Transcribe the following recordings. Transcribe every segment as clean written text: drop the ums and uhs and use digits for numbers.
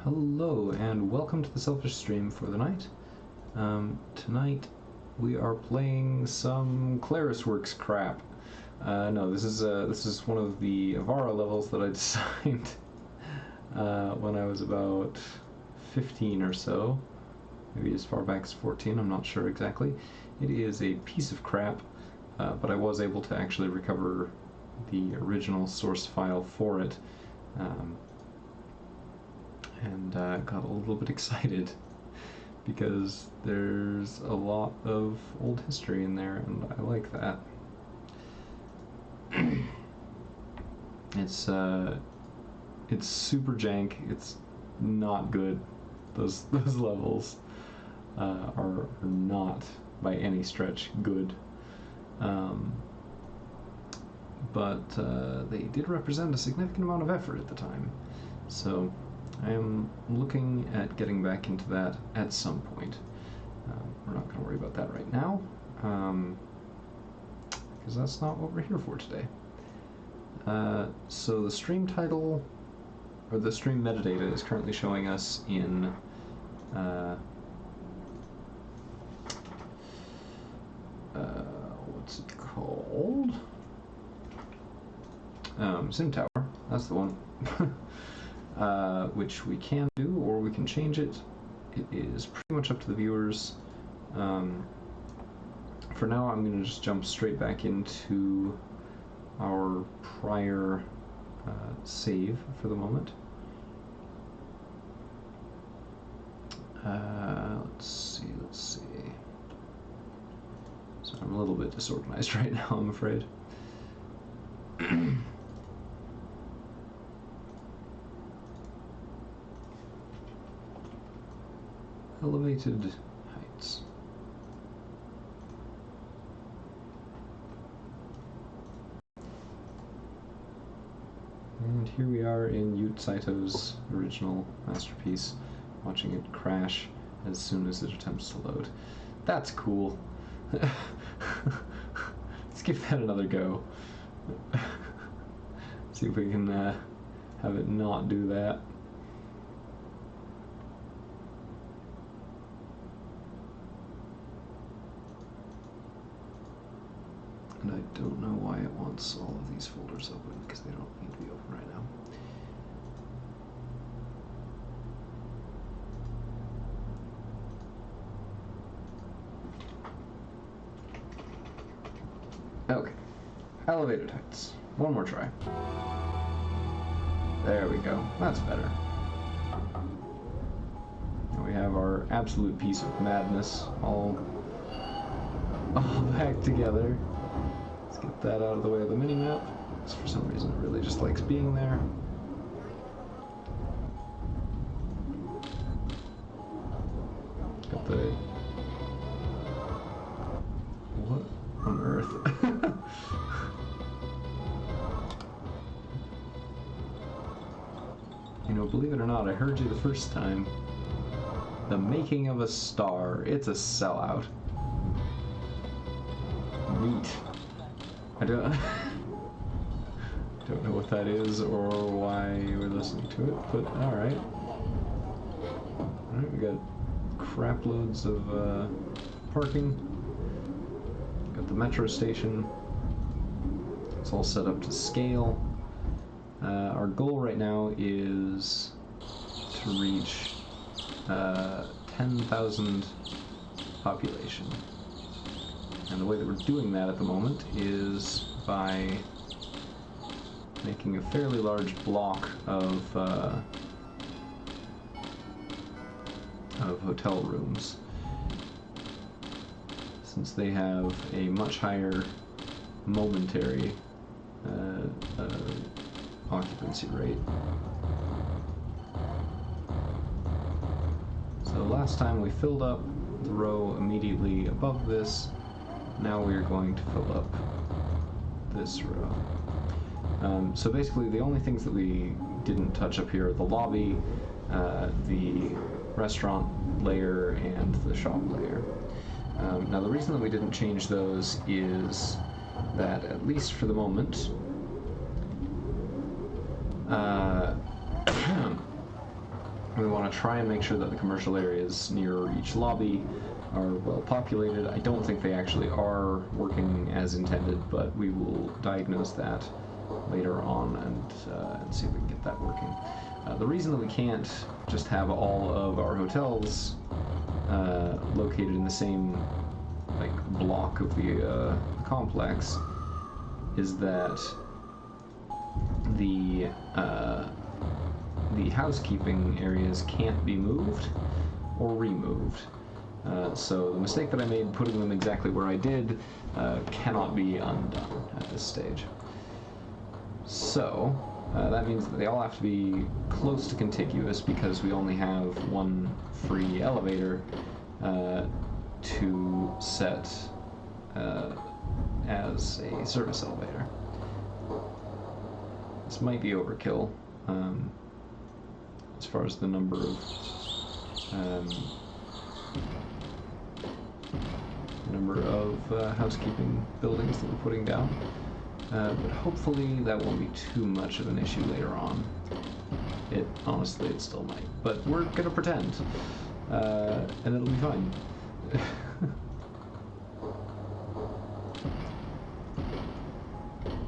Hello and welcome to the Selfish Stream for the night. Tonight we are playing some ClarisWorks crap. No, this is one of the Avara levels that I designed when I was about 15 or so, maybe as far back as 14. I'm not sure exactly. It is a piece of crap, but I was able to actually recover the original source file for it. And got a little bit excited because there's a lot of old history in there, and I like that. It's super jank. It's not good. Those levels are not by any stretch good. But they did represent a significant amount of effort at the time, so I am looking at getting back into that at some point. We're not going to worry about that right now, because that's not what we're here for today. So the stream title, or the stream metadata, is currently showing us in what's it called? SimTower, that's the one. Which we can do, or we can change it. It is pretty much up to the viewers. For now, I'm going to just jump straight back into our prior save for the moment. Let's see. So I'm a little bit disorganized right now, I'm afraid. Elevated heights. And here we are in Ute Saito's original masterpiece, watching it crash as soon as it attempts to load. That's cool. Let's give that another go. See if we can have it not do that. And I don't know why it wants all of these folders open, because they don't need to be open right now. Okay, elevated heights. One more try. There we go. That's better. Now we have our absolute piece of madness all back together. Get that out of the way of the mini-map, because for some reason it really just likes being there. Got the... What on earth? You know, believe it or not, I heard you the first time. The Making of a Star. It's a sellout. Neat. I don't know what that is or why we're listening to it, but alright. Alright, we got crap loads of parking. Got the metro station. It's all set up to scale. Our goal right now is to reach 10,000 population. And the way that we're doing that at the moment is by making a fairly large block of hotel rooms, since they have a much higher momentary occupancy rate. So last time we filled up the row immediately above this. Now we are going to fill up this row. So basically the only things that we didn't touch up here are the lobby, the restaurant layer, and the shop layer. Now the reason that we didn't change those is that, at least for the moment, We want to try and make sure that the commercial areas near each lobby are well populated. I don't think they actually are working as intended, but we will diagnose that later on and see if we can get that working. The reason that we can't just have all of our hotels located in the same block of the complex is that the housekeeping areas can't be moved or removed. So the mistake that I made putting them exactly where I did cannot be undone at this stage. So that means that they all have to be close to contiguous because we only have one free elevator to set as a service elevator. This might be overkill as far as the number of housekeeping buildings that we're putting down. But hopefully that won't be too much of an issue later on. Honestly, it still might. But we're gonna pretend, and it'll be fine.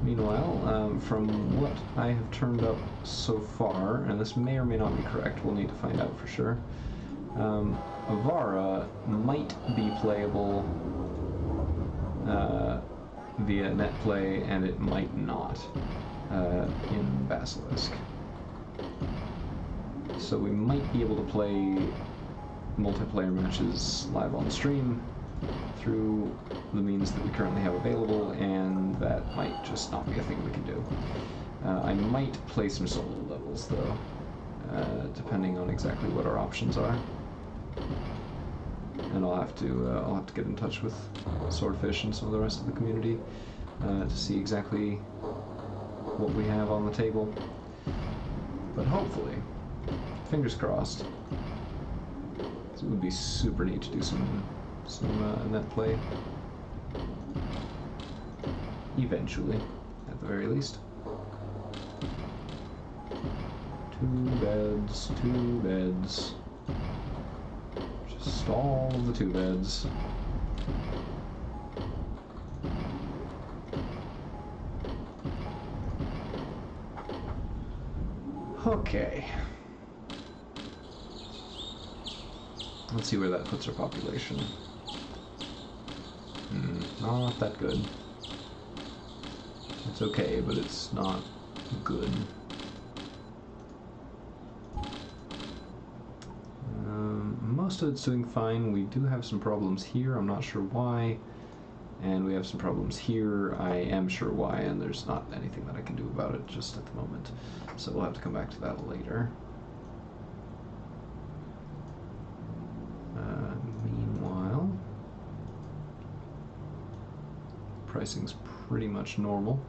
Meanwhile, from what I have turned up so far, and this may or may not be correct, we'll need to find out for sure, Avara might be playable via netplay, and it might not in Basilisk. So we might be able to play multiplayer matches live on stream through the means that we currently have available, and that might just not be a thing we can do. I might play some solo levels though, depending on exactly what our options are. And I'll have to get in touch with Swordfish and some of the rest of the community to see exactly what we have on the table. But hopefully, fingers crossed, it would be super neat to do some net play eventually, at the very least. 2 beds. Just all of the 2 beds. Okay. Let's see where that puts our population. Not that good. It's okay, but it's not good. Most of it's doing fine. We do have some problems here. I'm not sure why. And we have some problems here. I am sure why, and there's not anything that I can do about it just at the moment. So we'll have to come back to that later. Meanwhile, pricing's pretty much normal.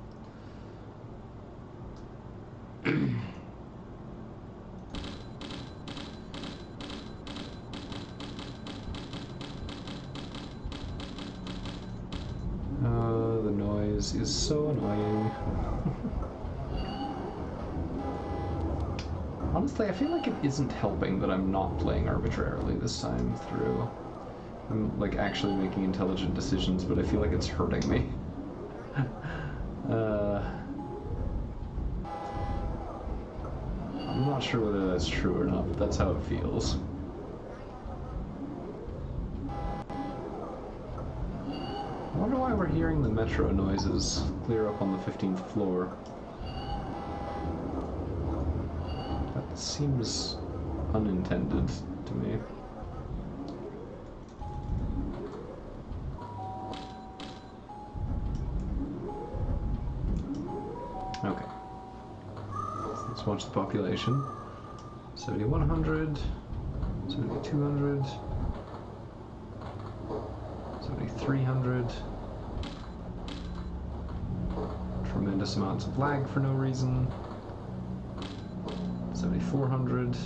The noise is so annoying. Honestly, I feel like it isn't helping that I'm not playing arbitrarily this time through. I'm actually making intelligent decisions, but I feel like it's hurting me. I'm not sure whether that's true or not, but that's how it feels. I wonder why we're hearing the metro noises clear up on the 15th floor. That seems unintended to me. Okay. So let's watch the population. 7,100, 7,200, 7,300. Tremendous amounts of lag for no reason. 7,400.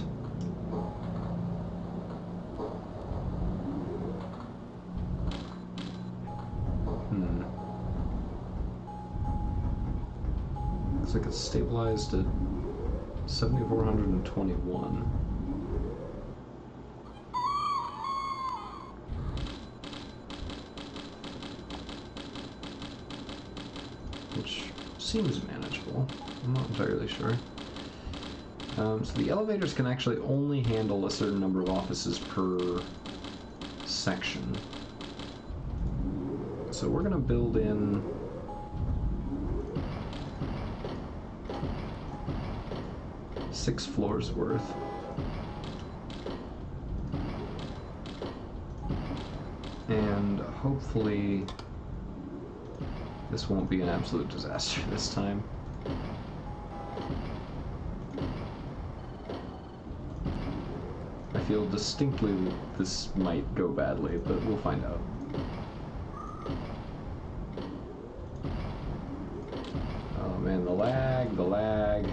Looks like it's stabilized at 7,421. seems manageable. I'm not entirely sure. So the elevators can actually only handle a certain number of offices per section. So we're going to build in six floors worth. And hopefully this won't be an absolute disaster this time. I feel distinctly this might go badly, but we'll find out. Oh man, the lag.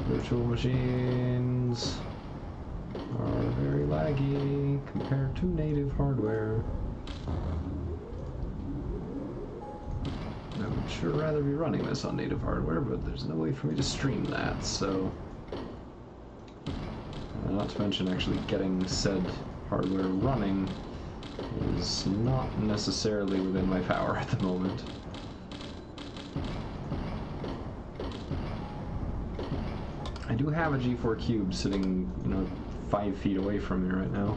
Virtual machines are very laggy compared to native hardware. I would sure rather be running this on native hardware, but there's no way for me to stream that, so... not to mention actually getting said hardware running is not necessarily within my power at the moment. I do have a G4 Cube sitting, 5 feet away from me right now,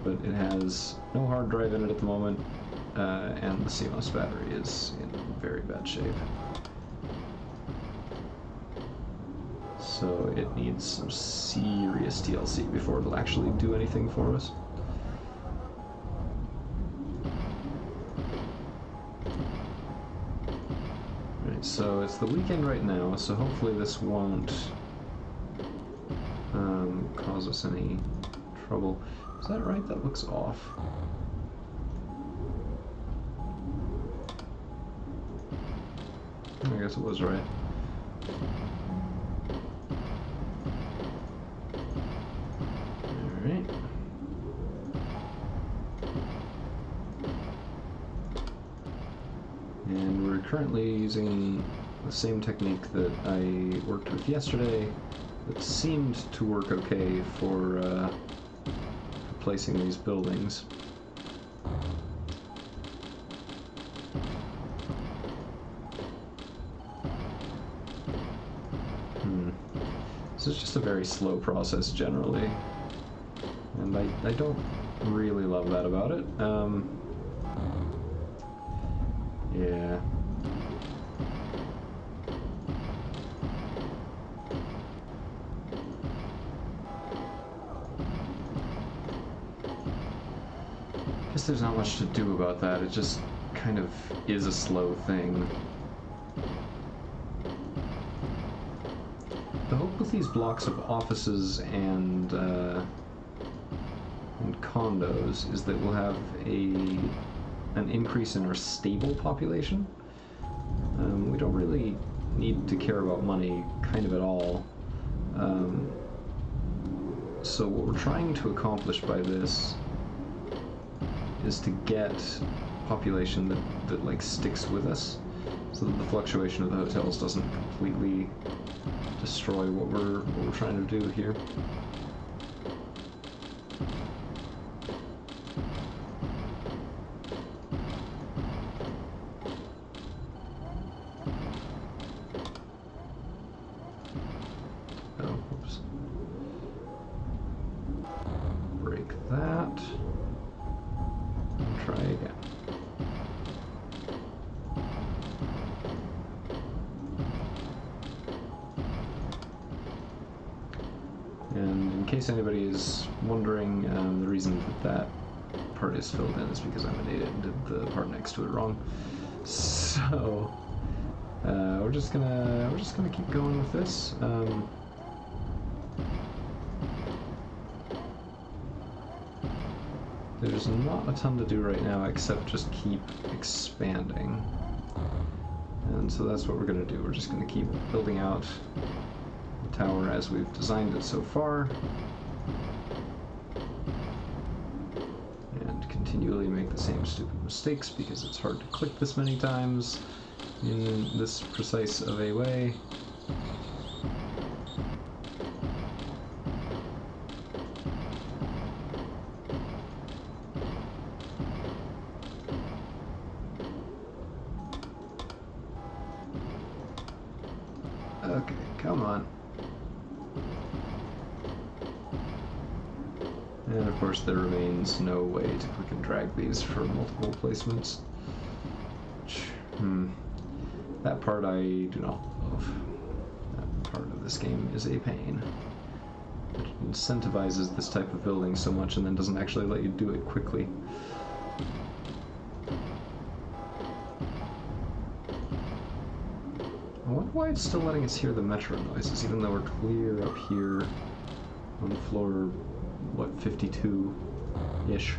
but it has no hard drive in it at the moment, and the CMOS battery is in very bad shape. So it needs some serious TLC before it'll actually do anything for us. Right, so it's the weekend right now, so hopefully this won't cause us any trouble. Is that right? That looks off. I guess it was right. Alright. And we're currently using the same technique that I worked with yesterday that seemed to work okay for placing these buildings. This is just a very slow process generally, and I don't really love that about it. Yeah. I guess there's not much to do about that, it just kind of is a slow thing. The hope with these blocks of offices and condos is that we'll have an increase in our stable population. We don't really need to care about money kind of at all. So what we're trying to accomplish by this is to get population that like sticks with us, so that the fluctuation of the hotels doesn't completely destroy what we're trying to do here. Oh, oops. Break that. And try again. And in case anybody is wondering, the reason that part is filled in is because I manipulated and did the part next to it wrong. So we're just gonna keep going with this. There's not a ton to do right now except just keep expanding. And so that's what we're gonna do. We're just gonna keep building out the tower as we've designed it so far. And continually make the same stupid mistakes because it's hard to click this many times in this precise of a way. Okay, come on. And of course there remains no way to click and drag these for multiple placements. That part I do not love. That part of this game is a pain. It incentivizes this type of building so much and then doesn't actually let you do it quickly. I wonder why it's still letting us hear the metro noises, even though we're clear up here on floor, what, 52-ish.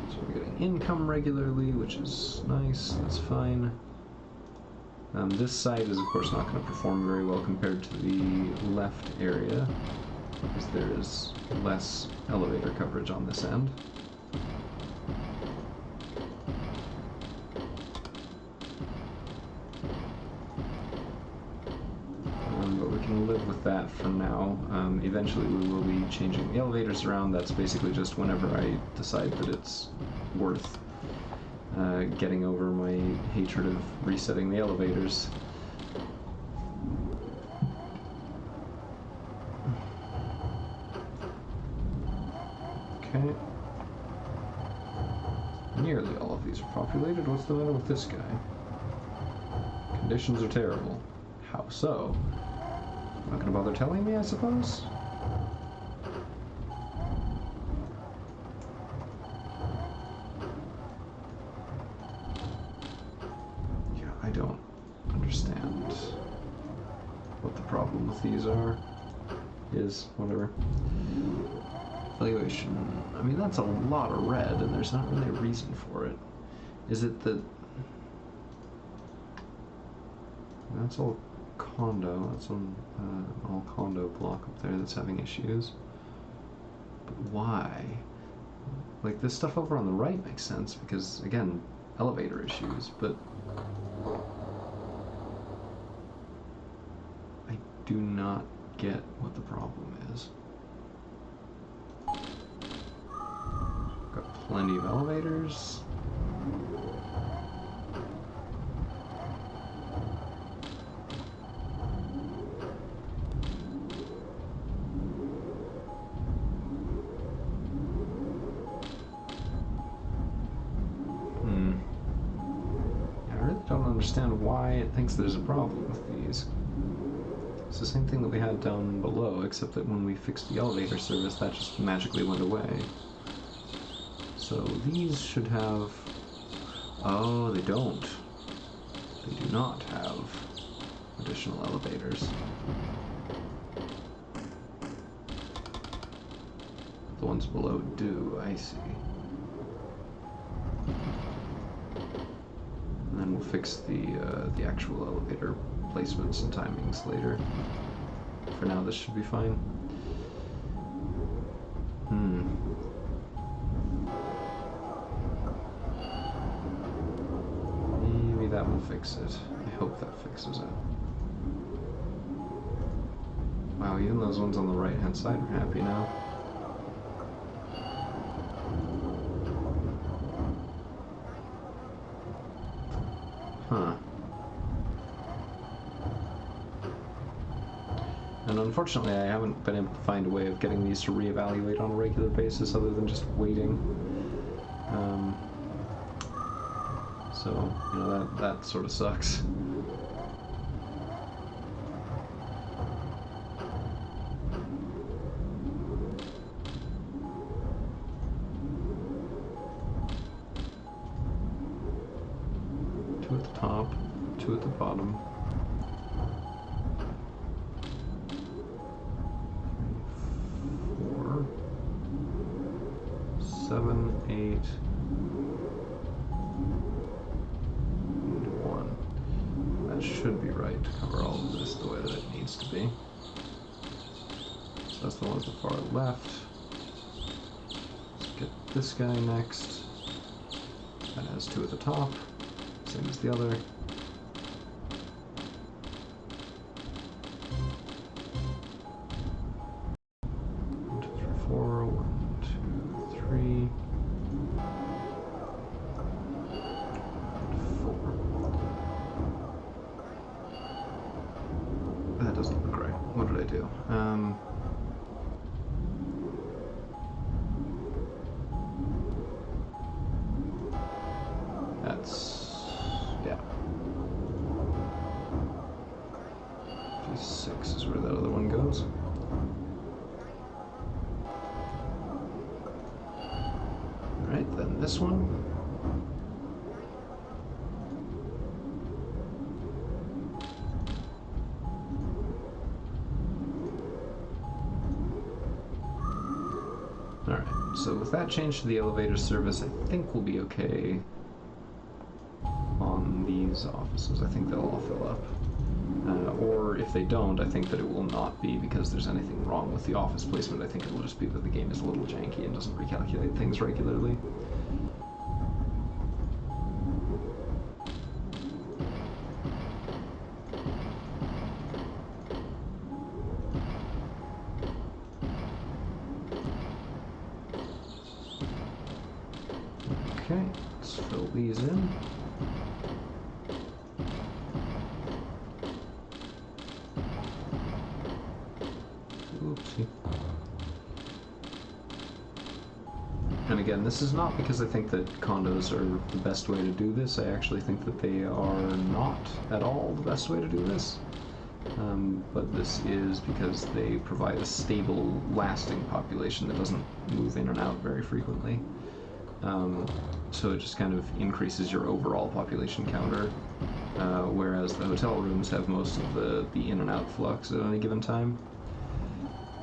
So we're getting income regularly, which is nice, that's fine. This side is of course not going to perform very well compared to the left area, because there is less elevator coverage on this end. But we can live with that for now. Eventually we will be changing the elevators around. That's basically just whenever I decide that it's worth getting over my hatred of resetting the elevators. Okay. Nearly all of these are populated. What's the matter with this guy? Conditions are terrible. How so? Not gonna bother telling me, I suppose? Yeah, I don't understand what the problem with these is, whatever. Valuation. I mean, that's a lot of red, and there's not really a reason for it. Is it that... That's all condo. That's an all condo block up there that's having issues. But why? Like, this stuff over on the right makes sense, because, again, elevator issues, but... I do not get what the problem is. Got plenty of elevators. I really don't understand why it thinks there's a problem with these. It's the same thing that we had down below, except that when we fixed the elevator service, that just magically went away. So these should have... Oh, they don't. They do not have additional elevators. The ones below do, I see. And then we'll fix the actual elevator placements and timings later. For now, this should be fine. Maybe that will fix it. I hope that fixes it. Wow, even those ones on the right-hand side are happy now. Huh. And unfortunately, I haven't been able to find a way of getting these to reevaluate on a regular basis other than just waiting. So, you know, that sort of sucks. Two at the top, two at the bottom. 4, 7, 8, and 1. That should be right to cover all of this the way that it needs to be. So that's the one at the far left. Let's get this guy next. That has 2 at the top, same as the other. 1, 2, 3, 4, 1, do? That's... yeah. G6 is where that other one goes. Alright, then this one. Alright, so with that change to the elevator service, I think we'll be okay on these offices. I think they'll all fill up. Or if they don't, I think that it will not be because there's anything wrong with the office placement. I think it will just be that the game is a little janky and doesn't recalculate things regularly. Okay, let's fill these in. Oopsie. And again, this is not because I think that condos are the best way to do this. I actually think that they are not at all the best way to do this. But this is because they provide a stable, lasting population that doesn't move in and out very frequently. So it just kind of increases your overall population counter, whereas the hotel rooms have most of the in and out flux at any given time,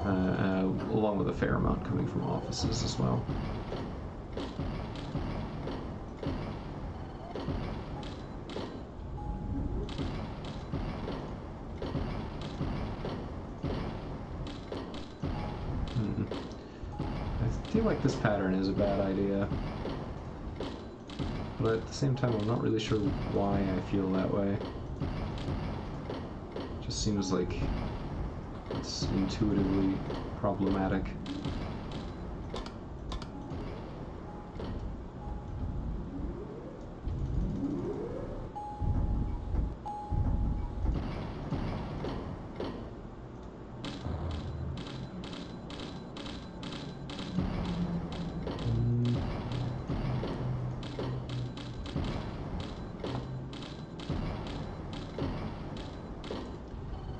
along with a fair amount coming from offices as well. I feel like this pattern is a bad idea. But at the same time, I'm not really sure why I feel that way. It just seems like it's intuitively problematic.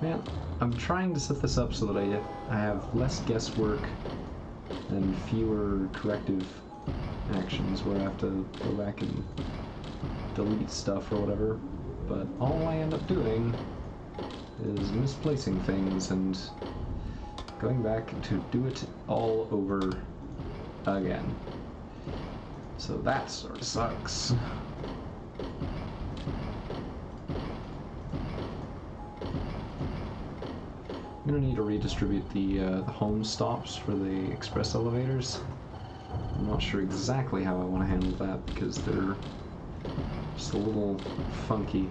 Man, I'm trying to set this up so that I have less guesswork and fewer corrective actions where I have to go back and delete stuff or whatever, but all I end up doing is misplacing things and going back to do it all over again. So that sort of sucks. I'm gonna need to redistribute the home stops for the express elevators. I'm not sure exactly how I want to handle that because they're just a little funky,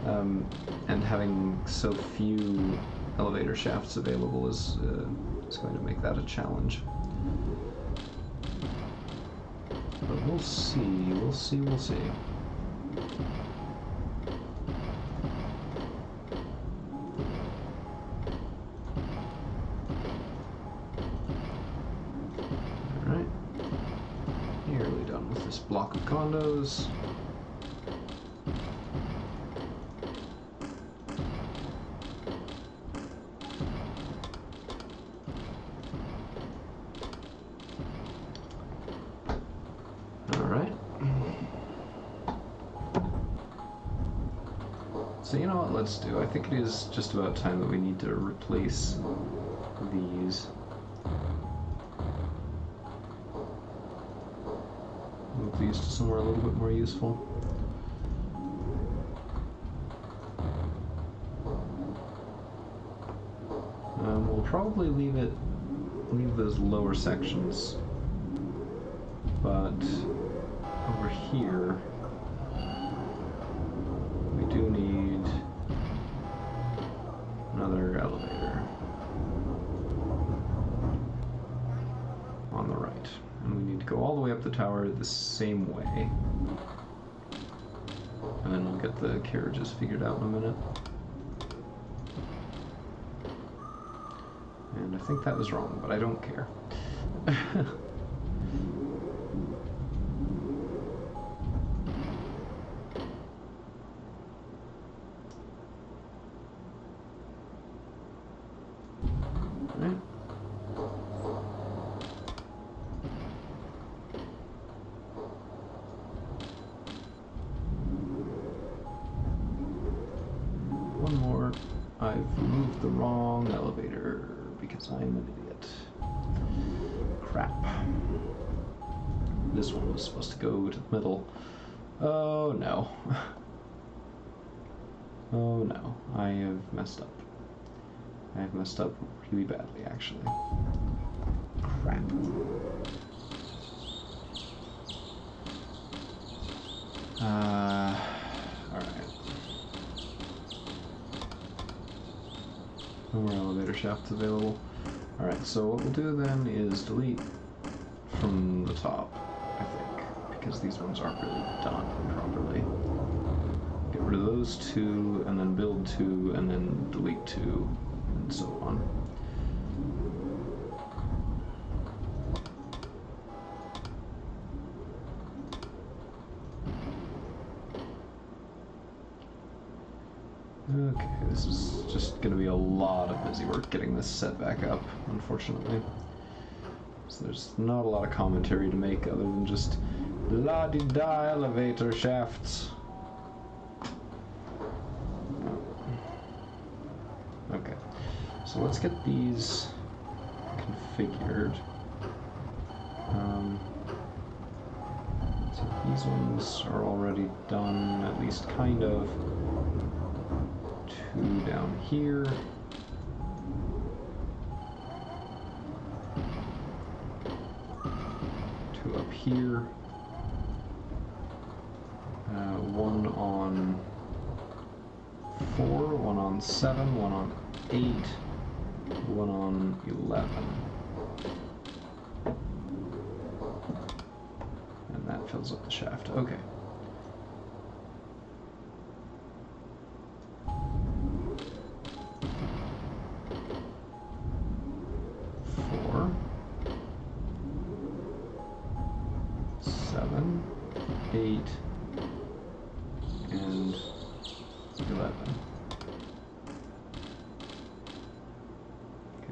and having so few elevator shafts available is going to make that a challenge. But we'll see. We'll see. We'll see. Block of condos. All right. So you know what, let's do. I think it is just about time that we need to replace these. Move these to somewhere a little bit more useful. We'll probably leave those lower sections, but over here we do need another elevator on the right. And we need to go all the way up the tower the same way. And then we'll get the carriages figured out in a minute. And I think that was wrong, but I don't care. Right. One more. I've removed the wrong elevator because I'm an idiot. Crap. This one was supposed to go to the middle. Oh no. Oh no. I have messed up. I have messed up really badly, actually. Crap. Alright. No more elevator shafts available. Alright, so what we'll do then is delete from the top, I think, because these ones aren't really done properly. Get rid of those two, and then build two, and then delete two, and so on. Okay, this is just going to be a lot of busy work getting this set back up, unfortunately. So there's not a lot of commentary to make other than just la-di-da elevator shafts. Okay, so let's get these configured. So these ones are already done, at least kind of. Two down here. Two up here. One on 4, one on 7, one on 8, one on 11. And that fills up the shaft. Okay.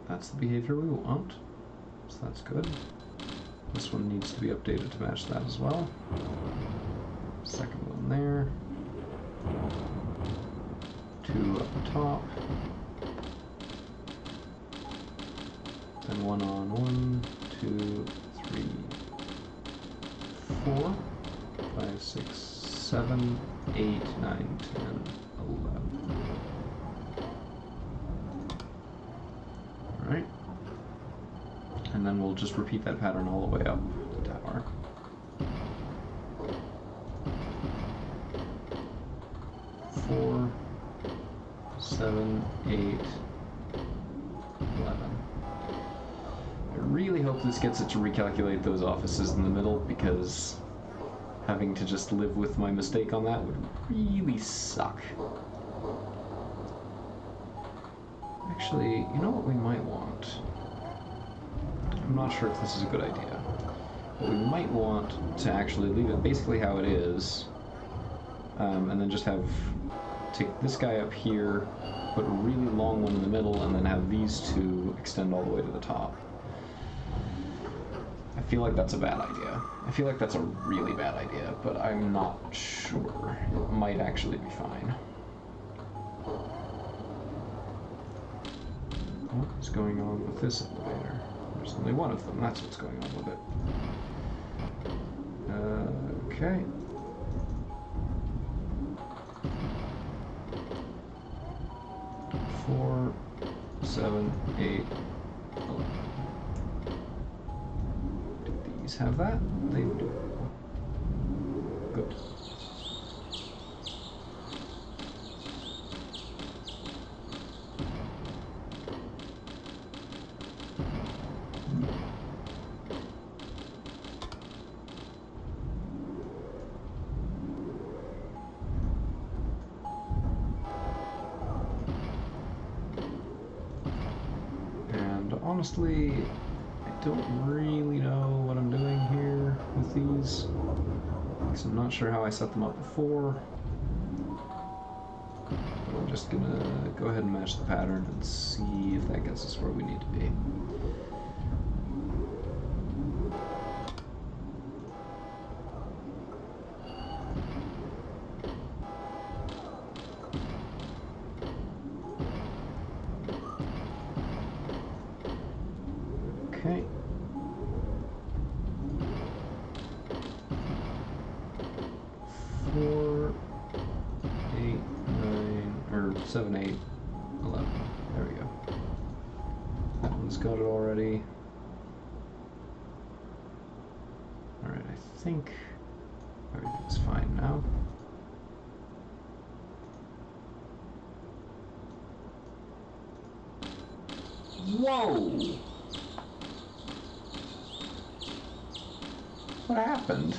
That's the behavior we want, so that's good. This one needs to be updated to match that as well. Second one there. Two up top. Then one on 1, 2, 3, 4, 5, 6, 7, 8, 9, 10, 11. Alright. And then we'll just repeat that pattern all the way up the tower. Four, 7, 8, 11. I really hope this gets it to recalculate those offices in the middle, because having to just live with my mistake on that would really suck. Actually, you know what we might want? I'm not sure if this is a good idea. But we might want to actually leave it basically how it is, and then just take this guy up here, put a really long one in the middle, and then have these two extend all the way to the top. I feel like that's a bad idea. I feel like that's a really bad idea, but I'm not sure. It might actually be fine. What is going on with this elevator? There's only one of them, that's what's going on with it. Okay. Four, 7, 8, 11. Do these have that? They do. Good. honestly, I don't really know what I'm doing here with these, because I'm not sure how I set them up before. But I'm just gonna go ahead and match the pattern and see if that gets us where we need to be. Okay. 4, 8, 9, or 7, 8, 11. There we go. That one's got it already. Alright, I think everything's fine now. Whoa! What happened?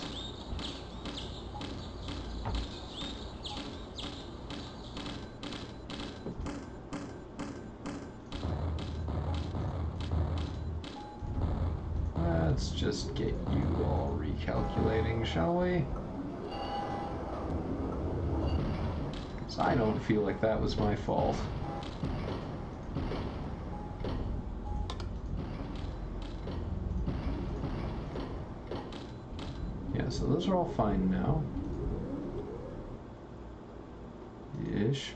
Let's just get you all recalculating, shall we? Because I don't feel like that was my fault. Yeah, so those are all fine now. Ish.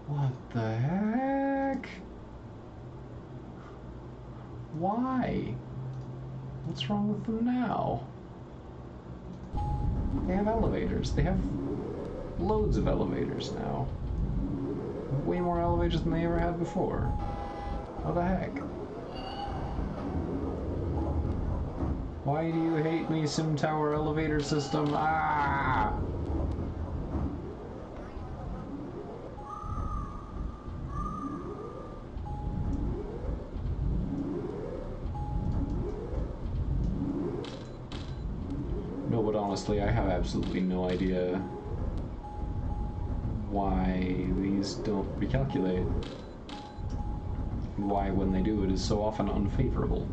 What the heck? Why? What's wrong with them now? They have elevators. They have loads of elevators now. Way more elevators than they ever had before. What the heck? Why do you hate me, Sim Tower elevator system? Ah! No, but honestly, I have absolutely no idea why these don't recalculate. Why, when they do, it is so often unfavorable.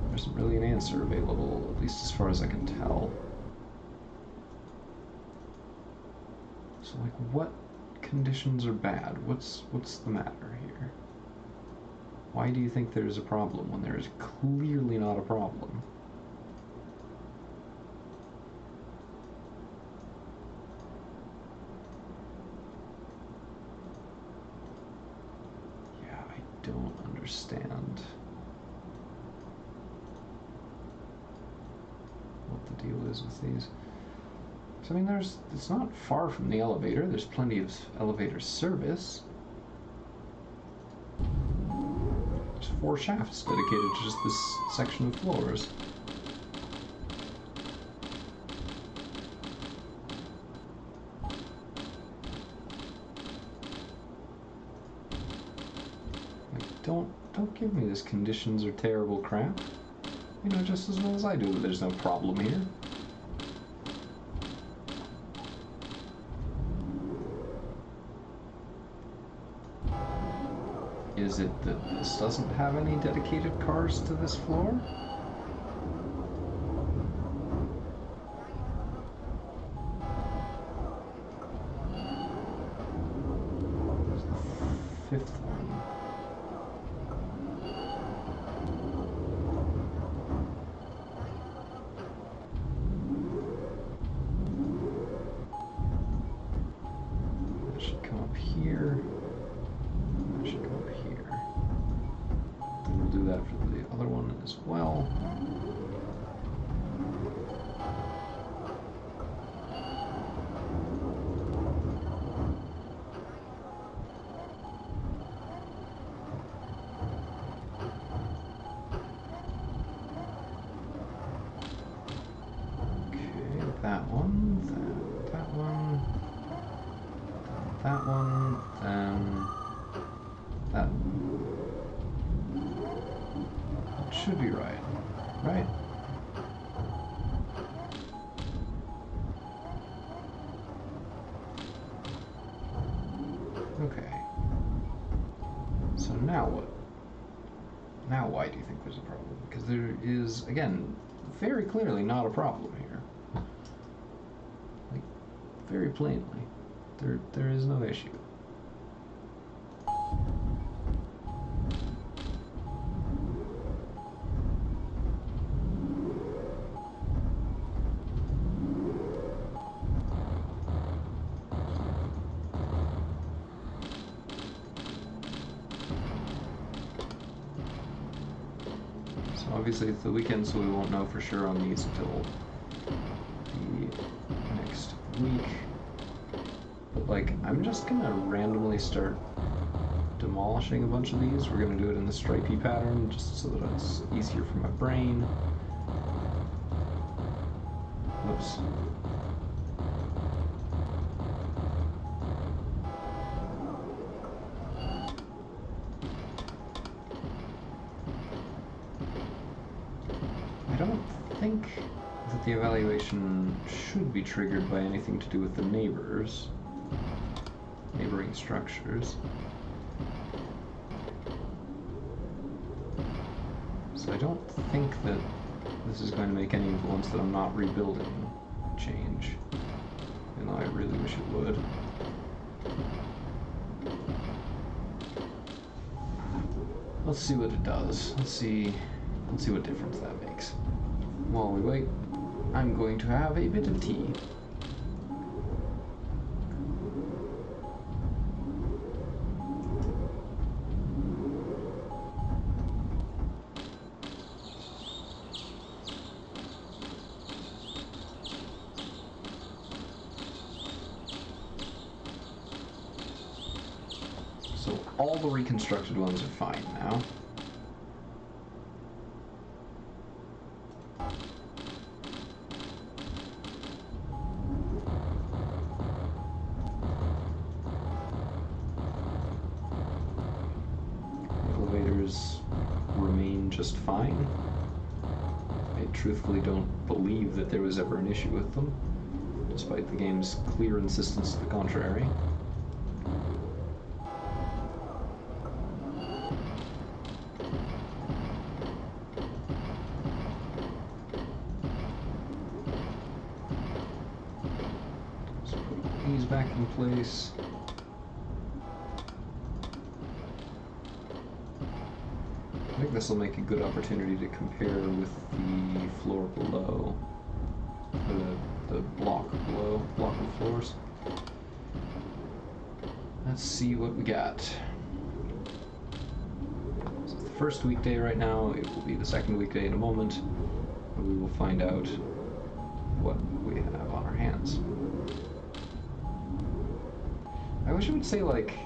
There isn't really an answer available, at least as far as I can tell. So, like, what conditions are bad? What's the matter here? Why do you think there's a problem when there is clearly not a problem? Yeah, I don't understand what the deal is with these. So, I mean, it's not far from the elevator. There's plenty of elevator service. There's 4 shafts dedicated to just this section of floors. Like, don't give me this conditions are terrible crap. You know just as well as I do that there's no problem here. Is it that this doesn't have any dedicated cars to this floor? There's the 5th one. That should come up here. That should come up here. And we'll do that for the other one as well. Okay, that one, that one, that one, then that one. It should be right, right? Okay. So now there's a problem, because there is, again, very clearly not a problem here. Like, very plainly, there is no issue. Obviously it's the weekend, so we won't know for sure on these until the next week. But like, I'm just gonna randomly start demolishing a bunch of these. We're gonna do it in the stripey pattern, just so that it's easier for my brain. Whoops. I don't think that the evaluation should be triggered by anything to do with the neighboring structures. So I don't think that this is going to make any influence that I'm not rebuilding change, even though I really wish it would. Let's see what it does. Let's see what difference that makes. While we wait, I'm going to have a bit of tea. So all the reconstructed ones are fine now. Remain just fine. I truthfully don't believe that there was ever an issue with them, despite the game's clear insistence to the contrary. So put these back in place. I think this will make a good opportunity to compare with the floor below, or the block below, block of floors. Let's see what we got. So the first weekday right now, it will be the second weekday in a moment, and we will find out what we have on our hands. I wish it would say like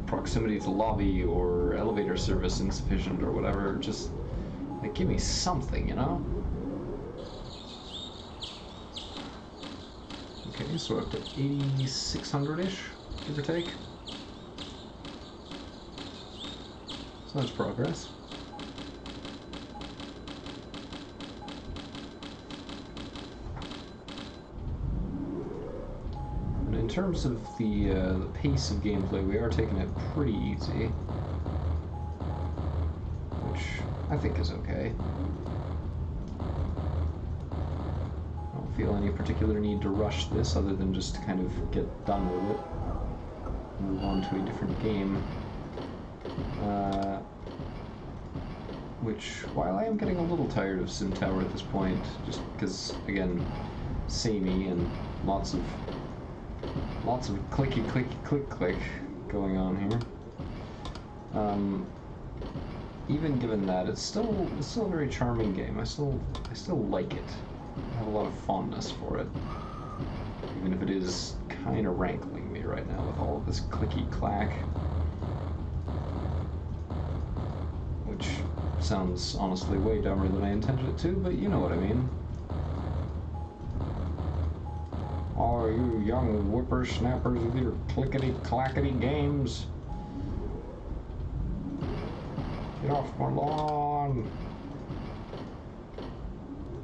proximity to lobby or elevator service insufficient or whatever. Just like give me something, you know? Okay, so we're up to 8,600-ish, give or take. So that's progress. In terms of the pace of gameplay, we are taking it pretty easy, which I think is okay. I don't feel any particular need to rush this other than just to kind of get done with it, move on to a different game. Which, while I am getting a little tired of Sim Tower at this point, just because, again, samey and lots of clicky, clicky, click, click going on here. Even given that, it's still a very charming game. I still like it. I have a lot of fondness for it, even if it is kind of rankling me right now with all of this clicky clack, which sounds honestly way dumber than I intended it to, but you know what I mean. All you young whippersnappers with your clickety-clackety games. Get off my lawn.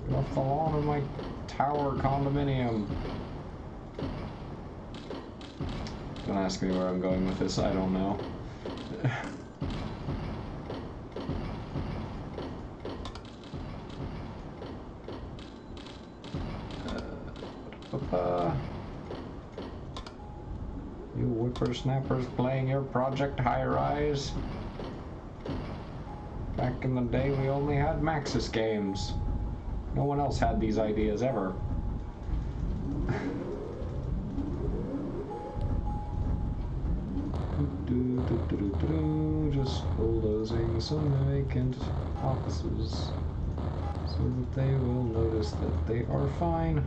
Get off the lawn of my tower condominium. Don't ask me where I'm going with this, I don't know. You whippersnappers playing your Project High Rise? Back in the day, we only had Maxis games. No one else had these ideas ever. Just bulldozing some vacant offices so that they will notice that they are fine.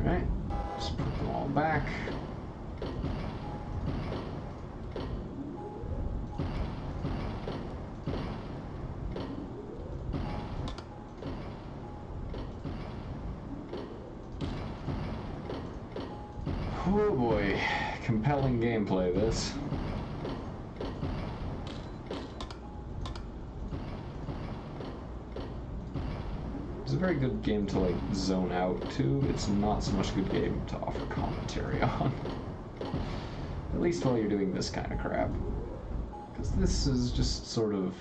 Alright, just put them all back. Oh boy, compelling gameplay this. It's a very good game to like zone out to. It's not so much a good game to offer commentary on. At least while you're doing this kind of crap. Because this is just sort of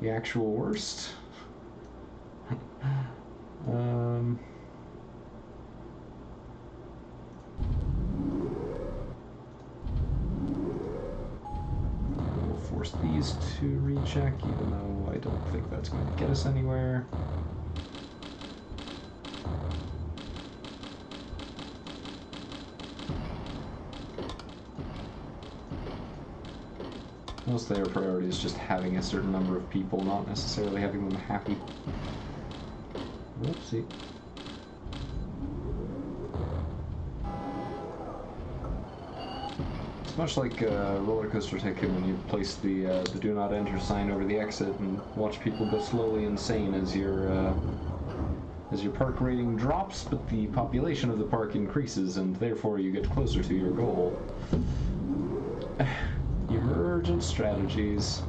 the actual worst. Force these to recheck, even though I don't think that's going to get us anywhere. Most of their priority is just having a certain number of people, not necessarily having them happy. Whoopsie. It's much like Roller Coaster Tycoon when you place the Do Not Enter sign over the exit and watch people go slowly insane as your park rating drops, but the population of the park increases, and therefore you get closer to your goal. Emergent strategies.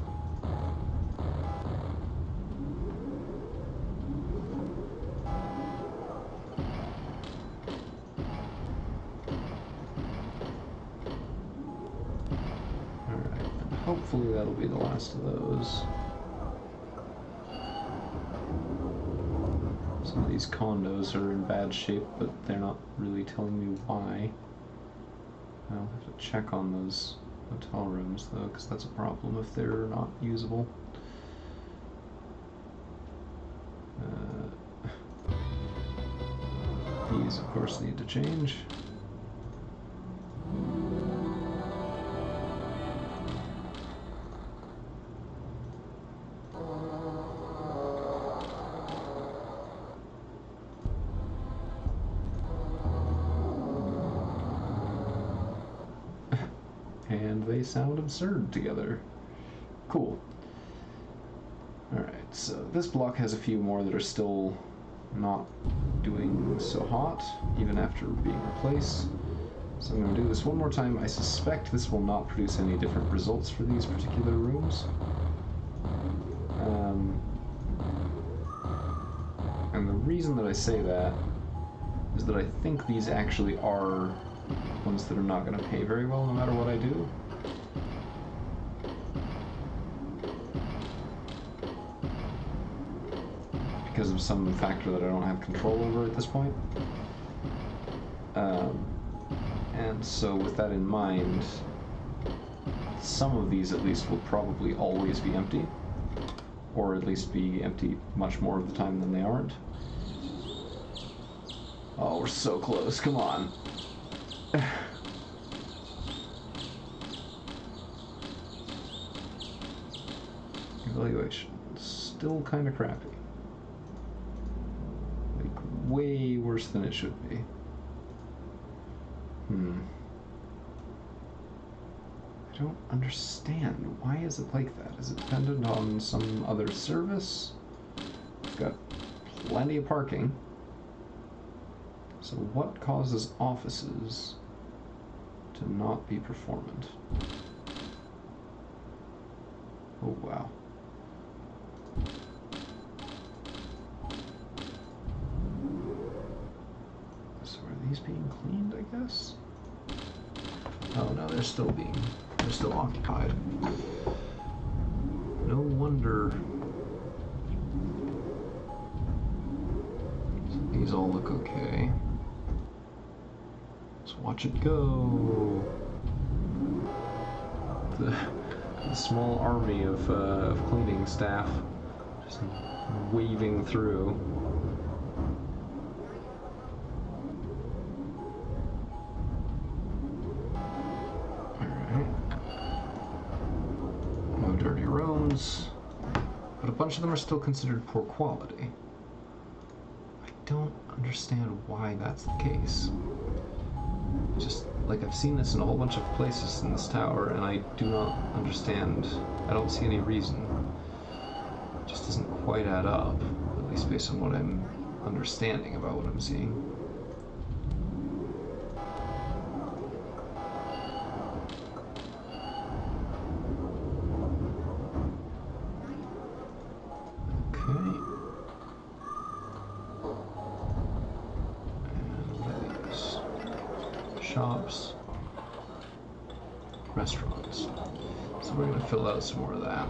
Hopefully that'll be the last of those. Some of these condos are in bad shape, but they're not really telling me why. I'll have to check on those hotel rooms though, because that's a problem if they're not usable. These, of course, need to change. And they sound absurd together. Cool. Alright, so this block has a few more that are still not doing so hot, even after being replaced. So I'm going to do this one more time. I suspect this will not produce any different results for these particular rooms. And the reason that I say that is that I think these actually are ones that are not going to pay very well no matter what I do. Because of some factor that I don't have control over at this point. And so with that in mind, some of these at least will probably always be empty, or at least be empty much more of the time than they aren't. Oh, we're so close, come on. Evaluation, still kind of crappy. Like, way worse than it should be. I don't understand. Why is it like that? Is it dependent on some other service? We've got plenty of parking. So what causes offices to not be performant? Oh, wow. So are these being cleaned, I guess? Oh no, they're still occupied. No wonder These all look okay. Let's watch it go. The small army of cleaning staff just waving through. Dirty rooms, but a bunch of them are still considered poor quality. I don't understand why that's the case. Just like I've seen this in a whole bunch of places in this tower, and I do not understand. I don't see any reason. It just doesn't quite add up, at least based on what I'm understanding about what I'm seeing. Shops, restaurants. So we're going to fill out some more of that.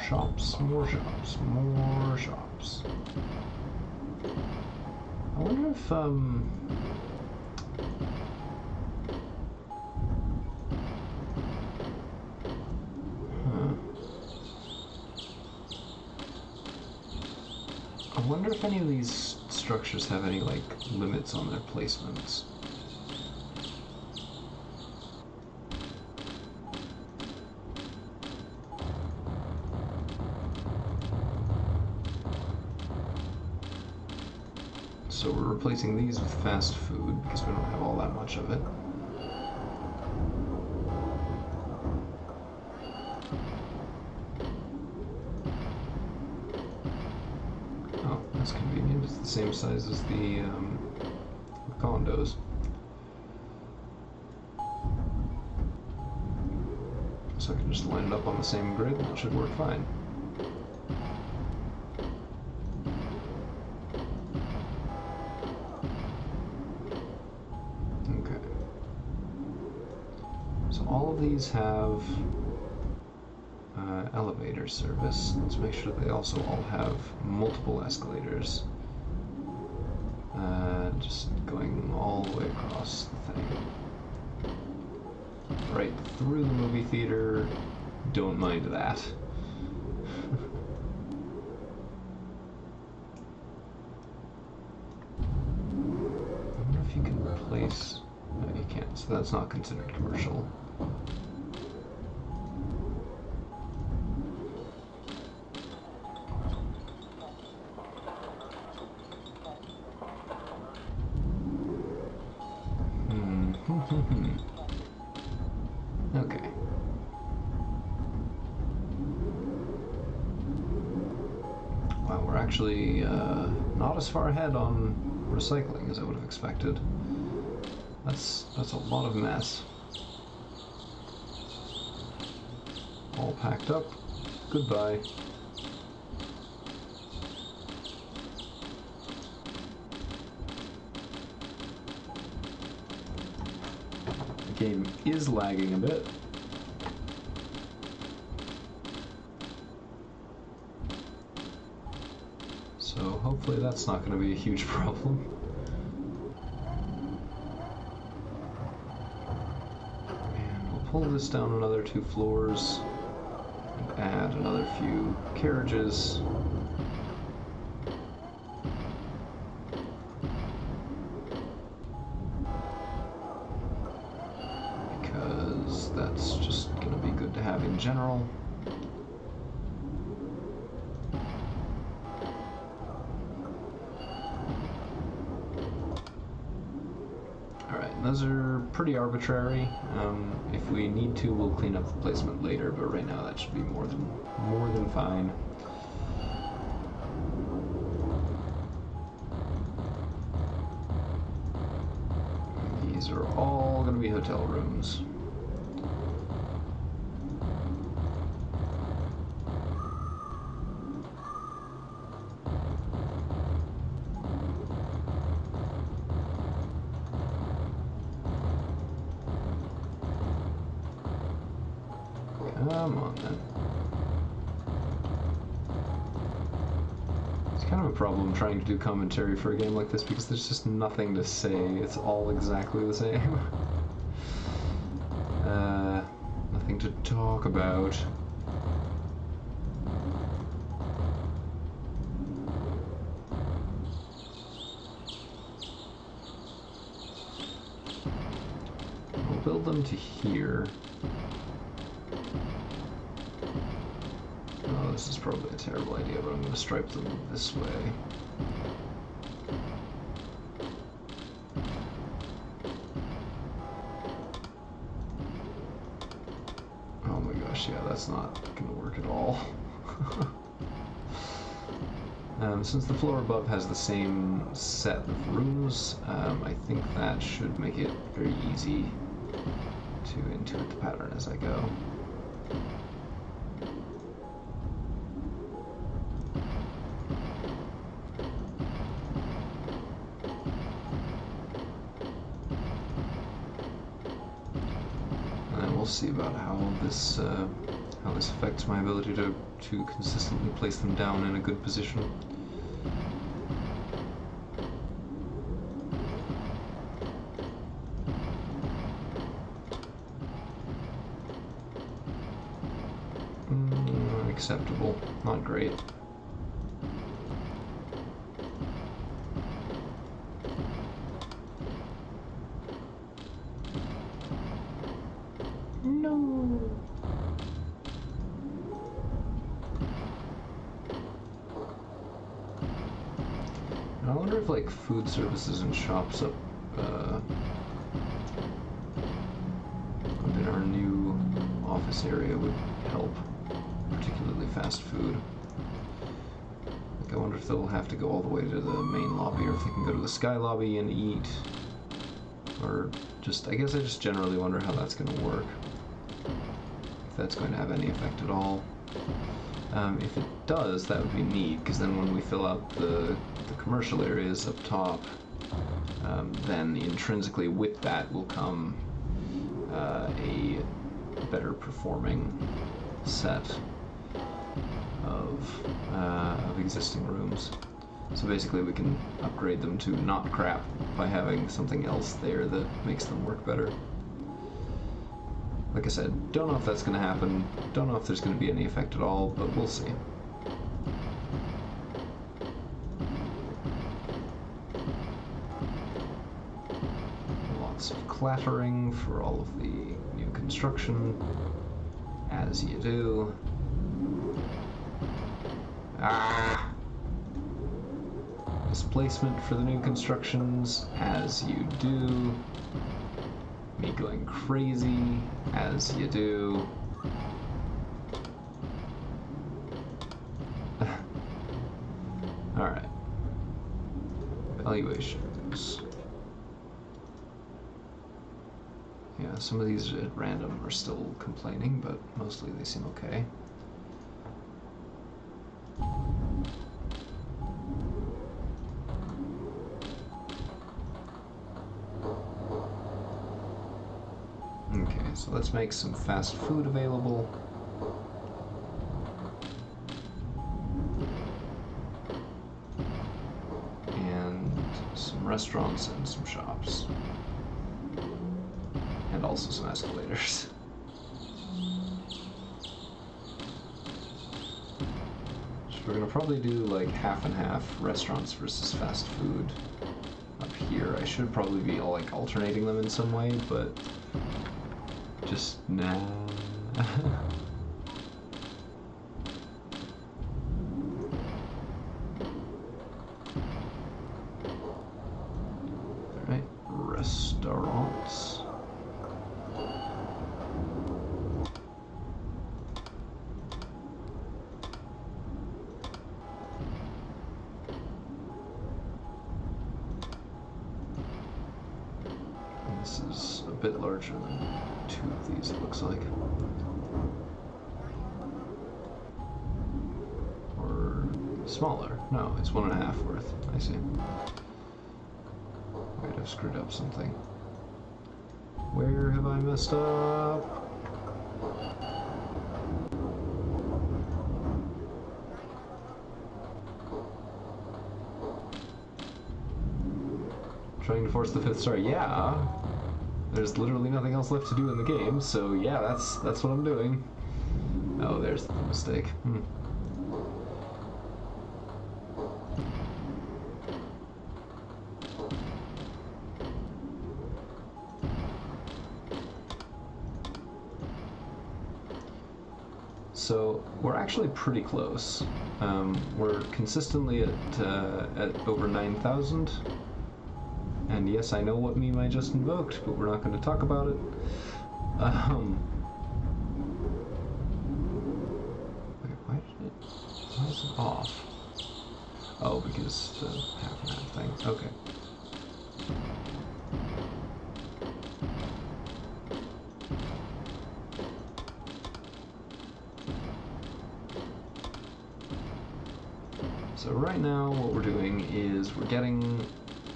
Shops, more shops, more shops. I wonder if I wonder if any of these structures have any, like, limits on their placements. So we're replacing these with fast food because we don't have all that much of it. That's convenient. It's the same size as the condos. So I can just line it up on the same grid and it should work fine. Okay. So all of these have elevator service. Let's make sure they also all have multiple escalators. Just going all the way across the thing. Right through the movie theater. Don't mind that. I wonder if you can replace... No, you can't, so that's not considered commercial. Okay. Wow, we're actually not as far ahead on recycling as I would have expected. That's a lot of mess. All packed up. Goodbye. The game is lagging a bit. So hopefully that's not going to be a huge problem. And we'll pull this down another 2 floors and add another few carriages. Because that's just going to be good to have in general. Those are pretty arbitrary. If we need to, we'll clean up the placement later, but right now that should be more than fine. These are all going to be hotel rooms. Come on, then. It's kind of a problem trying to do commentary for a game like this because there's just nothing to say. It's all exactly the same. Nothing to talk about. We'll build them to here. Oh, this is probably a terrible idea, but I'm going to stripe them this way. Oh my gosh, yeah, that's not going to work at all. Since the floor above has the same set of rooms, I think that should make it very easy to intuit the pattern as I go. We'll see about how this affects my ability to consistently place them down in a good position. Acceptable, not great. I wonder if, like, food services and shops up in our new office area would help, particularly fast food. Like, I wonder if they'll have to go all the way to the main lobby, or if they can go to the Sky Lobby and eat, or just, I guess I just generally wonder how that's going to work, if that's going to have any effect at all. If it does, that would be neat, because then when we fill out the commercial areas up top, then intrinsically with that will come a better performing set of existing rooms. So basically we can upgrade them to not crap by having something else there that makes them work better. Like I said, don't know if that's going to happen, don't know if there's going to be any effect at all, but we'll see. Lots of clattering for all of the new construction, as you do. Ah! Displacement for the new constructions, as you do. Me going crazy, as you do. Alright. Valuations. Yeah, some of these at random are still complaining, but mostly they seem okay. Okay, so let's make some fast food available. And some restaurants and some shops. And also some escalators. So we're gonna probably do like half and half restaurants versus fast food up here. I should probably be like alternating them in some way, but just nah. Alright, restaurants. And this is a bit larger than two of these, it looks like. Or smaller. No, it's 1.5 worth. I see. Wait, I've screwed up something. Where have I messed up? Trying to force the 5th star. Yeah. There's literally nothing else left to do in the game, so yeah, that's what I'm doing. Oh, there's the mistake. So we're actually pretty close. We're consistently at over 9,000. And yes, I know what meme I just invoked, but we're not going to talk about it. Wait, why is it off? Oh, because the half and half thing. Okay. So right now what we're doing is we're getting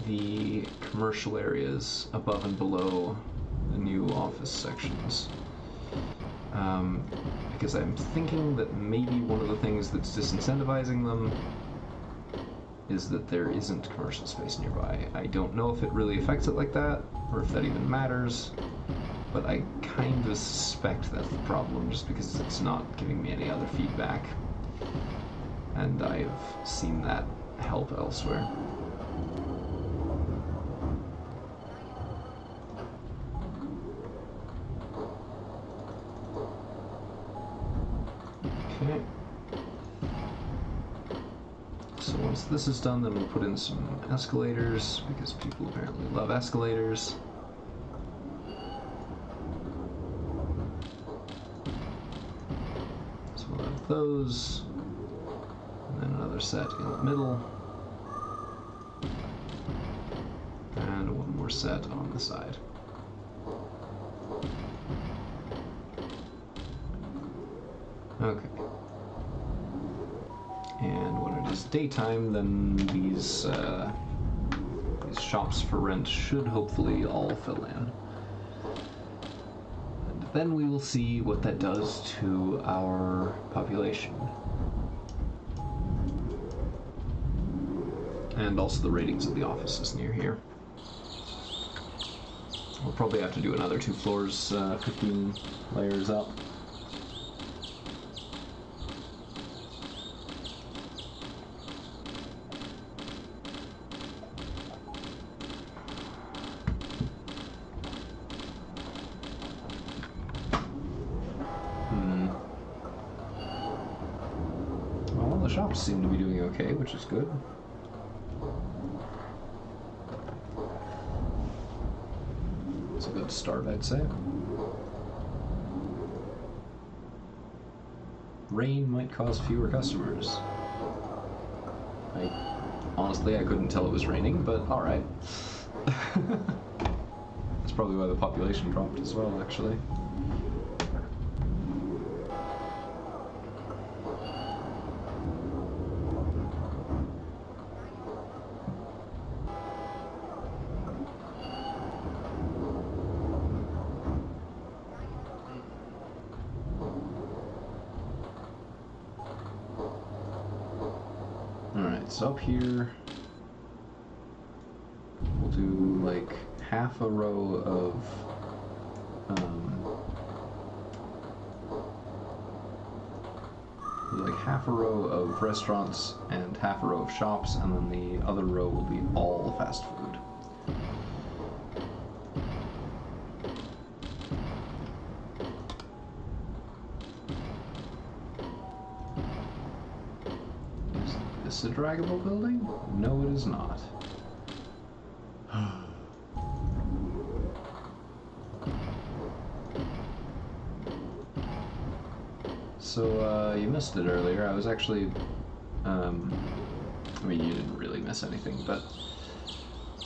the commercial areas above and below the new office sections. Because I'm thinking that maybe one of the things that's disincentivizing them is that there isn't commercial space nearby. I don't know if it really affects it like that, or if that even matters, but I kind of suspect that's the problem, just because it's not giving me any other feedback. And I've seen that help elsewhere. Okay. So once this is done, then we'll put in some escalators, because people apparently love escalators. So we'll have those. And then another set in the middle. And one more set on the side. Okay. And when it is daytime, then these shops for rent should hopefully all fill in. And then we will see what that does to our population. And also the ratings of the offices near here. We'll probably have to do another 2 floors, 15 layers up. Well, the shops seem to be doing okay, which is good. It's a good start, I'd say. Rain might cause fewer customers. Honestly, I couldn't tell it was raining, but alright. That's probably why the population dropped as well, actually. Alright, so up here, we'll do like half a row of restaurants and half a row of shops, and then the other row will be all fast food. Is this a draggable building? No, it is not. So, you missed it earlier. I was actually, I mean, you didn't really miss anything, but,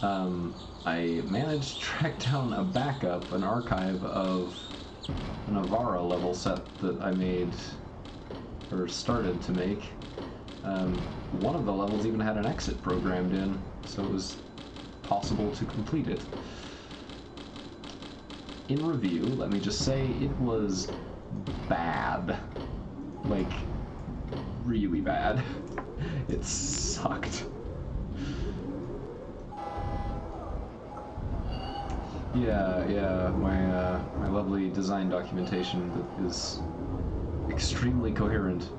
I managed to track down a backup, an archive of an Avara level set that I made, or started to make. One of the levels even had an exit programmed in, so it was possible to complete it. In review, let me just say it was bad. Like, really bad. It sucked. Yeah, my lovely design documentation that is extremely coherent.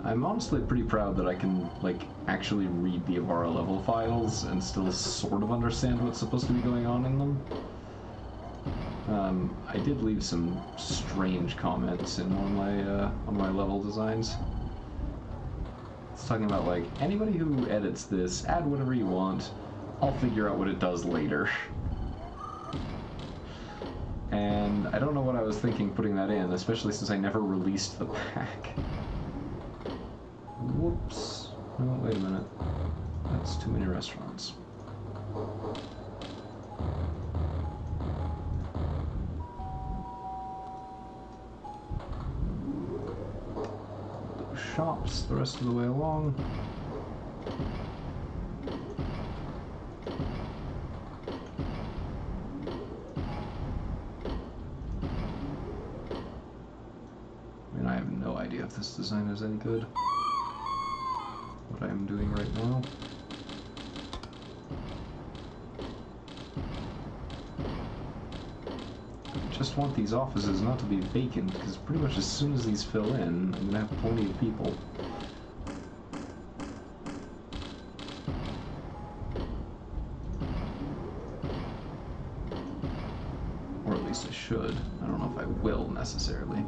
I'm honestly pretty proud that I can, like, actually read the Avara level files and still sort of understand what's supposed to be going on in them. I did leave some strange comments in on my level designs. It's talking about, like, anybody who edits this, add whatever you want. I'll figure out what it does later. And I don't know what I was thinking putting that in, especially since I never released the pack. Whoops. No, wait a minute. That's too many restaurants. Shops the rest of the way along. I mean, I have no idea if this design is any good. What I am doing right now. I just want these offices not to be vacant, because pretty much as soon as these fill in, I'm gonna have plenty of people. Or at least I should. I don't know if I will necessarily.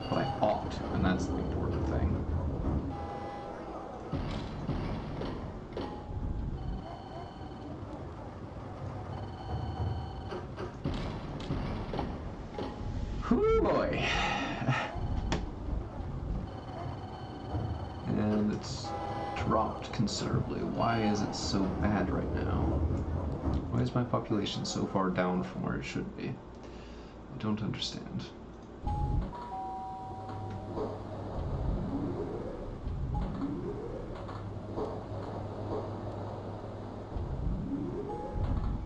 But I ought to, and that's the important thing. Whoo boy! And it's dropped considerably. Why is it so bad right now? Why is my population so far down from where it should be? I don't understand.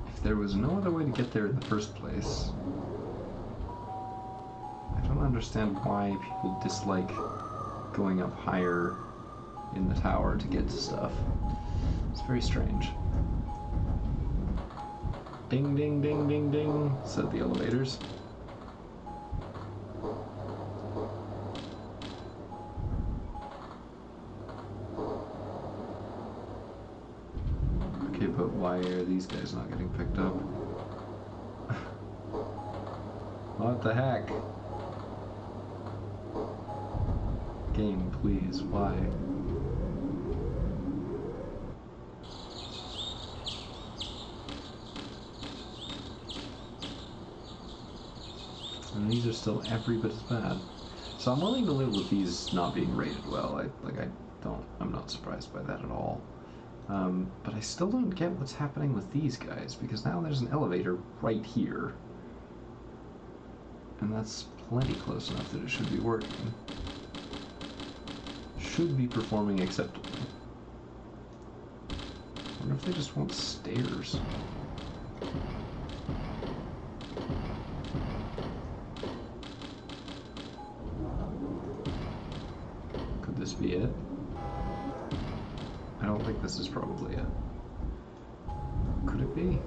If there was no other way to get there in the first place, I don't understand why people dislike going up higher in the tower to get to stuff. It's very strange. Ding, ding, ding, ding, ding, said the elevators. Okay, but why are these guys not getting picked up? What the heck? Game, please, why? And these are still every bit as bad. So I'm willing to live with these not being rated well. I'm not surprised by that at all. But I still don't get what's happening with these guys, because now there's an elevator right here. And that's plenty close enough that it should be working. Should be performing acceptably. I wonder if they just want stairs. Could this be it? I don't think this is probably it. Could it be?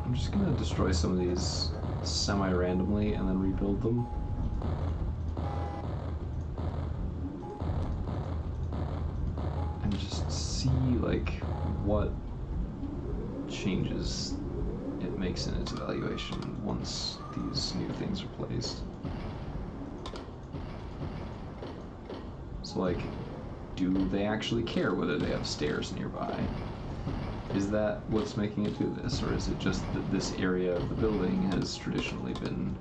I'm just gonna destroy some of these semi-randomly and then rebuild them. And just see, like, what changes it makes in its evaluation once these new things are placed. So, like, do they actually care whether they have stairs nearby? Is that what's making it do this, or is it just that this area of the building has traditionally been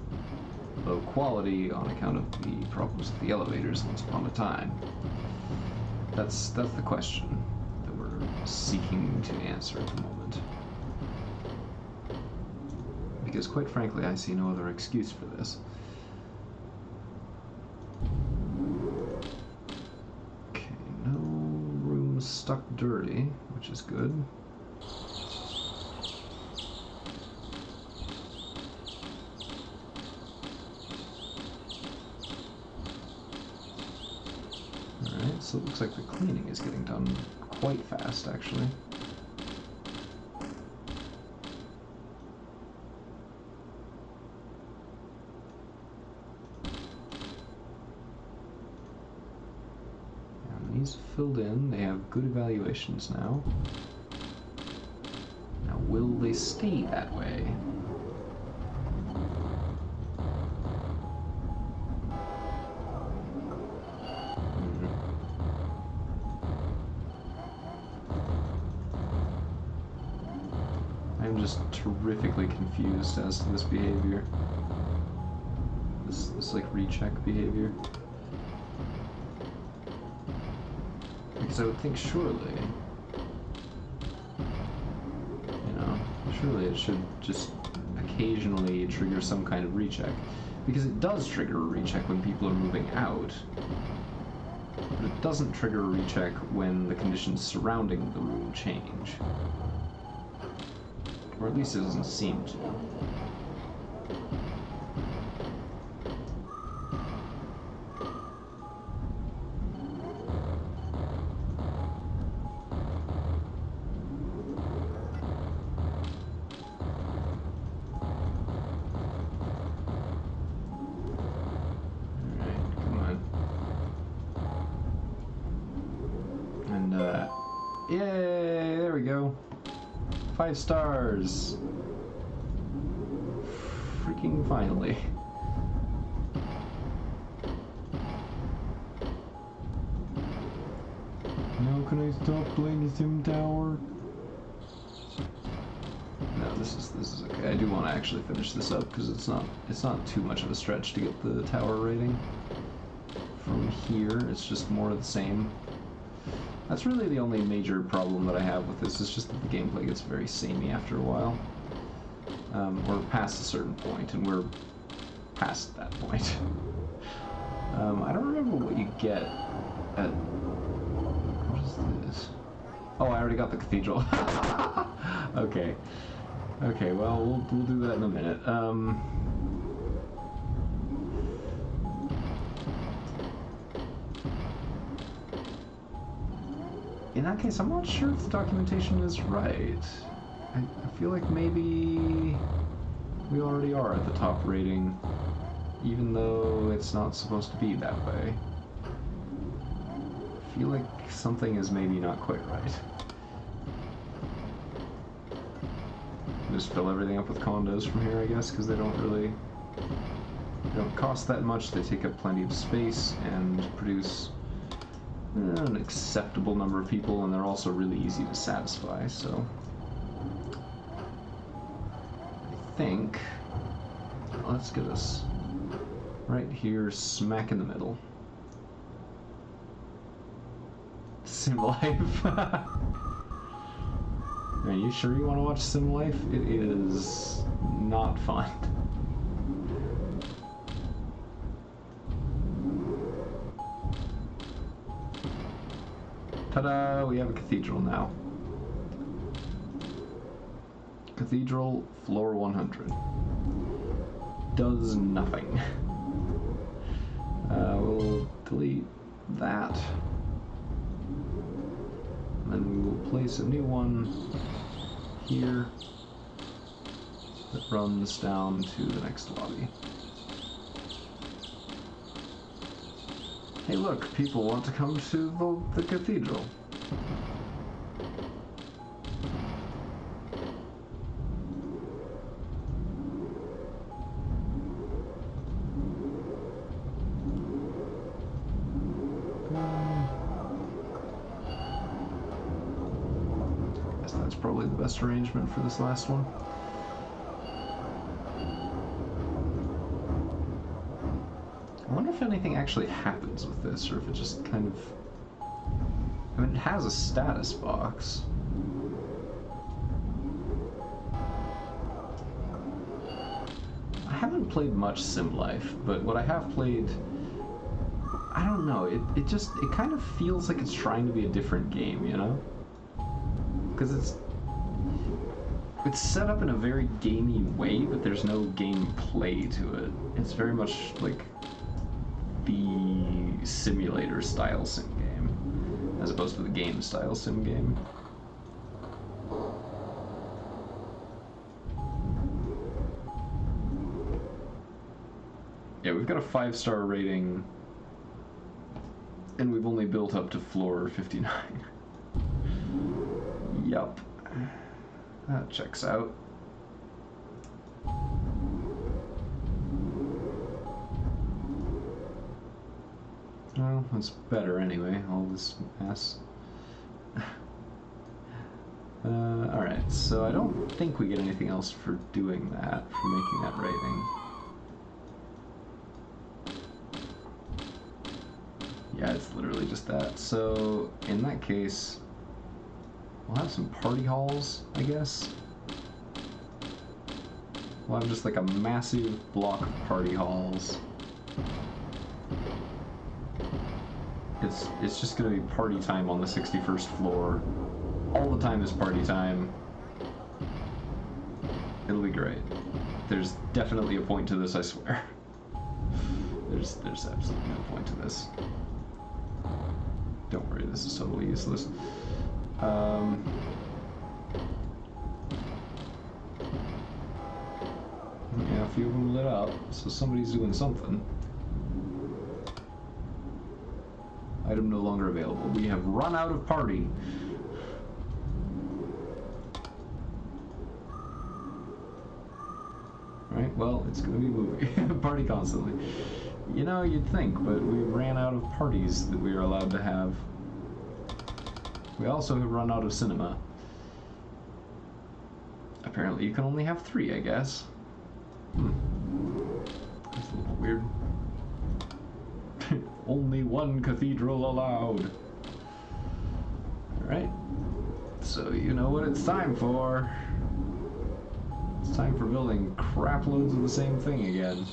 low quality on account of the problems with the elevators once upon a time? That's the question that we're seeking to answer at the moment. Because quite frankly, I see no other excuse for this. Okay, no rooms stuck dirty, which is good. Alright, so it looks like the cleaning is getting done quite fast, actually. These filled in, they have good evaluations now. Now, will they stay that way? I'm just terrifically confused as to this behavior. This like recheck behavior. Because I would think surely, surely it should just occasionally trigger some kind of recheck. Because it does trigger a recheck when people are moving out, but it doesn't trigger a recheck when the conditions surrounding the room change. Or at least it doesn't seem to. Yay! There we go. 5 stars. Freaking finally. Now can I stop playing the Sim Tower? No, this is okay. I do want to actually finish this up because it's not too much of a stretch to get the tower rating. From here, it's just more of the same. That's really the only major problem that I have with this, is just that the gameplay gets very samey after a while. Or past a certain point, and we're past that point. I don't remember what you get at... What is this? Oh, I already got the cathedral. Okay. Okay, well, we'll do that in a minute. In that case, I'm not sure if the documentation is right. I feel like maybe we already are at the top rating, even though it's not supposed to be that way. I feel like something is maybe not quite right. Just fill everything up with condos from here, I guess, because they don't cost that much, they take up plenty of space and produce an acceptable number of people, and they're also really easy to satisfy, so I think let's get us right here smack in the middle. Sim Life. Are you sure you want to watch Sim Life? It is not fun. Ta-da! We have a cathedral now. Cathedral, floor 100. Does nothing. We'll delete that. And then we will place a new one here that runs down to the next lobby. Hey look, people want to come to the cathedral. Guess that's probably the best arrangement for this last one. I wonder if anything actually happens with this, or if it just kind of... I mean, it has a status box. I haven't played much Sim Life, but what I have played... I don't know, it kind of feels like it's trying to be a different game, you know? Because it's set up in a very gamey way, but there's no gameplay to it. It's very much like the simulator style sim game, as opposed to the game style sim game. Yeah, we've got a 5-star rating, and we've only built up to floor 59. Yup. That checks out. Well, that's better anyway, all this mess. Alright, so I don't think we get anything else for doing that, for making that rating. Yeah, it's literally just that. So, in that case, we'll have some party halls, I guess. We'll have just like a massive block of party halls. It's just gonna be party time on the 61st floor. All the time is party time. It'll be great. There's definitely a point to this, I swear. There's absolutely no point to this. Don't worry, this is totally useless. Yeah, a few of them lit up, so somebody's doing something. Item no longer available. We have run out of party. Right, well, it's gonna be moving. Party constantly. You know, you'd think, but we ran out of parties that we are allowed to have. We also have run out of cinema. Apparently you can only have 3, I guess. That's a little weird. Only 1 cathedral allowed. Alright. So you know what it's time for. It's time for building crap loads of the same thing again.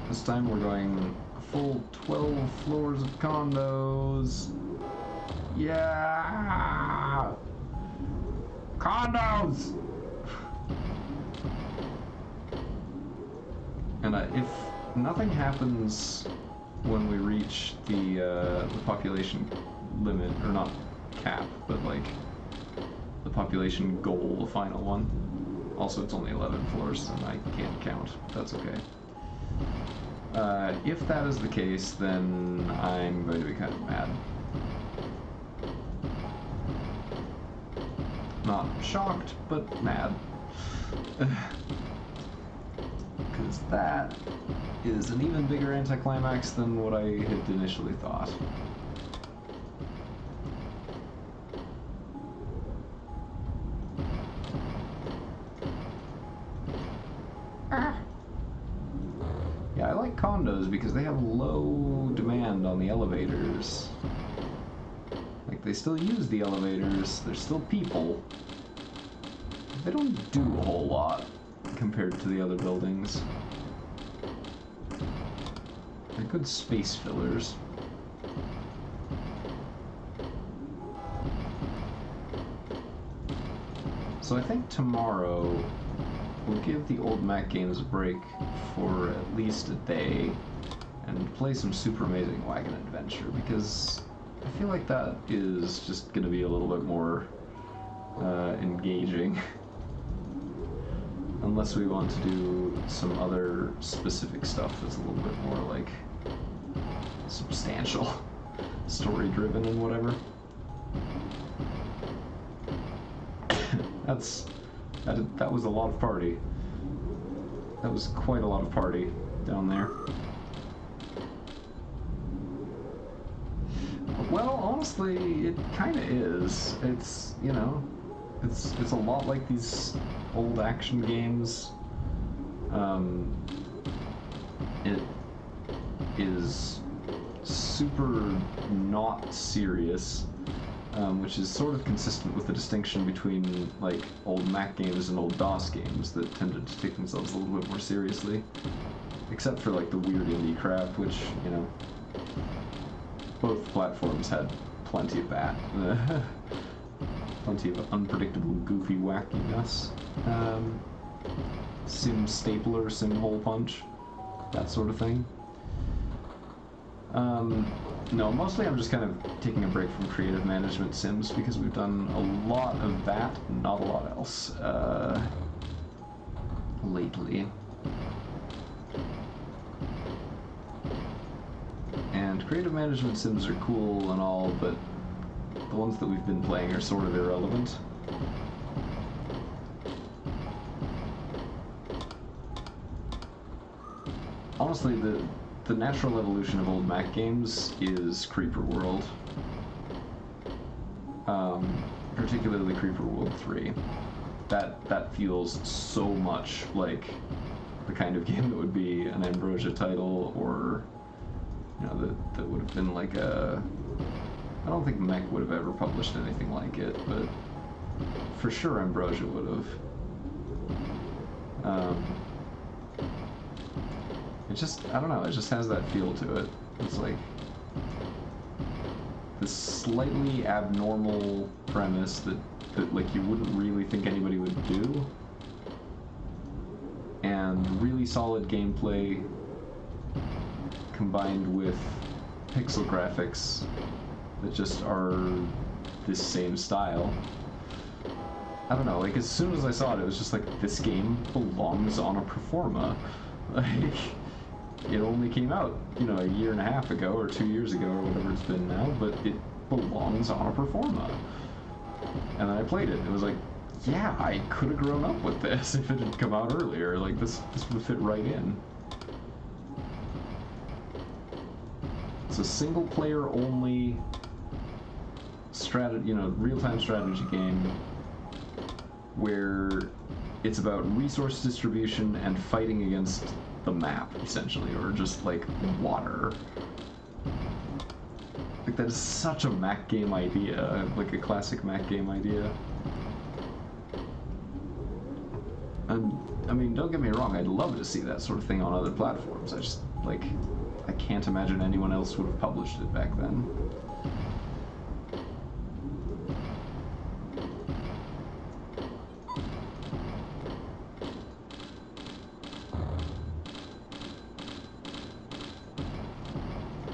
This time we're going a full 12 floors of condos. Yeah! Condos! And if nothing happens when we reach the population limit, or not cap, but like the population goal, the final one. Also, it's only 11 floors, and I can't count. That's okay. If that is the case, then I'm going to be kind of mad. Not shocked, but mad. Because that is an even bigger anticlimax than what I had initially thought. Yeah, I like condos because they have low demand on the elevators. Like, they still use the elevators, there's still people. They don't do a whole lot compared to the other buildings. They're good space fillers. So I think tomorrow we'll give the old Mac games a break for at least a day and play some Super Amazing Wagon Adventure, because I feel like that is just going to be a little bit more engaging. Unless we want to do some other specific stuff that's a little bit more like substantial, story driven and whatever. That was a lot of party. That was quite a lot of party down there. Well, honestly, it kind of is. It's, you know, it's a lot like these old action games. It is super not serious, which is sort of consistent with the distinction between like old Mac games and old DOS games that tended to take themselves a little bit more seriously. Except for like the weird indie crap, which, you know, both platforms had plenty of that. Plenty of unpredictable, goofy wackiness. Sim Stapler, Sim Hole Punch, that sort of thing. No, mostly I'm just kind of taking a break from creative management sims because we've done a lot of that, not a lot else, lately. And creative management sims are cool and all, but the ones that we've been playing are sort of irrelevant. Honestly, the natural evolution of old Mac games is Creeper World. Particularly Creeper World 3. That feels so much like the kind of game that would be an Ambrosia title, or, you know, that would have been like a... I don't think Mech would have ever published anything like it, but for sure Ambrosia would have. It just, I don't know, it just has that feel to it. It's like this slightly abnormal premise that like you wouldn't really think anybody would do, and really solid gameplay combined with pixel graphics that just are this same style. I don't know, like as soon as I saw it, it was just like, this game belongs on a Performa. Like, it only came out, you know, a year and a half ago or 2 years ago or whatever it's been now, but it belongs on a Performa. And then I played it, and it was like, yeah, I could have grown up with this if it had come out earlier. Like, this would fit right in. It's a single player only real-time strategy game where it's about resource distribution and fighting against the map, essentially, or just like water. Like, that is such a Mac game idea, like a classic Mac game idea. And I mean, don't get me wrong, I'd love to see that sort of thing on other platforms. I just, like, I can't imagine anyone else would have published it back then.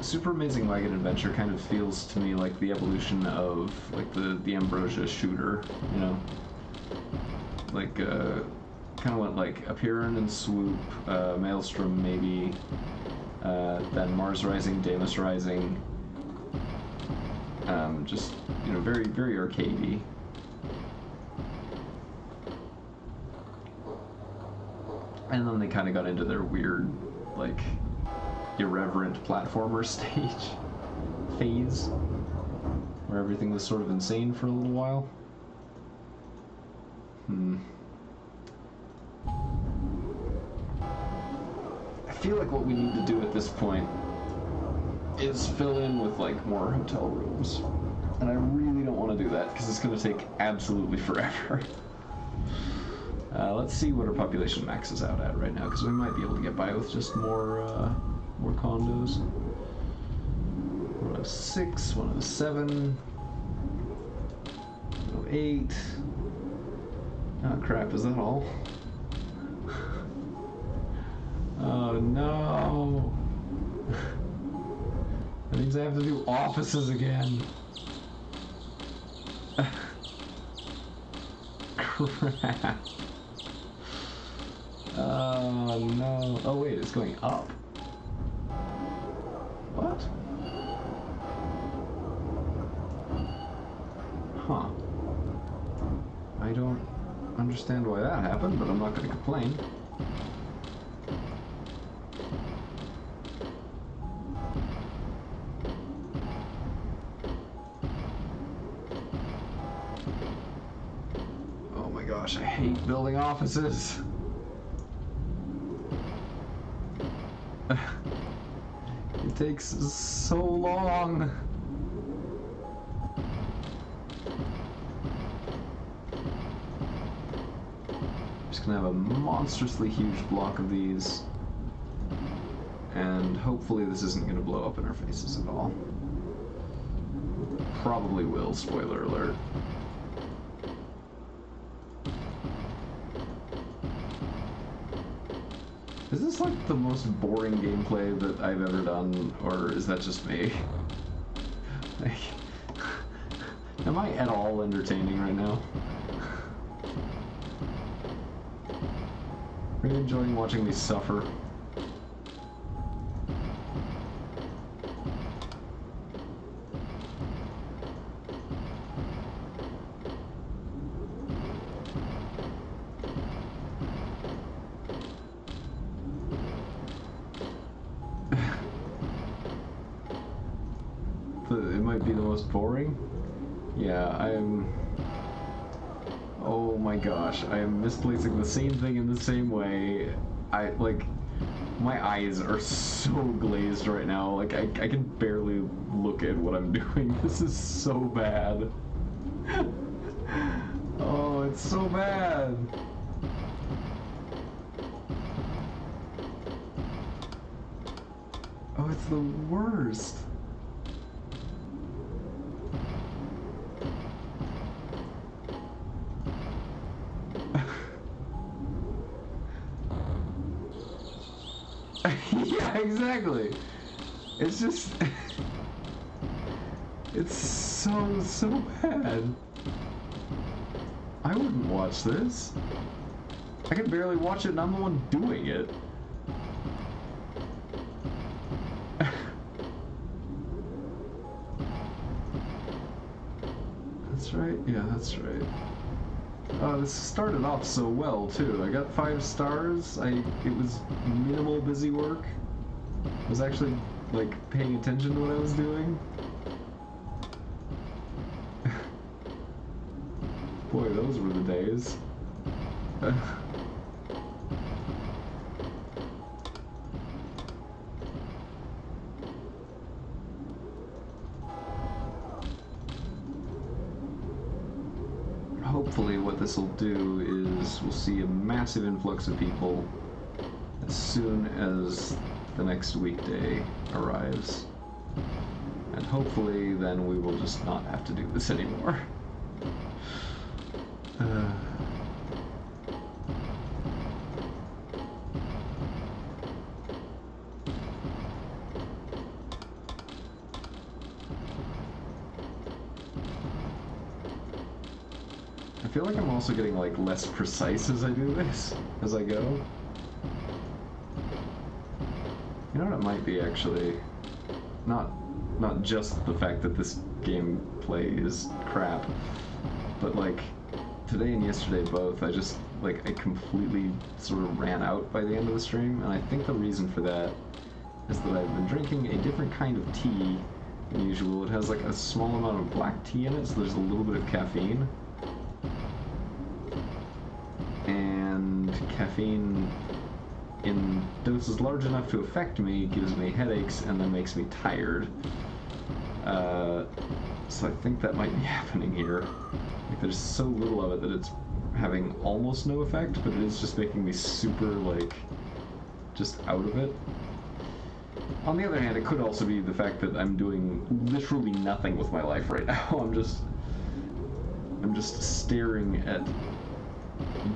Super Amazing Wagon Adventure kind of feels to me like the evolution of like the Ambrosia shooter, you know? Like kind of went like Apeiron and Swoop, Maelstrom maybe, then Mars Rising, Deimos Rising, just, you know, very, very arcadey. And then they kind of got into their weird, like, irreverent platformer phase, where everything was sort of insane for a little while. I feel like what we need to do at this point is fill in with like more hotel rooms, and I really don't want to do that because it's going to take absolutely forever. Let's see what our population maxes out at right now, because we might be able to get by with just more condos. 106, 107, 108. Oh crap, is that all? Oh no! That means I have to do offices again. Crap. Oh no. Oh wait, it's going up. What? Huh. I don't understand why that happened, but I'm not going to complain. gosh, I hate building offices. It takes so long. Just gonna have a monstrously huge block of these. And hopefully this isn't gonna blow up in our faces at all. Probably will, spoiler alert. Is this like the most boring gameplay that I've ever done, or is that just me? Like, am I at all entertaining right now? Are you enjoying watching me suffer? It might be the most boring? Yeah, oh my gosh, I am misplacing the same thing in the same way. My eyes are so glazed right now, like, I can barely look at what I'm doing. This is so bad. Oh, it's so bad. Oh, it's the worst. Yeah, exactly. It's just... it's so bad. I wouldn't watch this. I can barely watch it and I'm the one doing it. That's right, yeah, that's right. This started off so well too. I got 5 stars. It was minimal busy work. I was actually like paying attention to what I was doing. Boy, those were the days. Hopefully what this will do is we'll see a massive influx of people as soon as the next weekday arrives. And hopefully then we will just not have to do this anymore. I feel like I'm also getting like less precise as I do this, as I go. You know what it might be actually? Not just the fact that this gameplay is crap, but like today and yesterday both, I completely sort of ran out by the end of the stream, and I think the reason for that is that I've been drinking a different kind of tea than usual. It has like a small amount of black tea in it, so there's a little bit of caffeine. And caffeine in doses large enough to affect me gives me headaches and then makes me tired. So I think that might be happening here. Like, there's so little of it that it's having almost no effect, but it is just making me super, like, just out of it. On the other hand, it could also be the fact that I'm doing literally nothing with my life right now. I'm just staring at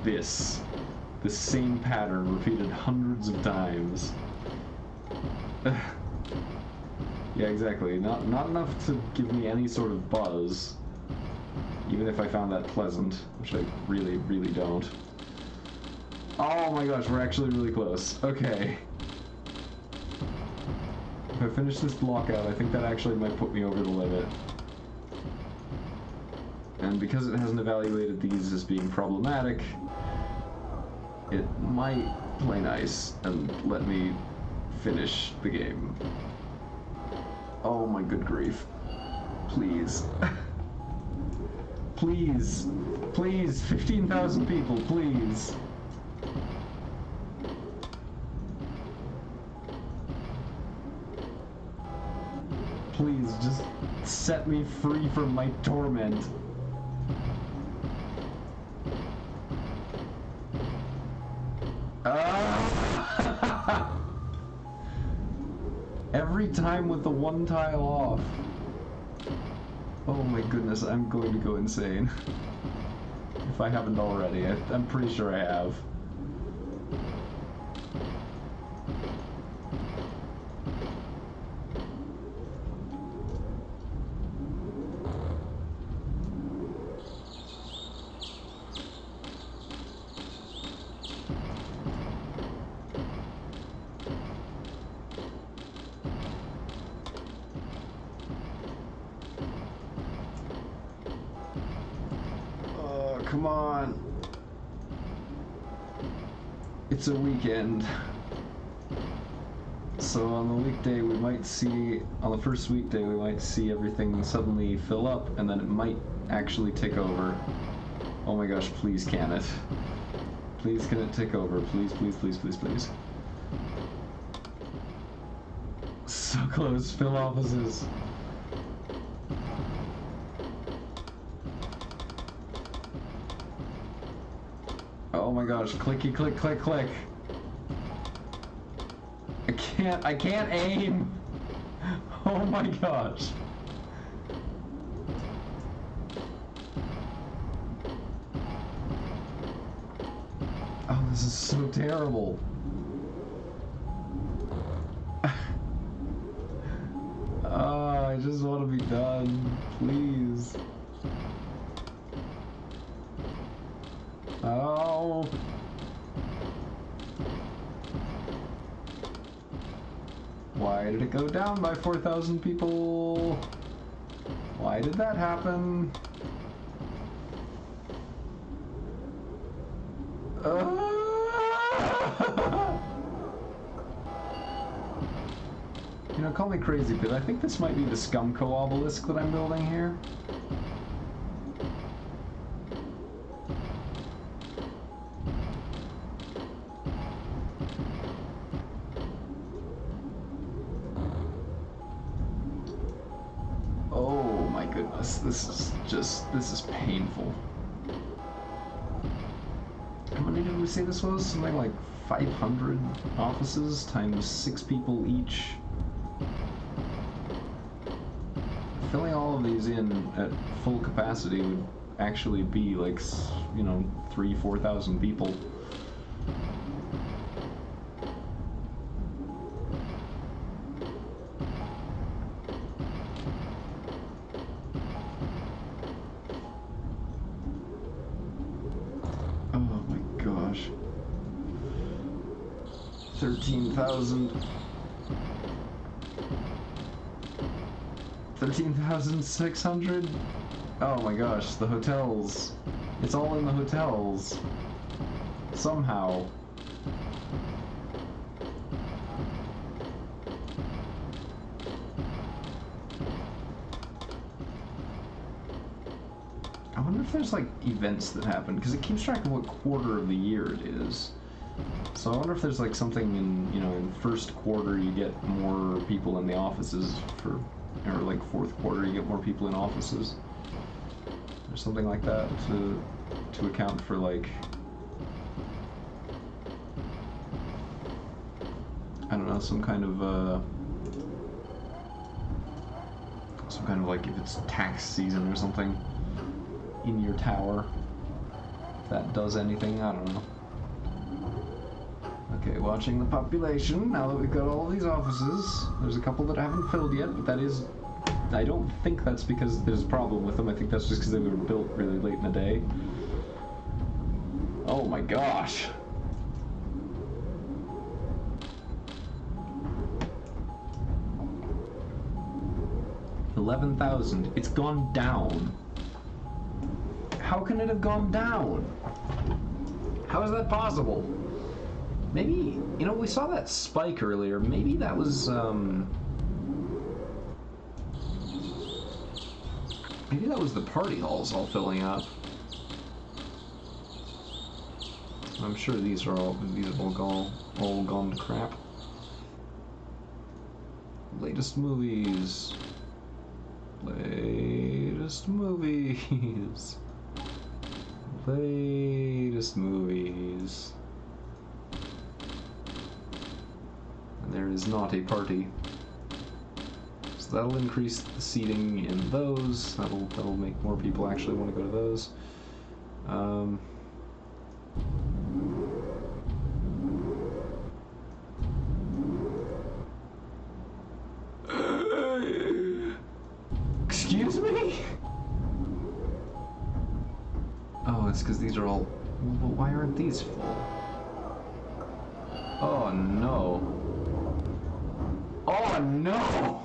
this same pattern repeated hundreds of times. Yeah, exactly. Not enough to give me any sort of buzz, even if I found that pleasant, which I really, really don't. Oh my gosh, we're actually really close. Okay. If I finish this block out, I think that actually might put me over the limit. And because it hasn't evaluated these as being problematic, it might play nice and let me finish the game. Oh my good grief. Please. Please. Please, 15,000 people, please. Please, just set me free from my torment. Every time with the one tile off. Oh my goodness, I'm going to go insane. If I haven't already, I'm pretty sure I have. Come on. It's a weekend. So on the weekday we might see, on the first weekday we might see everything suddenly fill up and then it might actually tick over. Oh my gosh, please can it. Please can it tick over, please, please, please, please, please. So close, fill offices. Oh my gosh, clicky click click click. I can't aim. Oh my gosh. Oh, this is so terrible. I just want to be done, please. Oh. Why did it go down by 4,000 people? Why did that happen? You know, call me crazy, but I think this might be the Scumco obelisk that I'm building here. Oh my goodness, this is painful. How many did we say this was? Something like 500 offices times 6 people each. Filling all of these in at full capacity would actually be like, you know, 3,000-4,000 people. Oh my gosh. 13,000. 13,600? Oh my gosh, the hotels. It's all in the hotels. Somehow. I wonder if there's like events that happen, because it keeps track of what quarter of the year it is. So I wonder if there's like something in, you know, in first quarter you get more people in the offices for, or like fourth quarter you get more people in offices, or something like that to account for like, I don't know, some kind of like, if it's tax season or something in your tower, if that does anything, I don't know. Okay, watching the population, now that we've got all these offices. There's a couple that haven't filled yet, but that is, I don't think that's because there's a problem with them. I think that's just because they were built really late in the day. Oh my gosh. $11,000. It's gone down. How can it have gone down? How is that possible? Maybe, you know, we saw that spike earlier. Maybe that was, Maybe that was the party halls all filling up. I'm sure these have all gone to crap. Latest movies. Latest movies. Latest movies. And there is not a party. So that'll increase the seating in those. That'll make more people actually want to go to those. Excuse me? Oh, it's because these are all... Well, why aren't these full? Oh, no. Oh, no!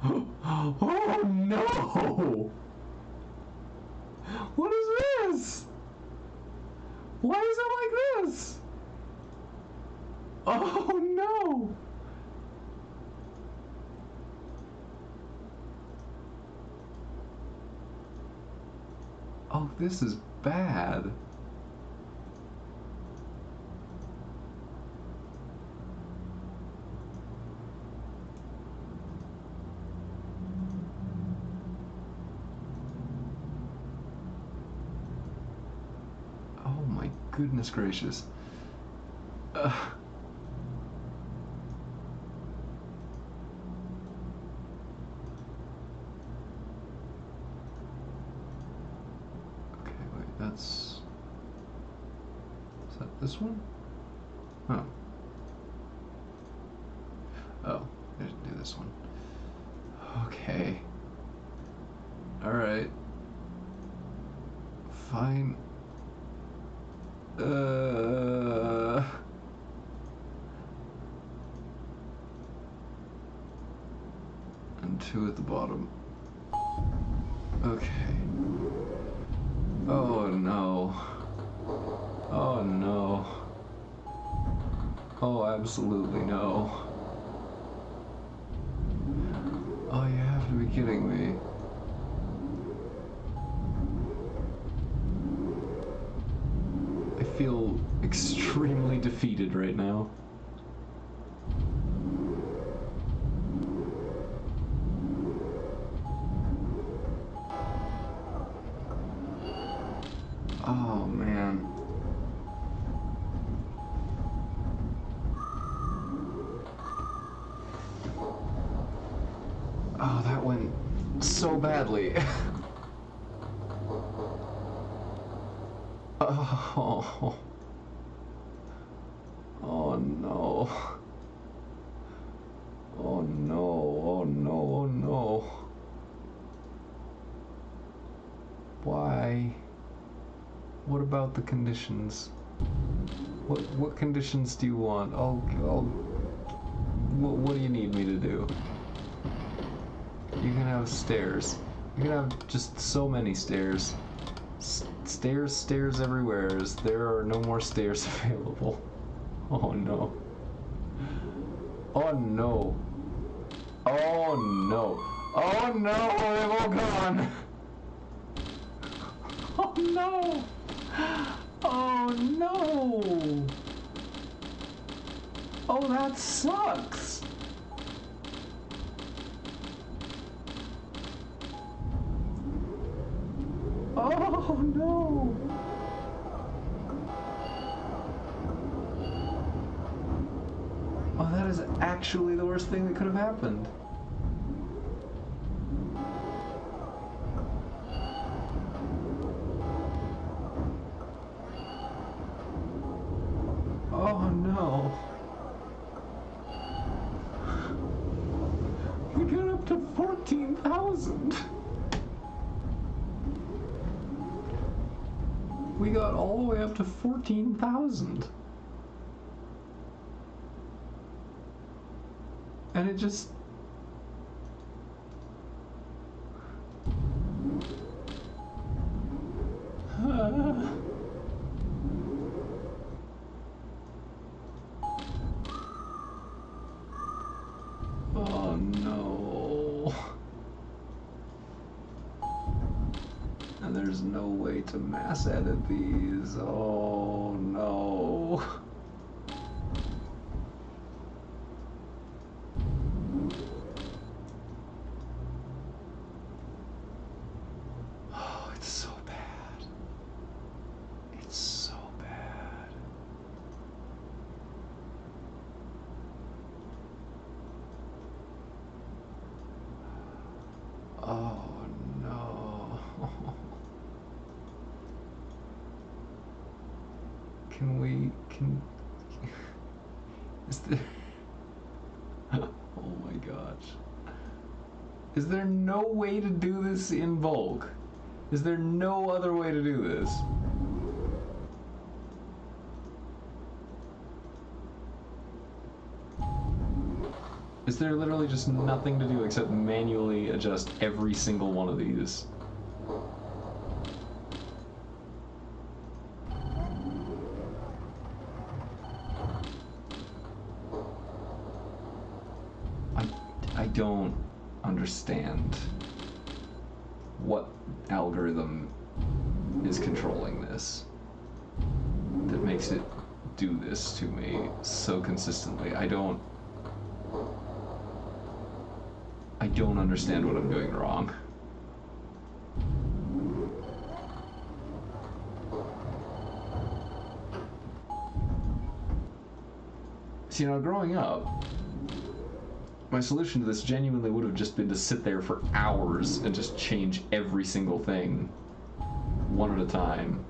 Oh, no! What is this? Why is it like this? Oh, no! Oh, this is bad. Oh my goodness gracious. Okay, wait, that's... Is that this one? Oh. Oh, I didn't do this one. Okay. Alright. Fine. And two at the bottom. Okay. Oh no. Oh no. Oh, absolutely no. Oh, you have to be kidding me. I feel extremely defeated right now. Oh, man. Oh, that went so badly. Oh. Oh no. Oh no, oh no, oh no. Why? What about the conditions? What conditions do you want? What do you need me to do? You can have stairs. You can have just so many stairs. Stairs everywhere. There are no more stairs available. Oh no. Oh no. Oh no. Oh no, they've all gone. Oh no. Oh no. Oh, that sucks. Oh no! Oh, that is actually the worst thing that could have happened. Oh no! We got up to 14,000! We got all the way up to 14,000. And it just... Oh no. And there's no way to mass edit these. Oh no. Oh, it's so bad. It's so bad. Oh no. Is there, oh my gosh. Is there no way to do this in bulk? Is there no other way to do this? Is there literally just nothing to do except manually adjust every single one of these? I don't understand what algorithm is controlling this that makes it do this to me so consistently. I don't understand what I'm doing wrong. See, now growing up, my solution to this genuinely would have just been to sit there for hours and just change every single thing one at a time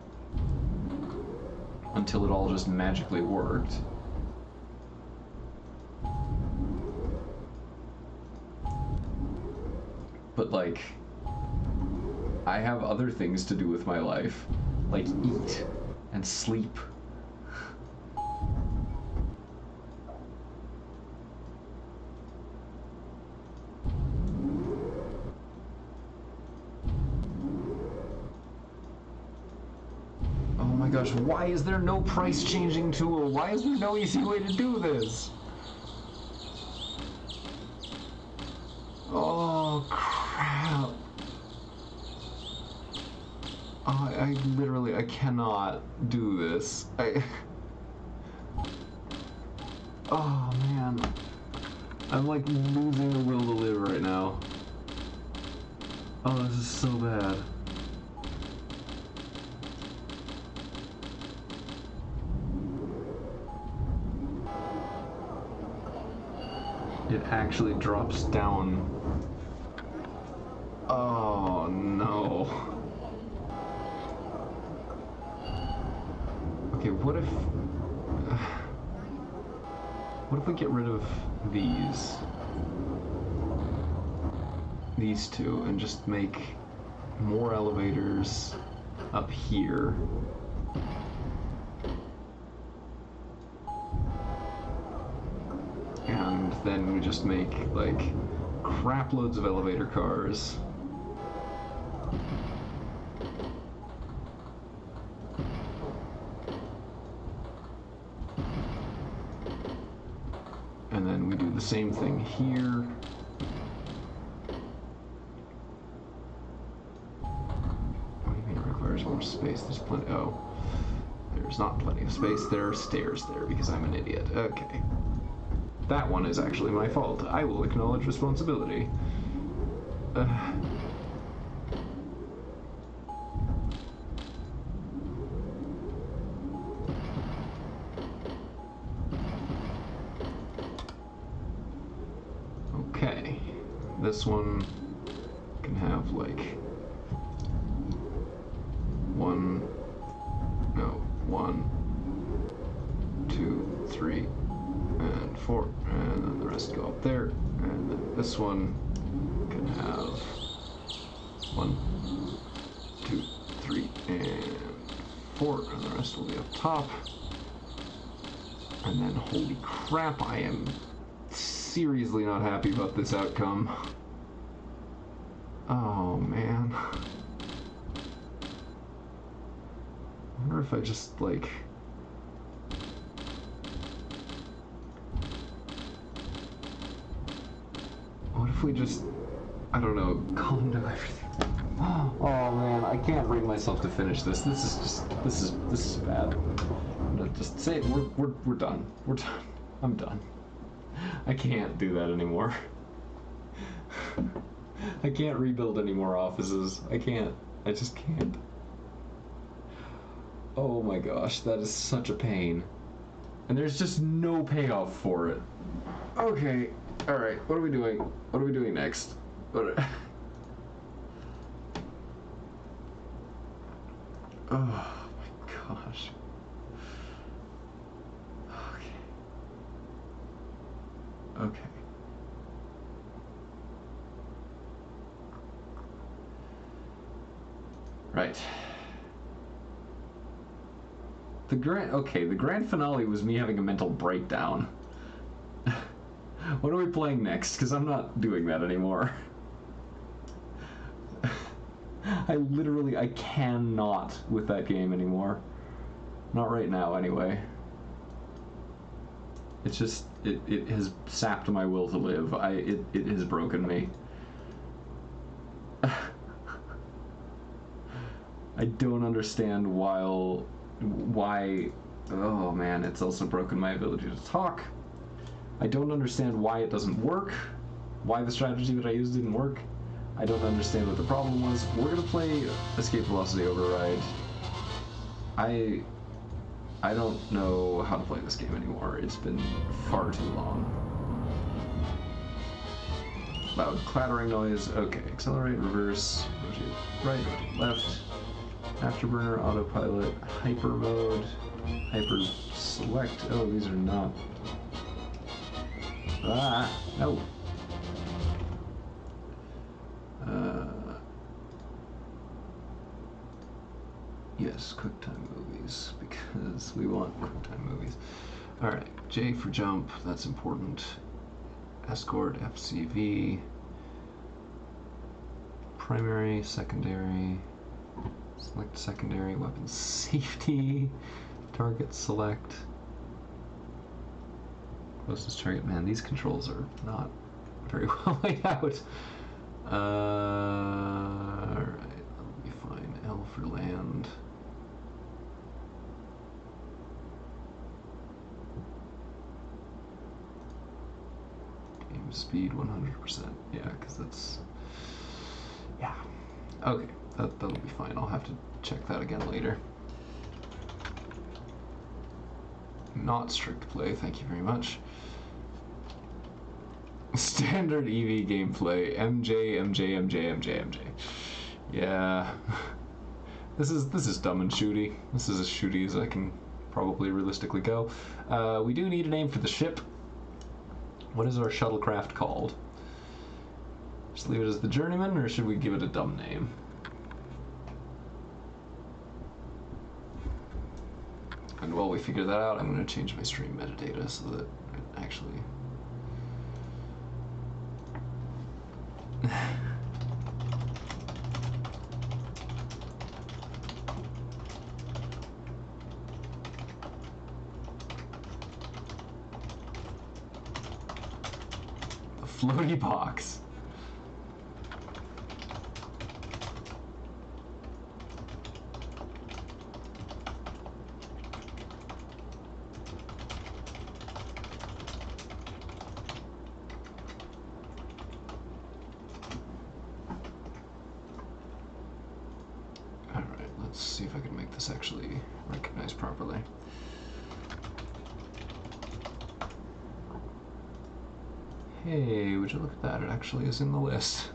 until it all just magically worked. But like, I have other things to do with my life, like eat and sleep. Oh my gosh, why is there no price changing tool? Why is there no easy way to do this? Oh crap. I literally, I cannot do this. Oh man. I'm like losing the will to live right now. Oh, this is so bad. It actually drops down. Oh no. Okay, what if we get rid of these two and just make more elevators up here? And then we just make like crap loads of elevator cars. And then we do the same thing here. What do you mean it requires more space? There's plenty. Oh, there's not plenty of space. There are stairs there because I'm an idiot. Okay. That one is actually my fault. I will acknowledge responsibility. Okay. This one can have like one, 2, 3, and 4, and then the rest go up there, and then this one can have 1, 2, 3, and 4, and the rest will be up top. And then, holy crap, I am seriously not happy about this outcome. Oh man. I wonder if I just like what if we just I don't know, condo everything. Oh man, I can't bring myself to finish this. This is bad. Just say it. We're done. We're done. I'm done. I can't do that anymore. I can't rebuild any more offices. I can't. I just can't. Oh my gosh, that is such a pain. And there's just no payoff for it. Okay, alright, what are we doing? What are we doing next? Oh my gosh. Okay. Okay. Right. The grand finale was me having a mental breakdown. What are we playing next? Because I'm not doing that anymore. I cannot with that game anymore. Not right now, anyway. It's just, it has sapped my will to live. It has broken me. I don't understand why, oh man, it's also broken my ability to talk. I don't understand why it doesn't work, why the strategy that I used didn't work. I don't understand what the problem was. We're gonna play Escape Velocity Override. I don't know how to play this game anymore. It's been far too long. Loud clattering noise. Okay, accelerate, reverse, rotate right, rotate left. Afterburner, autopilot, hyper mode, hyper select. Oh, these are not. Ah, no. Yes, QuickTime movies, because we want QuickTime movies. Alright, J for jump, that's important. Escort, FCV. Primary, secondary. Select secondary, weapon safety. Target select. Closest target. Man, these controls are not very well laid out. Alright, that'll be fine. L for land. Game speed 100%. Yeah, because that's. Yeah. Okay, that'll be fine. I'll have to check that again later. Not strict play, thank you very much. Standard EV gameplay. MJ. Yeah. This is dumb and shooty. This is as shooty as I can probably realistically go. We do need a name for the ship. What is our shuttlecraft called? Just leave it as the Journeyman, or should we give it a dumb name? And while we figure that out, I'm going to change my stream metadata so that it actually... The floaty box. Let's see if I can make this actually recognize properly. Hey, would you look at that? It actually is in the list.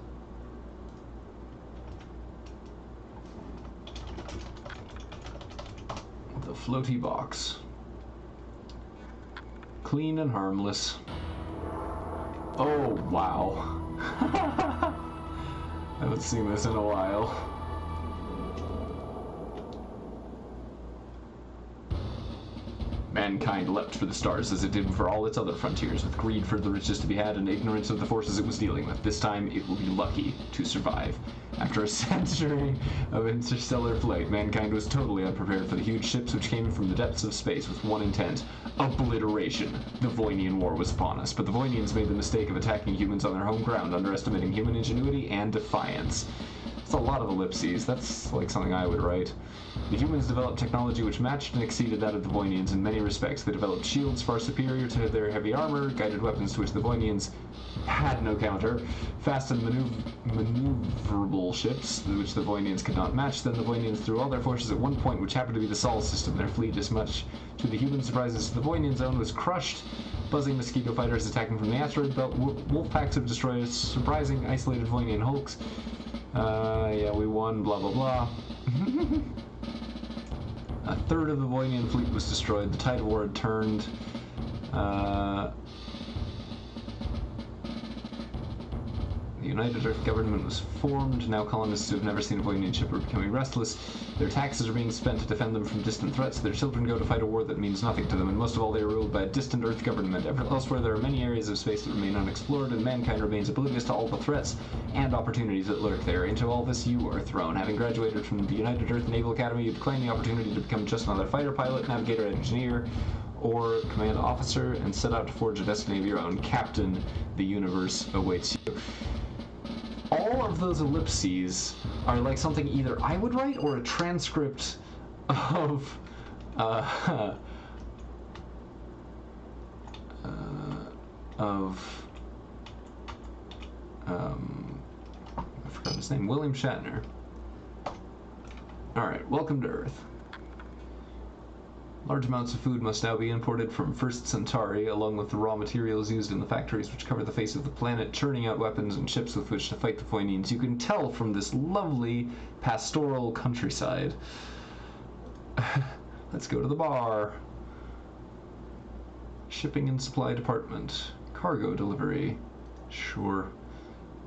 The floaty box. Clean and harmless. Oh, wow. I haven't seen this in a while. mankind leapt for the stars as it did for all its other frontiers, with greed for the riches to be had and ignorance of the forces it was dealing with. This time, it will be lucky to survive. After a century of interstellar flight, mankind was totally unprepared for the huge ships which came from the depths of space with one intent: obliteration. The Voinian War was upon us, but the Voinians made the mistake of attacking humans on their home ground, underestimating human ingenuity and defiance. It's a lot of ellipses. That's like something I would write. The humans developed technology which matched and exceeded that of the Voinians in many respects. They developed shields far superior to their heavy armor, guided weapons to which the Voinians had no counter, fast and maneuverable ships, which the Voinians could not match. Then the Voinians threw all their forces at one point, which happened to be the Sol system. Their fleet, as much to the human surprises to the Voinians' own, was crushed. Buzzing mosquito fighters attacking from the asteroid belt, wolf packs have destroyed surprising isolated Voinian hulks. Yeah, we won, blah blah blah. A third of the Voinian fleet was destroyed. The tide of war had turned. The United Earth government was formed. Now colonists who have never seen a Voinian ship are becoming restless. Their taxes are being spent to defend them from distant threats. Their children go to fight a war that means nothing to them, and most of all they are ruled by a distant Earth government. Elsewhere there are many areas of space that remain unexplored, and mankind remains oblivious to all the threats and opportunities that lurk there. Into all this you are thrown. Having graduated from the United Earth Naval Academy, you decline the opportunity to become just another fighter pilot, navigator, engineer, or command officer, and set out to forge a destiny of your own. Captain, the universe awaits you. All of those ellipses are like something either I would write or a transcript of I forgot his name, William Shatner. Alright, welcome to Earth. Large amounts of food must now be imported from First Centauri, along with the raw materials used in the factories which cover the face of the planet, churning out weapons and ships with which to fight the Voinians. You can tell from this lovely pastoral countryside. Let's go to the bar. Shipping and supply department. Cargo delivery. Sure.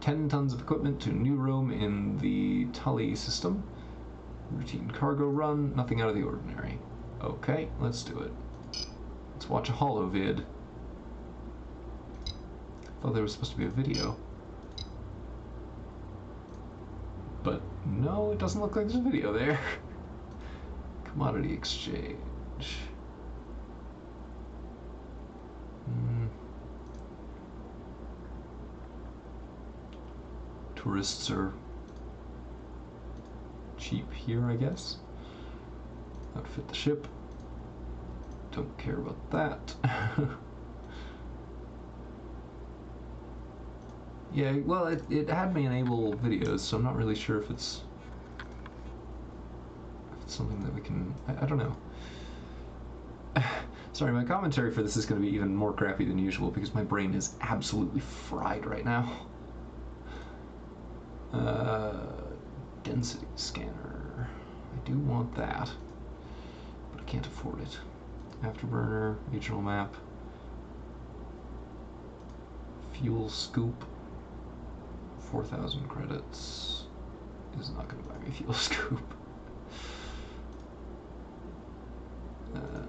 10 tons of equipment to New Rome in the Tully system. Routine cargo run. Nothing out of the ordinary. Okay, let's do it. Let's watch a holo-vid. Thought there was supposed to be a video. But no, it doesn't look like there's a video there. Commodity exchange. Tourists are cheap here, I guess. Outfit the ship. Don't care about that. Yeah, well, it had me enable videos, so I'm not really sure if it's something that we can... I don't know. Sorry, my commentary for this is going to be even more crappy than usual because my brain is absolutely fried right now. Density scanner. I do want that. Can't afford it. Afterburner, regional map, fuel scoop, 4,000 credits is not going to buy me fuel scoop.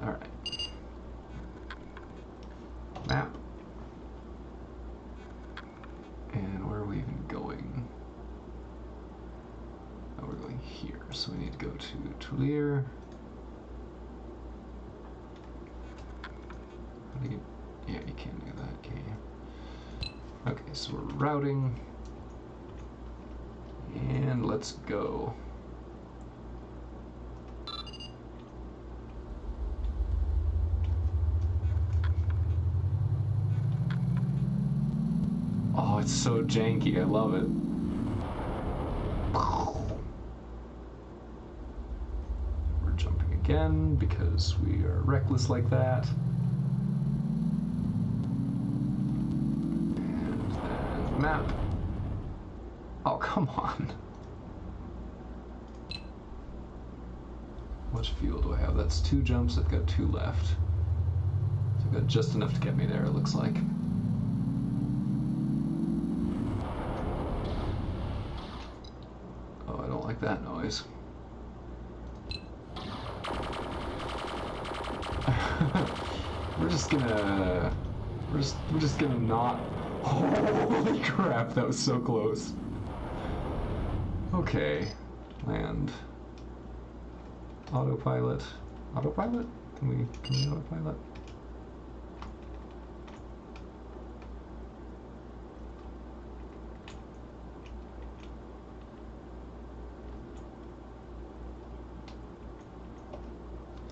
Alright. Map. And where are we even going? Oh, we're going here, so we need to go to Tulir. Yeah, you can't do that, can you? Okay, so we're routing. And let's go. Oh, it's so janky, I love it. We're jumping again because we are reckless like that. Map. Oh, come on. How much fuel do I have? That's 2 jumps. I've got 2 left. So I've got just enough to get me there, it looks like. Oh, I don't like that noise. We're just gonna... We're just gonna not... Holy crap, that was so close. Okay. Land. Autopilot. Autopilot? Can we autopilot?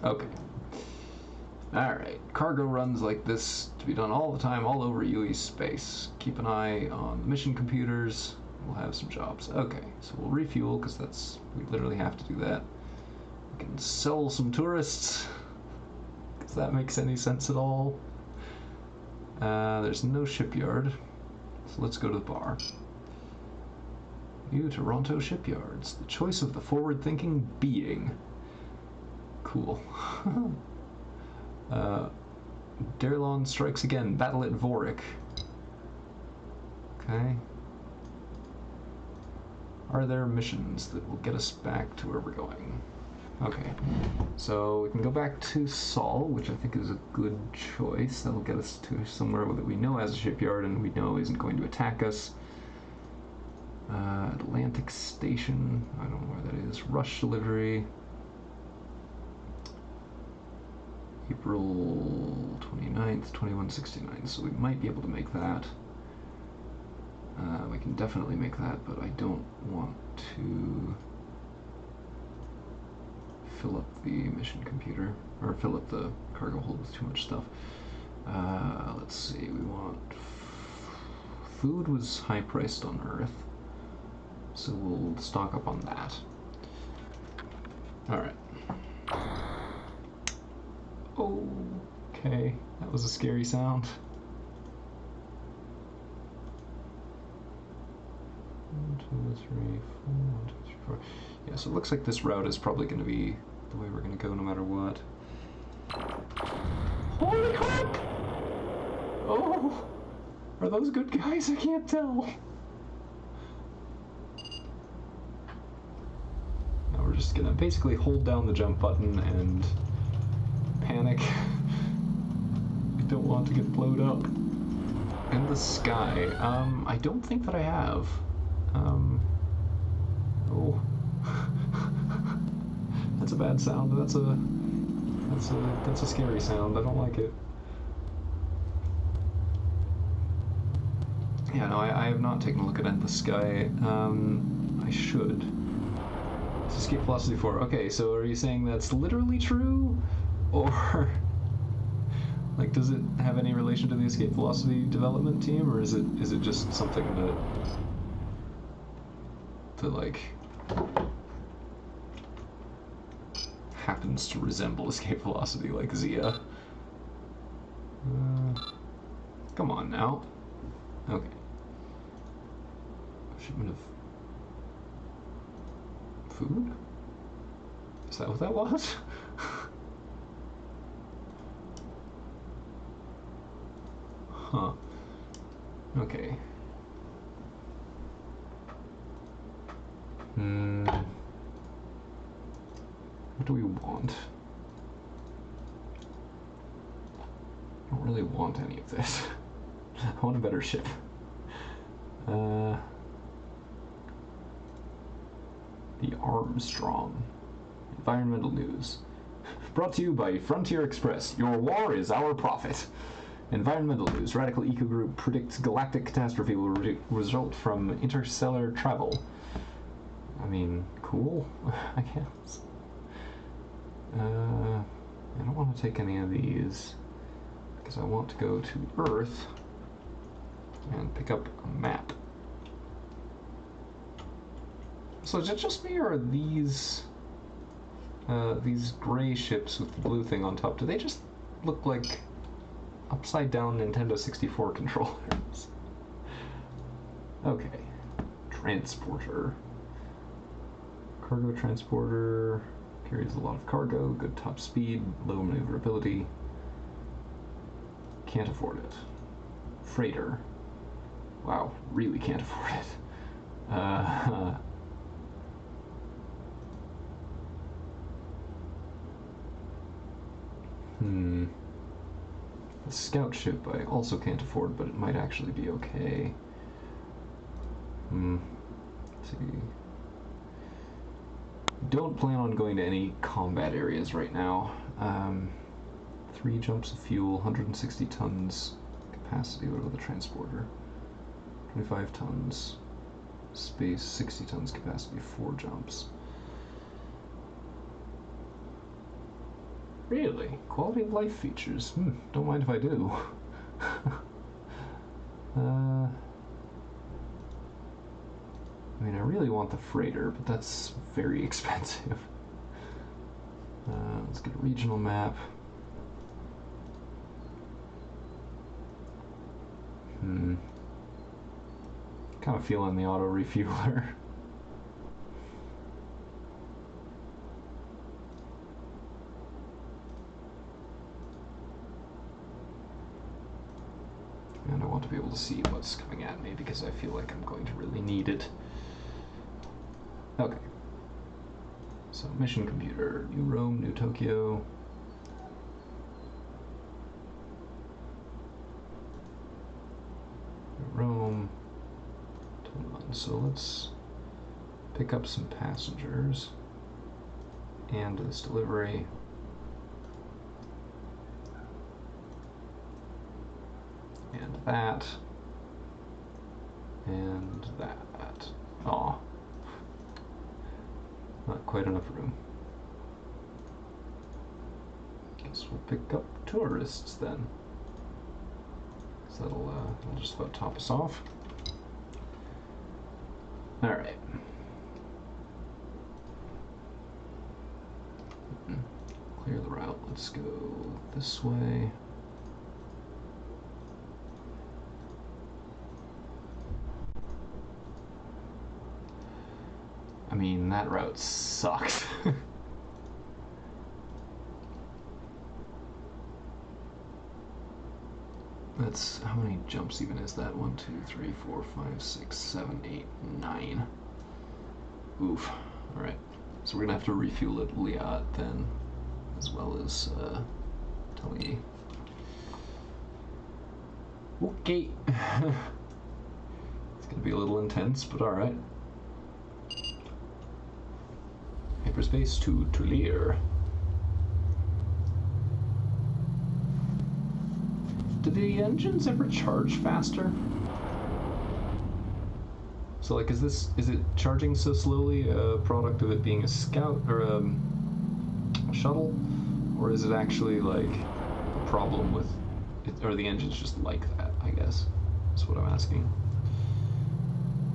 Okay. Alright, cargo runs like this to be done all the time, all over UE space. Keep an eye on the mission computers. We'll have some jobs. Okay, so we'll refuel, because we literally have to do that. We can sell some tourists, because that makes any sense at all. There's no shipyard, so let's go to the bar. New Toronto shipyards, the choice of the forward-thinking being. Cool. Darlon strikes again. Battle at Vorik. Okay. Are there missions that will get us back to where we're going? Okay. So we can go back to Sol, which I think is a good choice. That'll get us to somewhere that we know has a shipyard and we know isn't going to attack us. Atlantic Station. I don't know where that is. Rush delivery. April 29th, 2169, so we might be able to make that. We can definitely make that, but I don't want to fill up the mission computer, or fill up the cargo hold with too much stuff. Let's see, we want... Food was high priced on Earth, so we'll stock up on that. Alright. Okay, that was a scary sound. 1, 2, 3, 4, 1, 2, 3, 4. Yeah, so it looks like this route is probably going to be the way we're going to go no matter what. Holy crap! Oh! Are those good guys? I can't tell. Now we're just going to basically hold down the jump button and panic. I don't want to get blowed up. In the sky. I don't think that I have. Oh. That's a bad sound. That's a scary sound. I don't like it. Yeah, no, I have not taken a look at In the Sky. I should. It's Escape Velocity 4. Okay, so are you saying that's literally true? Or, like, does it have any relation to the Escape Velocity development team, or is it just something that like happens to resemble Escape Velocity, like Zia? Come on now. Okay. Shipment of food? Is that what that was? Huh. Okay. What do we want? I don't really want any of this. I want a better ship. The Armstrong. Environmental news. Brought to you by Frontier Express. Your war is our profit. Environmental news. Radical Eco Group predicts galactic catastrophe will result from interstellar travel. I mean, cool, I guess. I don't want to take any of these because I want to go to Earth and pick up a map. So is it just me, or are these gray ships with the blue thing on top, do they just look like upside down Nintendo 64 controllers? Okay. Transporter. Cargo transporter. Carries a lot of cargo, good top speed, low maneuverability. Can't afford it. Freighter. Wow, really can't afford it. The scout ship I also can't afford, but it might actually be okay. Let's see. Don't plan on going to any combat areas right now. 3 jumps of fuel, 160 tons capacity. What about the transporter? 25 tons. Space, 60 tons capacity, 4 jumps. Really? Quality of life features? Don't mind if I do. I mean, I really want the freighter, but that's very expensive. Let's get a regional map. Kind of feeling the auto refueler. And I want to be able to see what's coming at me because I feel like I'm going to really need it. Okay. So, mission computer. New Rome, New Tokyo. New Rome. So let's pick up some passengers and this delivery. And that. And that. Aw. Not quite enough room. Guess we'll pick up tourists then. So that'll just about top us off. Alright. Clear the route. Let's go this way. I mean, that route sucks. That's, how many jumps even is that? 1, 2, 3, 4, 5, 6, 7, 8, 9. Oof. Alright. So we're gonna have to refuel at Liat then, as well as Tali. Okay. It's gonna be a little intense, but alright. Hyperspace to Tulir. Do the engines ever charge faster? So like, is it charging so slowly a product of it being a scout or a shuttle? Or is it actually like a problem with it, or the engine's just like that, I guess? That's what I'm asking.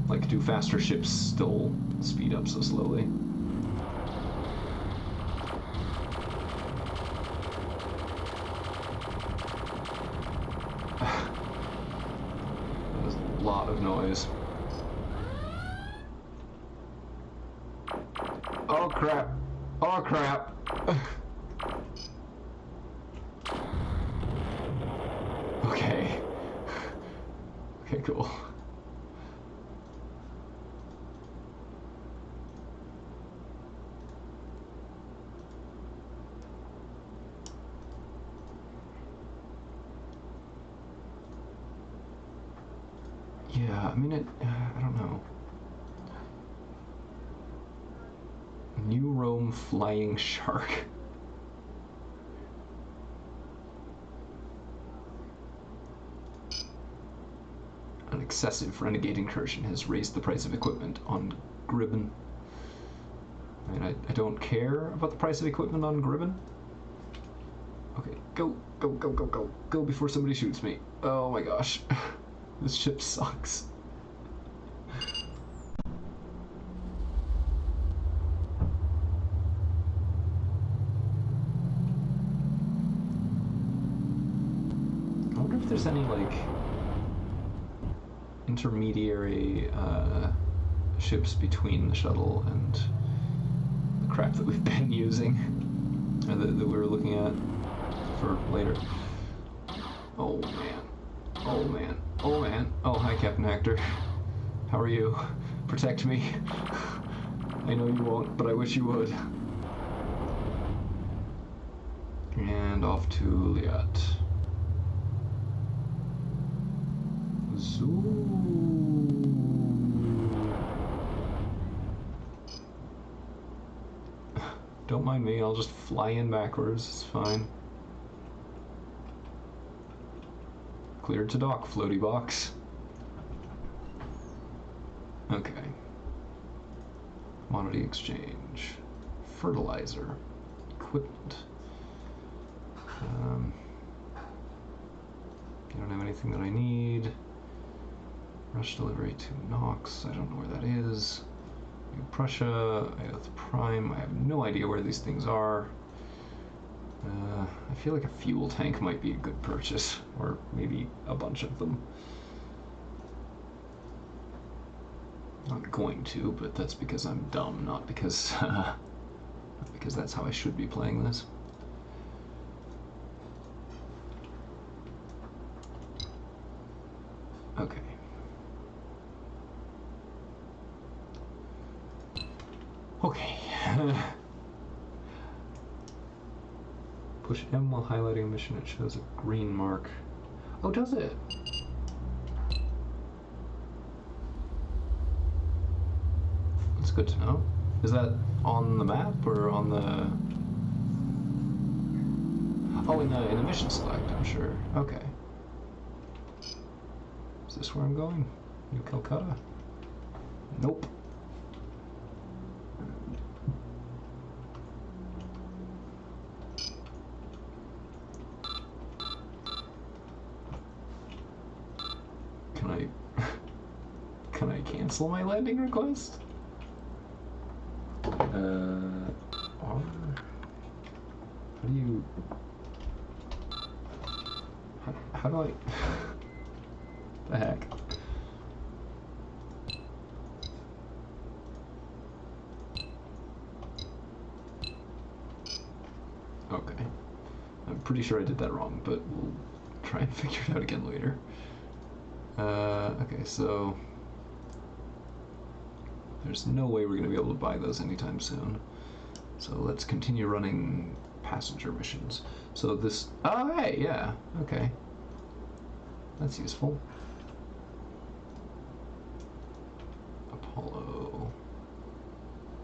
Like, do faster ships still speed up so slowly? There's a lot of noise. Oh crap! Oh crap! Okay. Okay, cool. Yeah, I mean, I don't know. New Rome Flying Shark. An excessive renegade incursion has raised the price of equipment on Gribben. I mean, I don't care about the price of equipment on Gribben. Okay, go, go, go, go, go. Go before somebody shoots me. Oh my gosh. This ship sucks. I wonder if there's any, like, intermediary ships between the shuttle and the crap that we've been using, or that we were looking at for later. Oh man. Oh man. Oh man. Oh, hi Captain Hector. How are you? Protect me. I know you won't, but I wish you would. And off to Liat. So... Don't mind me, I'll just fly in backwards, it's fine. Cleared to dock, floaty box. Okay. Commodity exchange. Fertilizer. Equipment. You don't have anything that I need. Rush delivery to Nox. I don't know where that is. New Prussia. Ioth Prime. I have no idea where these things are. I feel like a fuel tank might be a good purchase, or maybe a bunch of them. Not going to, but that's because I'm dumb, not because that's how I should be playing this. Okay. Okay. Push M while highlighting a mission. It shows a green mark. Oh, does it? That's good to know. Is that on the map or on the... Oh, in the mission select, I'm sure. Okay. Is this where I'm going? New Calcutta? Nope. Can I cancel my landing request? How do you... How do I... the heck? Okay. I'm pretty sure I did that wrong, but we'll try and figure it out again later. Okay, so... There's no way we're going to be able to buy those anytime soon. So let's continue running passenger missions. So this... Oh, hey, yeah. Okay. That's useful. Apollo...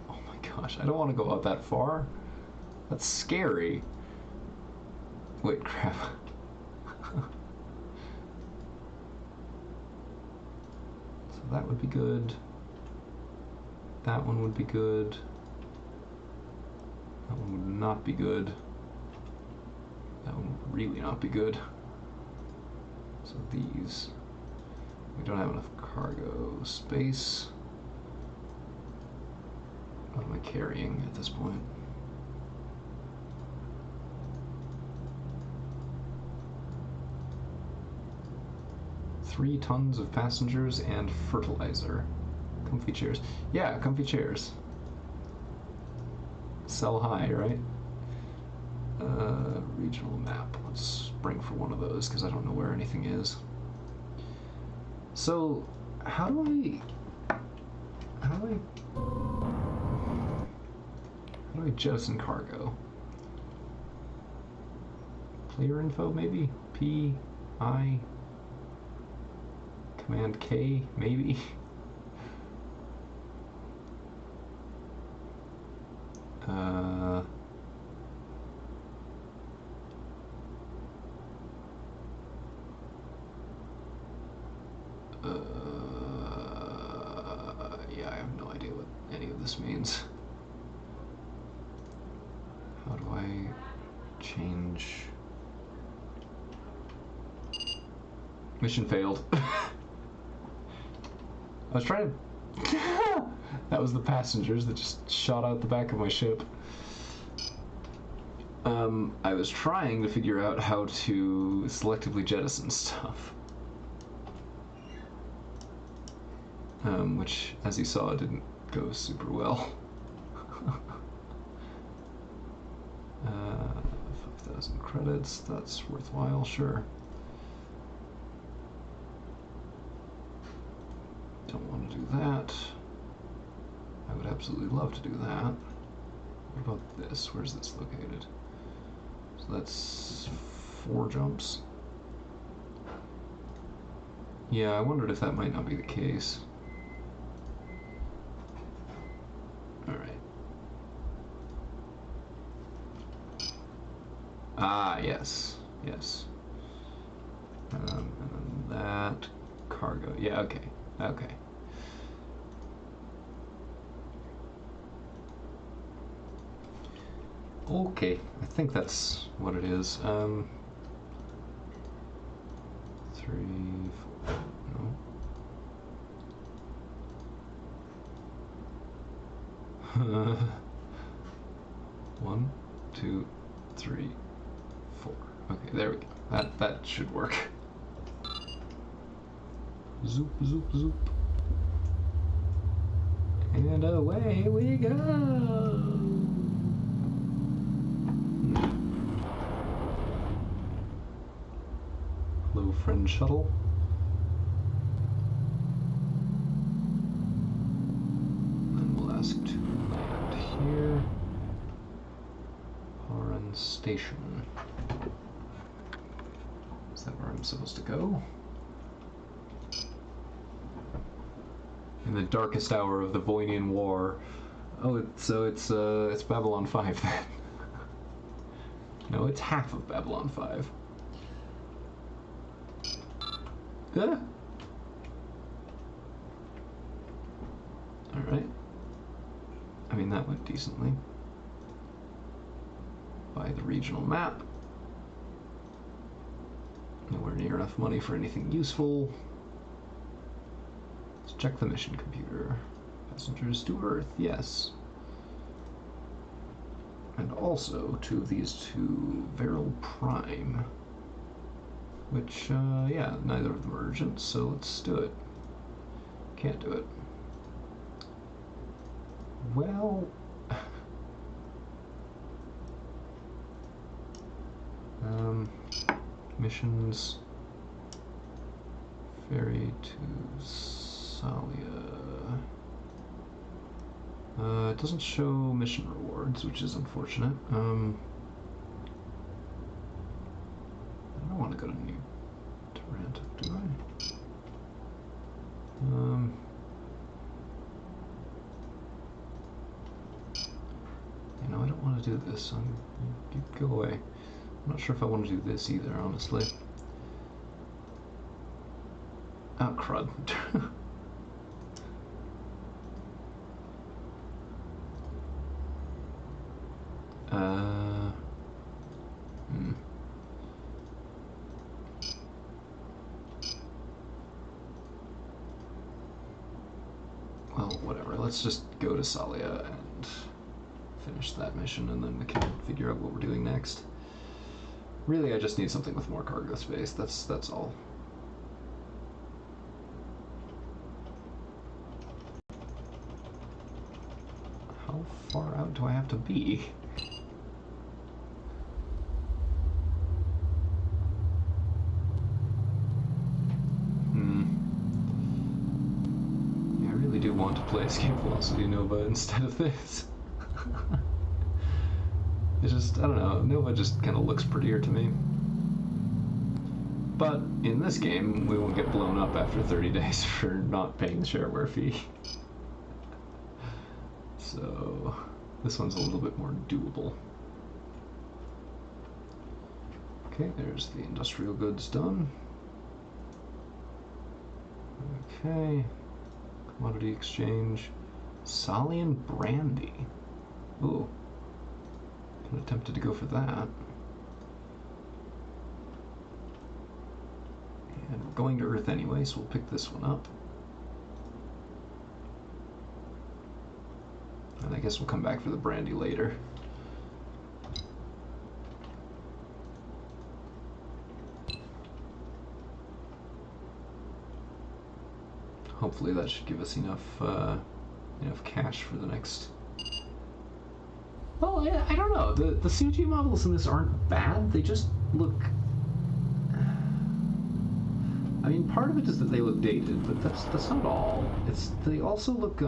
Oh my gosh, I don't want to go out that far. That's scary. Wait, crap. So that would be good. That one would be good. That one would not be good. That one would really not be good. So these... We don't have enough cargo space. What am I carrying at this point? Three tons of passengers and fertilizer. Comfy chairs. Yeah, comfy chairs. Sell high, right? Regional map. Let's spring for one of those because I don't know where anything is. So, how do I jettison cargo? Player info, maybe? P, I, Command K, maybe? Yeah, I have no idea what any of this means. How do I change? Mission failed. I was trying to... That was the passengers that just shot out the back of my ship. I was trying to figure out how to selectively jettison stuff. Which, as you saw, didn't go super well. 5,000 credits, that's worthwhile, sure. Don't want to do that. I would absolutely love to do that. What about this? Where's this located? So that's 4 jumps. Yeah, I wondered if that might not be the case. Alright. Ah, yes. Yes. And then that... cargo. Yeah, okay. Okay. Okay, I think that's what it is. 3, 4, no. 1, 2, 3, 4. Okay, there we go. That should work. Zoop, zoop, zoop. And away we go! Hello, friend shuttle. Then we'll ask to land here. Horan Station. Is that where I'm supposed to go? In the darkest hour of the Voinian War. Oh, so it's Babylon 5 then. No, it's half of Babylon 5. Ah. Alright. I mean, that went decently. Buy the regional map. Nowhere near enough money for anything useful. Let's check the mission computer. Passengers to Earth, yes. And also 2 of these to Veryl Prime. Which, yeah, neither of them are urgent, so let's do it. Can't do it. Well... missions... Ferry to Salia... it doesn't show mission rewards, which is unfortunate. I don't want to go to New Taranto, do I? You know, I don't want to do this. You go away. I'm not sure if I want to do this either, honestly. Oh, crud. Well, whatever. Let's just go to Salia and finish that mission, and then we can figure out what we're doing next. Really, I just need something with more cargo space. That's all. How far out do I have to be? Yeah, I really do want to play Escape Velocity Nova instead of this. It's just, I don't know, Nova just kind of looks prettier to me. But in this game, we won't get blown up after 30 days for not paying the shareware fee. So, this one's a little bit more doable. Okay, there's the industrial goods done. Okay, commodity exchange. Salian brandy. Ooh. I'm tempted to go for that. And we're going to Earth anyway, so we'll pick this one up. And I guess we'll come back for the brandy later. Hopefully that should give us enough cash for the next... Well, I don't know. The CG models in this aren't bad. They just look... I mean, part of it is that they look dated, but that's not all. They also look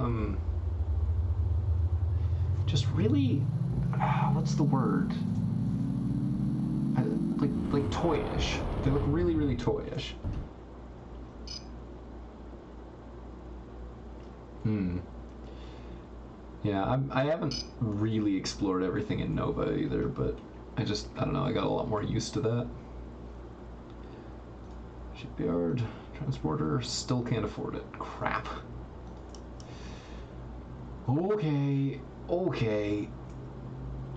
just really, what's the word? Like toyish. They look really, really toyish. Hmm. Yeah, I haven't really explored everything in Nova either, but I don't know, I got a lot more used to that. Shipyard, transporter, still can't afford it. Crap. Okay, okay,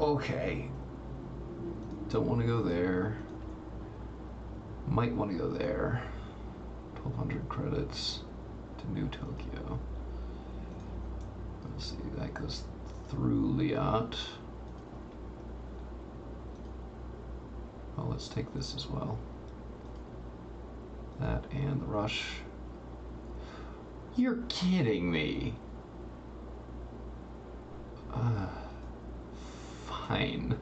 okay. Don't want to go there. Might want to go there. 1,200 credits to New Tokyo. Let's see, that goes through Liat. Well, let's take this as well. That and the rush. You're kidding me. Fine.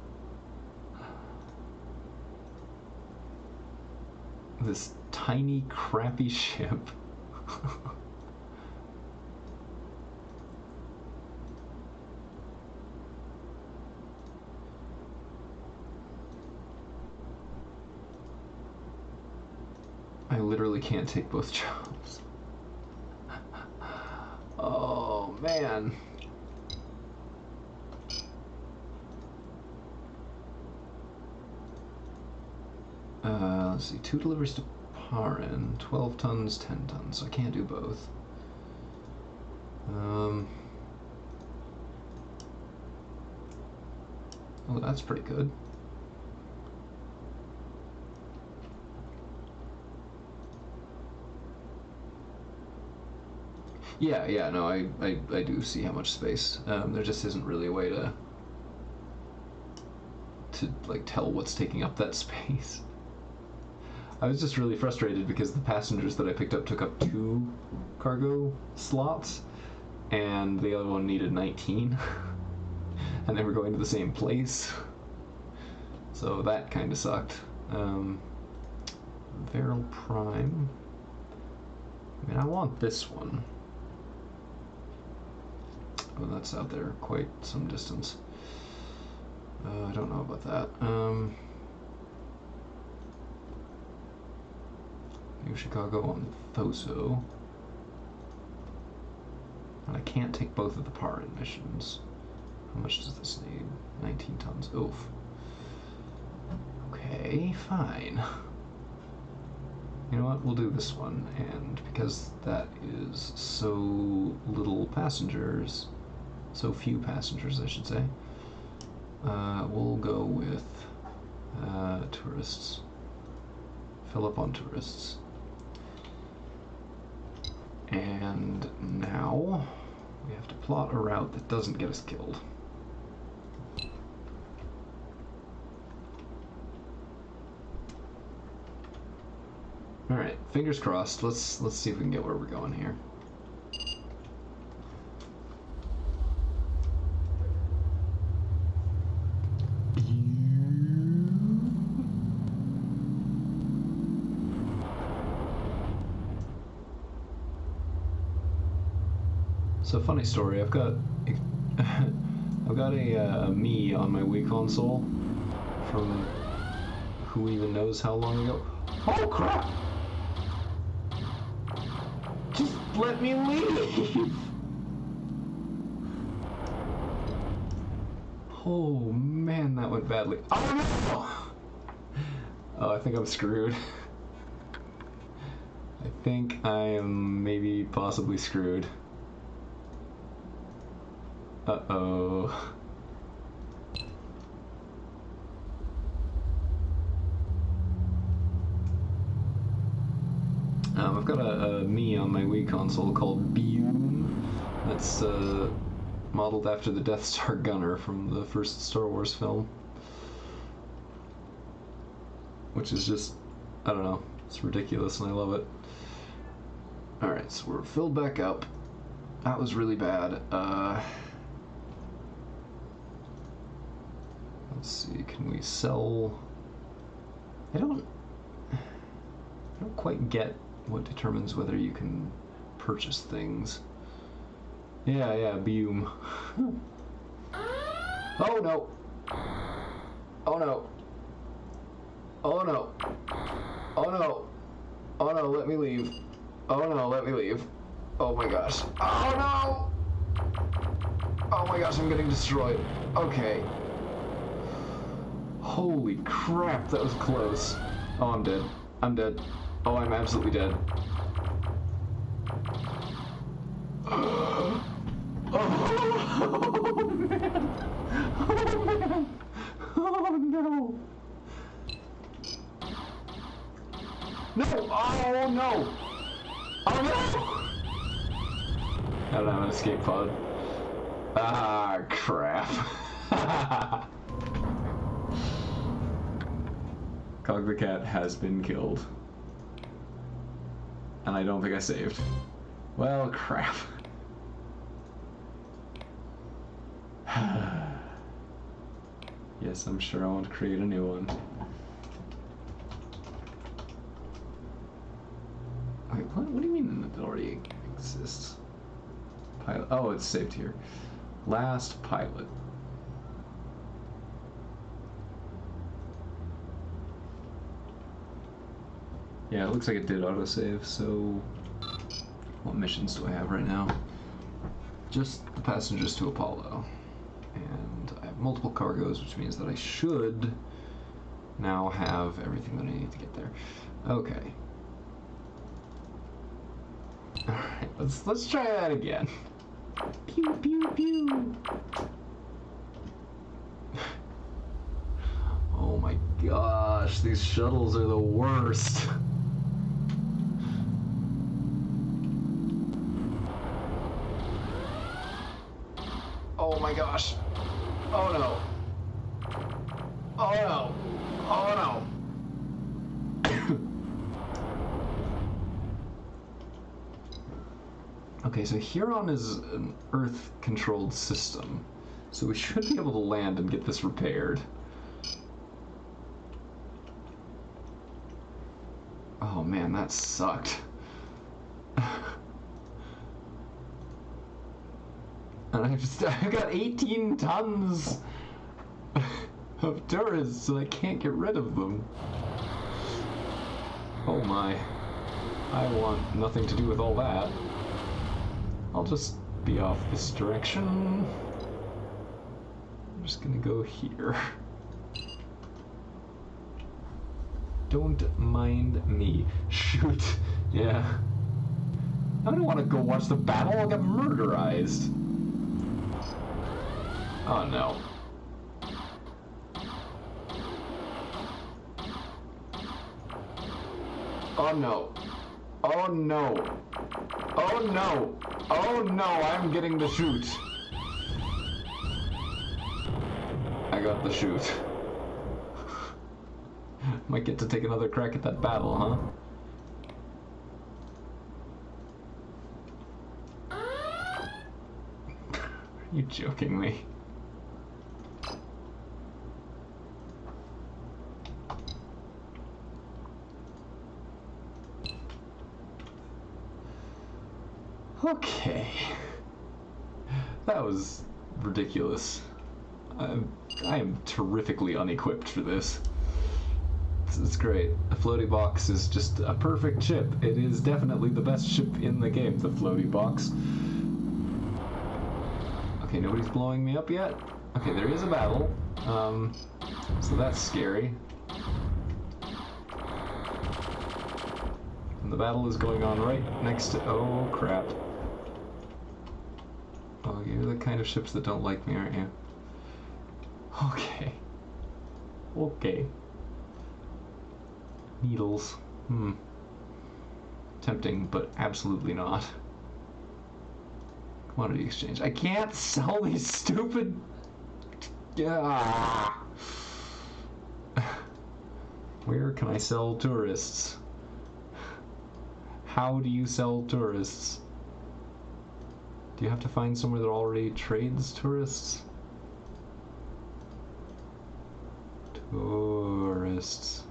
This tiny, crappy ship. I literally can't take both jobs. Oh, man. Let's see, 2 deliveries to Parin, 12 tons, 10 tons, so I can't do both. Oh, that's pretty good. Yeah, no, I do see how much space. There just isn't really a way to like tell what's taking up that space. I was just really frustrated because the passengers that I picked up took up 2 cargo slots, and the other one needed 19, and they were going to the same place. So that kind of sucked. Veryl Prime. I mean, I want this one. Oh, that's out there quite some distance. I don't know about that. New Chicago on Foso. And I can't take both of the Parin missions. How much does this need? 19 tons. Oof. Okay, fine. You know what? We'll do this one. And because that is so little passengers, so few passengers, I should say, we'll go with tourists. Fill up on tourists. And now we have to plot a route that doesn't get us killed. All right, fingers crossed. Let's see if we can get where we're going here. So funny story. I've got a me on my Wii console from who even knows how long ago. Oh crap! Just let me leave. Oh man, that went badly. Oh no! Oh, I think I'm screwed. I think I am maybe possibly screwed. Uh-oh. I've got a me on my Wii console called Bium. That's modeled after the Death Star gunner from the first Star Wars film. Which is just, I don't know, it's ridiculous and I love it. Alright, so we're filled back up. That was really bad. Let's see, can we sell... I don't quite get what determines whether you can purchase things. Yeah, Bium. Oh no! Oh no! Oh no! Oh no! Oh no, let me leave. Oh no, let me leave. Oh my gosh. Oh no! Oh my gosh, I'm getting destroyed. Okay. Holy crap, that was close. Oh, I'm dead. I'm dead. Oh, I'm absolutely dead. Oh, man. Oh, man. Oh, no. No! Oh, no! Oh, no! I don't have an escape pod. Ah, crap. Cog the cat has been killed. And I don't think I saved. Well, crap. Yes, I'm sure I want to create a new one. Wait, what do you mean it already exists? Pilot. Oh, it's saved here. Last pilot. Yeah, it looks like it did autosave, so what missions do I have right now? Just the passengers to Apollo. And I have multiple cargoes, which means that I should now have everything that I need to get there. Okay. Alright, let's try that again. Pew pew pew. Oh my gosh, these shuttles are the worst. Oh my gosh. Oh no. Oh no. Oh no. Okay, so Huron is an Earth-controlled system, so we should be able to land and get this repaired. Oh man, that sucked. And I've got 18 tons of tourists and I can't get rid of them. Oh my. I want nothing to do with all that. I'll just be off this direction. I'm just gonna go here. Don't mind me. Shoot. Yeah. I don't want to go watch the battle. I'll get murderized. Oh no. Oh no. Oh no. Oh no. Oh no, I'm getting the shoot. I got the shoot. Might get to take another crack at that battle, huh? Are you joking me? Okay. That was ridiculous. I am terrifically unequipped for this. It's great. The floaty box is just a perfect ship. It is definitely the best ship in the game, the floaty box. Okay, nobody's blowing me up yet. Okay, there is a battle. So that's scary. And the battle is going on right next to... Oh, crap. Oh, you're the kind of ships that don't like me, aren't you? Okay. Okay. Needles. Tempting, but absolutely not. Commodity exchange. I can't sell these stupid... Where can I sell tourists? How do you sell tourists? Do you have to find somewhere that already trades tourists? Tourists.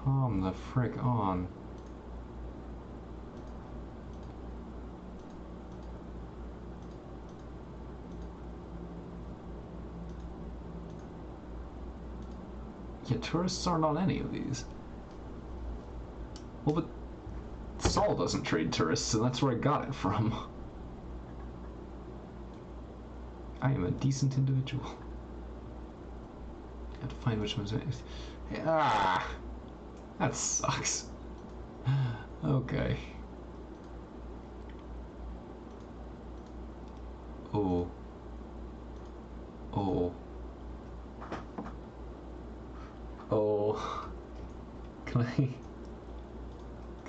Come the frick on. Yeah, tourists aren't on any of these. Well, but Sol doesn't trade tourists, and that's where I got it from. I am a decent individual. I have to find which one's... Ah! That sucks. Okay. Oh. Oh. Oh. Can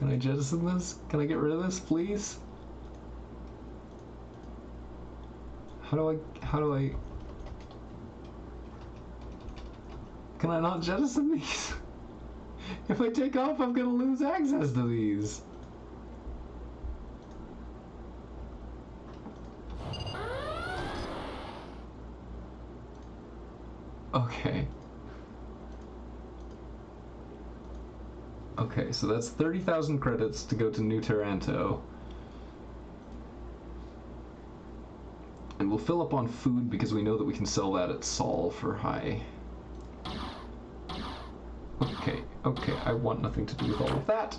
I jettison this? Can I get rid of this, please? How do I... Can I not jettison these? If I take off, I'm gonna lose access to these. Okay. Okay, so that's 30,000 credits to go to New Taranto. And we'll fill up on food because we know that we can sell that at Sol for high. Okay, okay, I want nothing to do with all of that.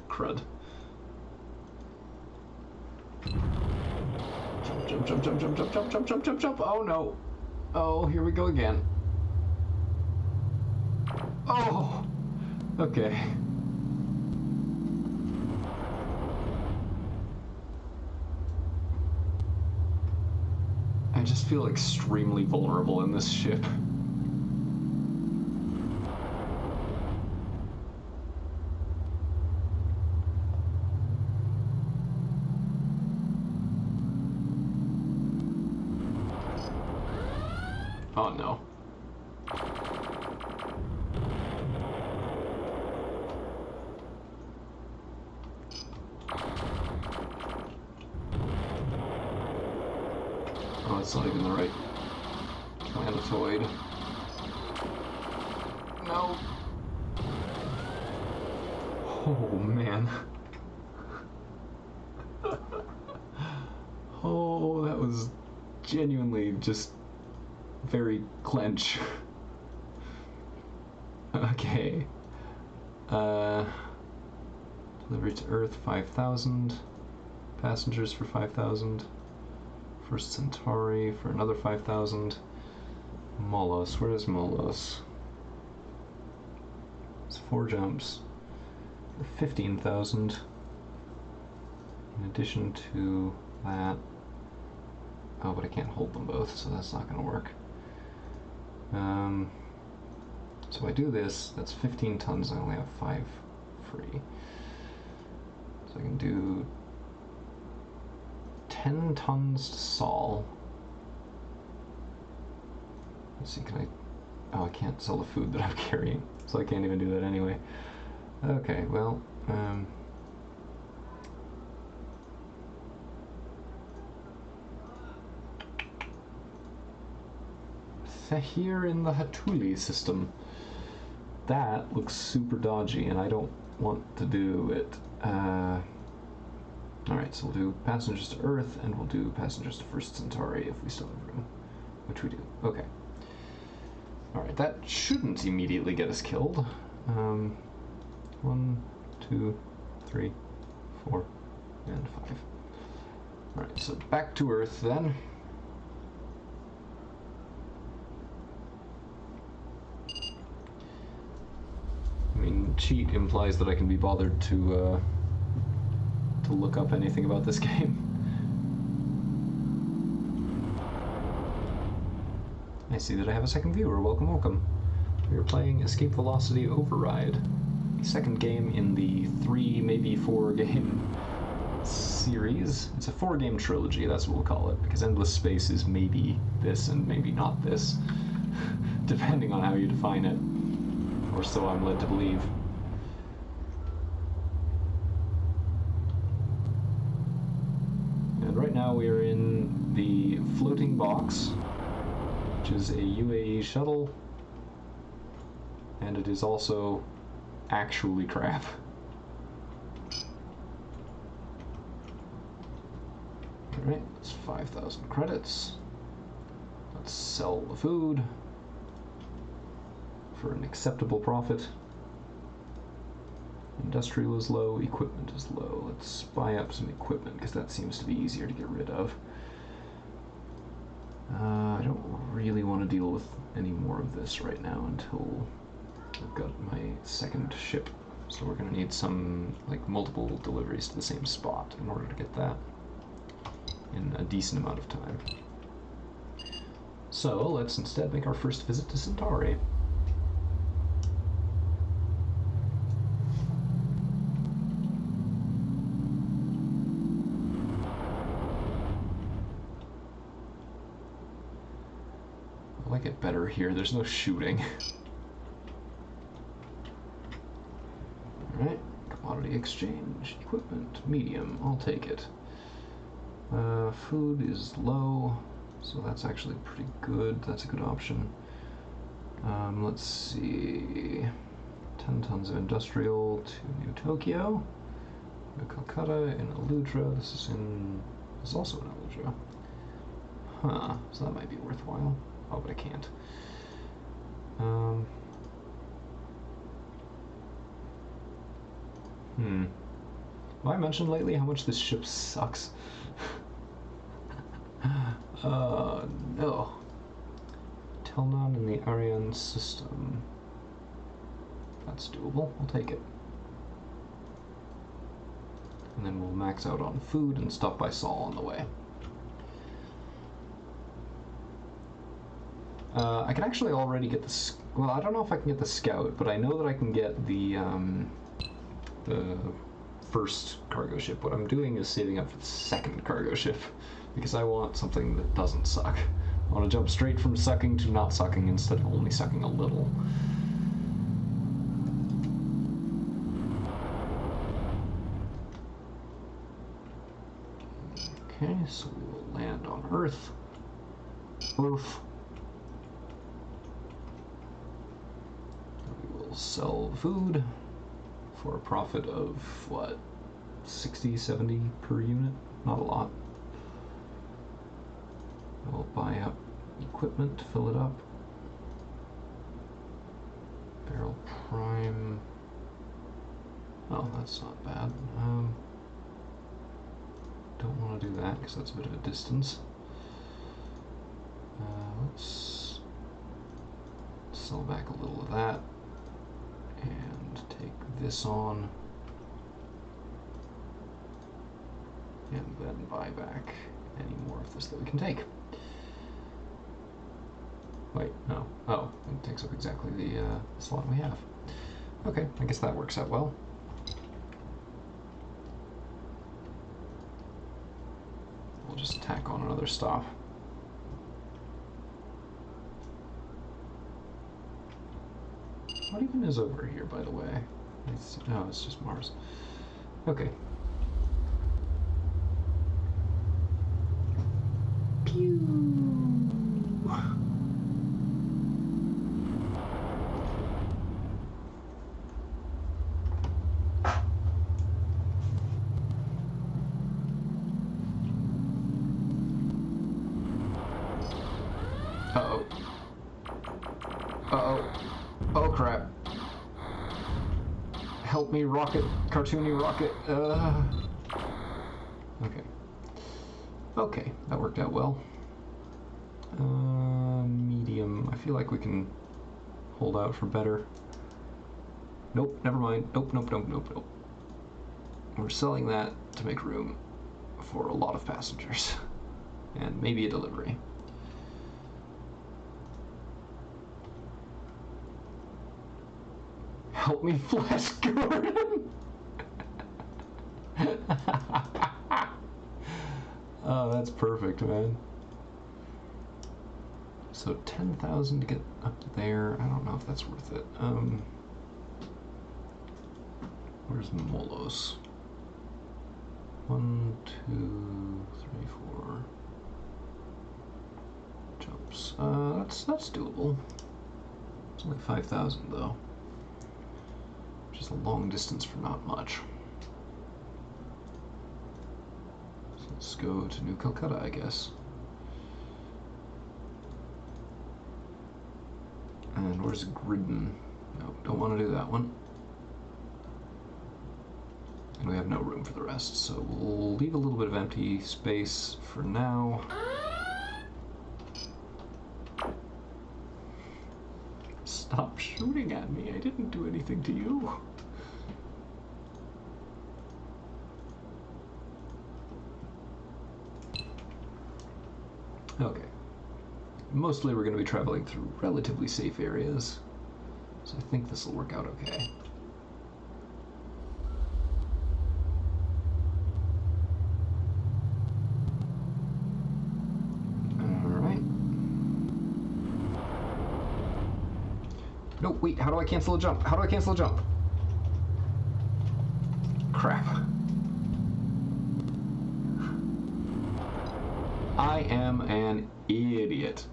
Crud. Jump, jump, jump, jump, jump, jump, jump, jump, jump, jump. Oh no. Oh, here we go again. Oh! Okay. I just feel extremely vulnerable in this ship. Oh no. Oh, it's not even the right planetoid. No. Oh, man. Oh, that was genuinely just very clench. Okay. Delivery to Earth, 5,000. Passengers for 5,000. First Centauri for another 5,000. Molos, where is Molos? It's 4 jumps for 15,000. In addition to that. Oh, but I can't hold them both, so that's not going to work. So I do this, that's 15 tons, I only have 5 free. So I can do 10 tons to Sol. Let's see, can I... Oh, I can't sell the food that I'm carrying, so I can't even do that anyway. Okay, well, here in the Hatuli system. That looks super dodgy, and I don't want to do it. Alright, so we'll do passengers to Earth, and we'll do passengers to First Centauri if we still have room. Which we do. Okay. Alright, that shouldn't immediately get us killed. 1, 2, 3, 4, and 5. Alright, so back to Earth then. I mean, cheat implies that I can be bothered to look up anything about this game. I see that I have a second viewer. Welcome, welcome. We are playing Escape Velocity Override, the second game in the 3, maybe 4 game series. It's a 4-game trilogy, that's what we'll call it, because Endless Space is maybe this and maybe not this, depending on how you define it, or so I'm led to believe. And right now we are in the floating box, which is a UAE shuttle, and it is also actually crap. Alright, that's 5,000 credits. Let's sell the food for an acceptable profit. Industrial is low, equipment is low. Let's buy up some equipment because that seems to be easier to get rid of. I don't really want to deal with any more of this right now until I've got my second ship. So we're going to need some, like, multiple deliveries to the same spot in order to get that in a decent amount of time. So let's instead make our first visit to Centauri. I like it better here, there's no shooting. Alright, commodity exchange, equipment, medium, I'll take it. Food is low, so that's actually pretty good, that's a good option. Let's see, 10 tons of industrial to New Tokyo, New Calcutta, in Aludra, this is also in Aludra. Huh, so that might be worthwhile. Oh, but I can't. Have I mentioned lately how much this ship sucks? No. Telnon in the Ariane system. That's doable, I'll take it. And then we'll max out on food and stop by Sol on the way. I can actually already get the... Well, I don't know if I can get the scout, but I know that I can get the first cargo ship. What I'm doing is saving up for the second cargo ship, because I want something that doesn't suck. I want to jump straight from sucking to not sucking instead of only sucking a little. Okay, so we will land on Earth. Earth. We will sell food for a profit of, what, 60, 70 per unit? Not a lot. We'll buy up equipment to fill it up. Barrel prime. Oh, that's not bad. Don't want to do that because that's a bit of a distance. Let's sell back a little of that and take this on, and then buy back any more of this that we can take. Wait, no. Oh, it takes up exactly the slot we have. Okay, I guess that works out well. We'll just tack on another stop. What even is over here, by the way? Oh, it's just Mars. Okay. Pew! Uh-oh. Uh-oh. Oh, crap. Help me, rocket. Cartoony rocket. Okay. Okay, that worked out well. Medium. I feel like we can hold out for better. Nope, never mind. Nope, nope, nope, nope, nope. We're selling that to make room for a lot of passengers. And maybe a delivery. Help me, Flash Gordon! Oh, that's perfect, man. So 10,000 to get up there. I don't know if that's worth it. Where's Molos? 1, 2, 3, 4 jumps. That's doable. It's only 5,000 though. Which is a long distance for not much. So let's go to New Calcutta, I guess. And where's Gridden? No, don't want to do that one. And we have no room for the rest, so we'll leave a little bit of empty space for now. Stop shooting at me, I didn't do anything to you. Okay. Mostly we're going to be traveling through relatively safe areas, so I think this will work out okay. No, wait, how do I cancel a jump? How do I cancel a jump? Crap. I am an idiot.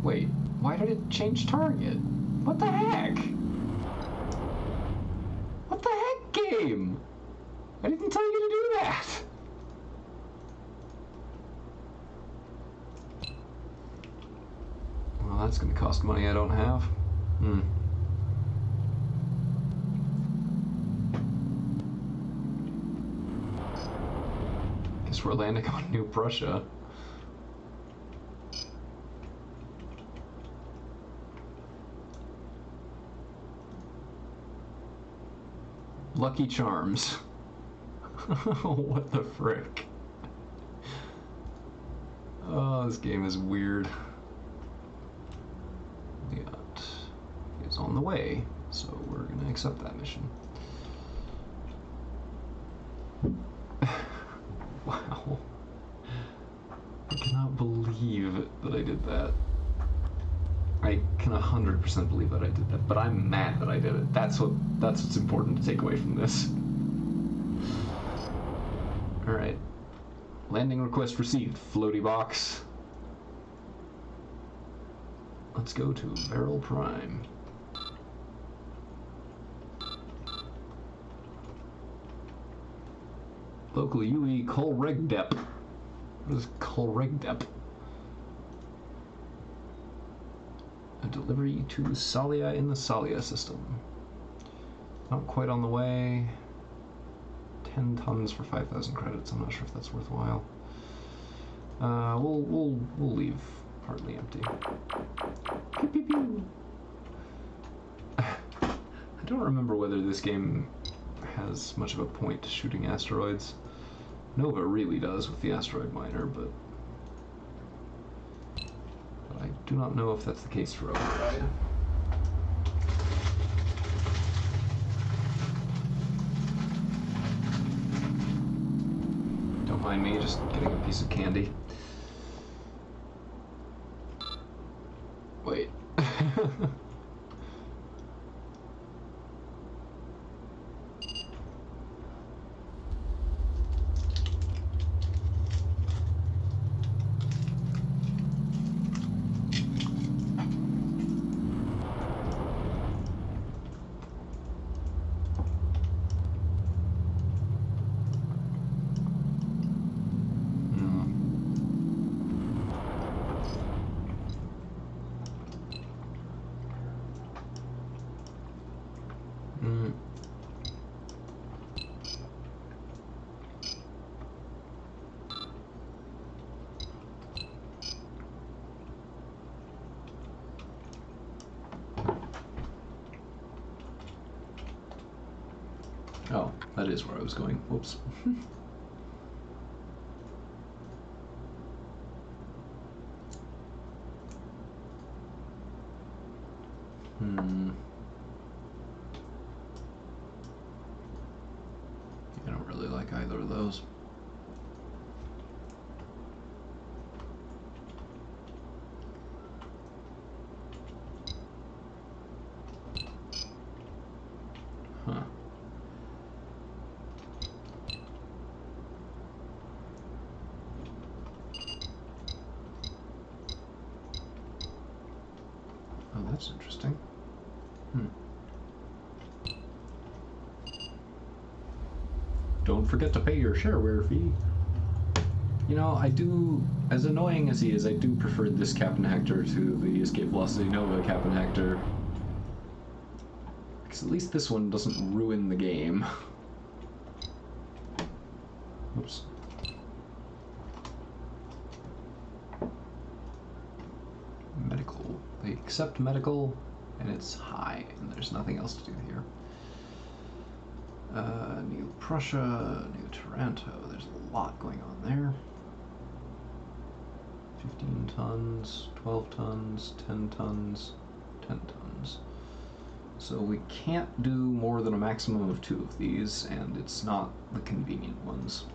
Wait, why did it change target? What the heck? What the heck, game? I didn't tell you to do that! Well, that's gonna cost money I don't have. Guess we're landing on New Prussia. Lucky Charms. What the frick? Oh, this game is weird. Liat is on the way, so we're gonna accept that mission. Wow. I cannot believe that I did that. I can 100% believe that I did that, but I'm mad that I did it. That's what's important to take away from this. Alright. Landing request received, floaty box. Let's go to Beryl Prime. Local UE Kolregdep. What is Kolregdep? A delivery to Salia in the Salia system. Not quite on the way. 10 tons for 5,000 credits. I'm not sure if that's worthwhile. We'll leave partly empty. Pew, pew, pew. I don't remember whether this game has much of a point to shooting asteroids. Nova really does with the asteroid miner, but I do not know if that's the case for Override. Don't mind me just getting a piece of candy. Wait. Oh, that is where I was going. Whoops. I don't really like either of those. Huh. Oh, that's interesting. Don't forget to pay your shareware fee. You know, I do, as annoying as he is, I do prefer this Captain Hector to the Escape Velocity Nova Captain Hector. Because at least this one doesn't ruin the game. Oops. Medical. They accept medical, and it's high, and there's nothing else to do here. New Prussia, New Taranto, there's a lot going on there. 15 tons, 12 tons, 10 tons, 10 tons. So we can't do more than a maximum of 2 of these, and it's not the convenient ones.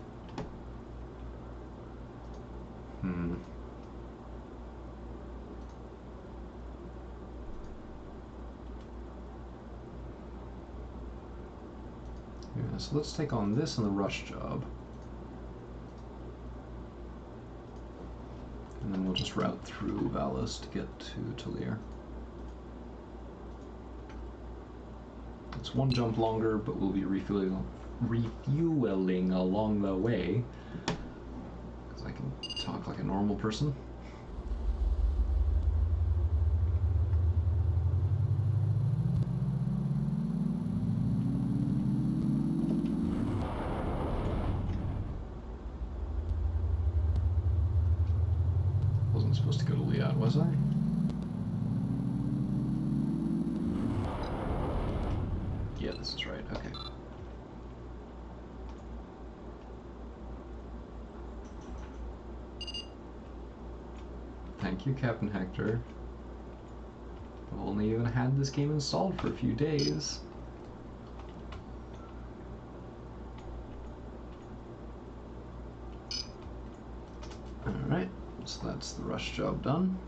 Yeah, so let's take on this and the rush job. And then we'll just route through Valos to get to Talir. It's 1 jump longer, but we'll be refueling along the way. Because I can talk like a normal person. Wasn't supposed to go to Liat, was I? Yeah, this is right, okay. Thank you, Captain Hector. I've only even had this game installed for a few days. Alright, so that's the rush job done.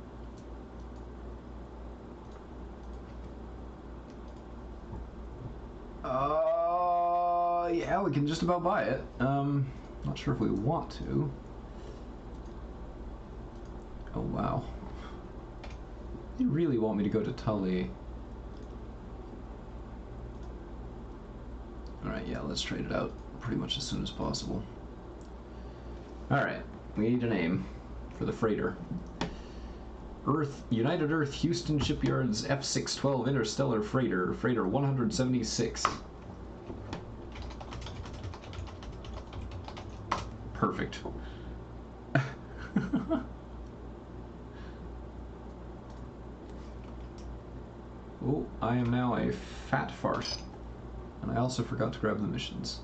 Yeah, we can just about buy it. Not sure if we want to. Oh, wow. They really want me to go to Tully. Alright, yeah, let's trade it out pretty much as soon as possible. Alright, we need a name for the freighter. United Earth Houston Shipyards F612 Interstellar Freighter, Freighter 176. Perfect. Oh, I am now a fat fart. And I also forgot to grab the missions.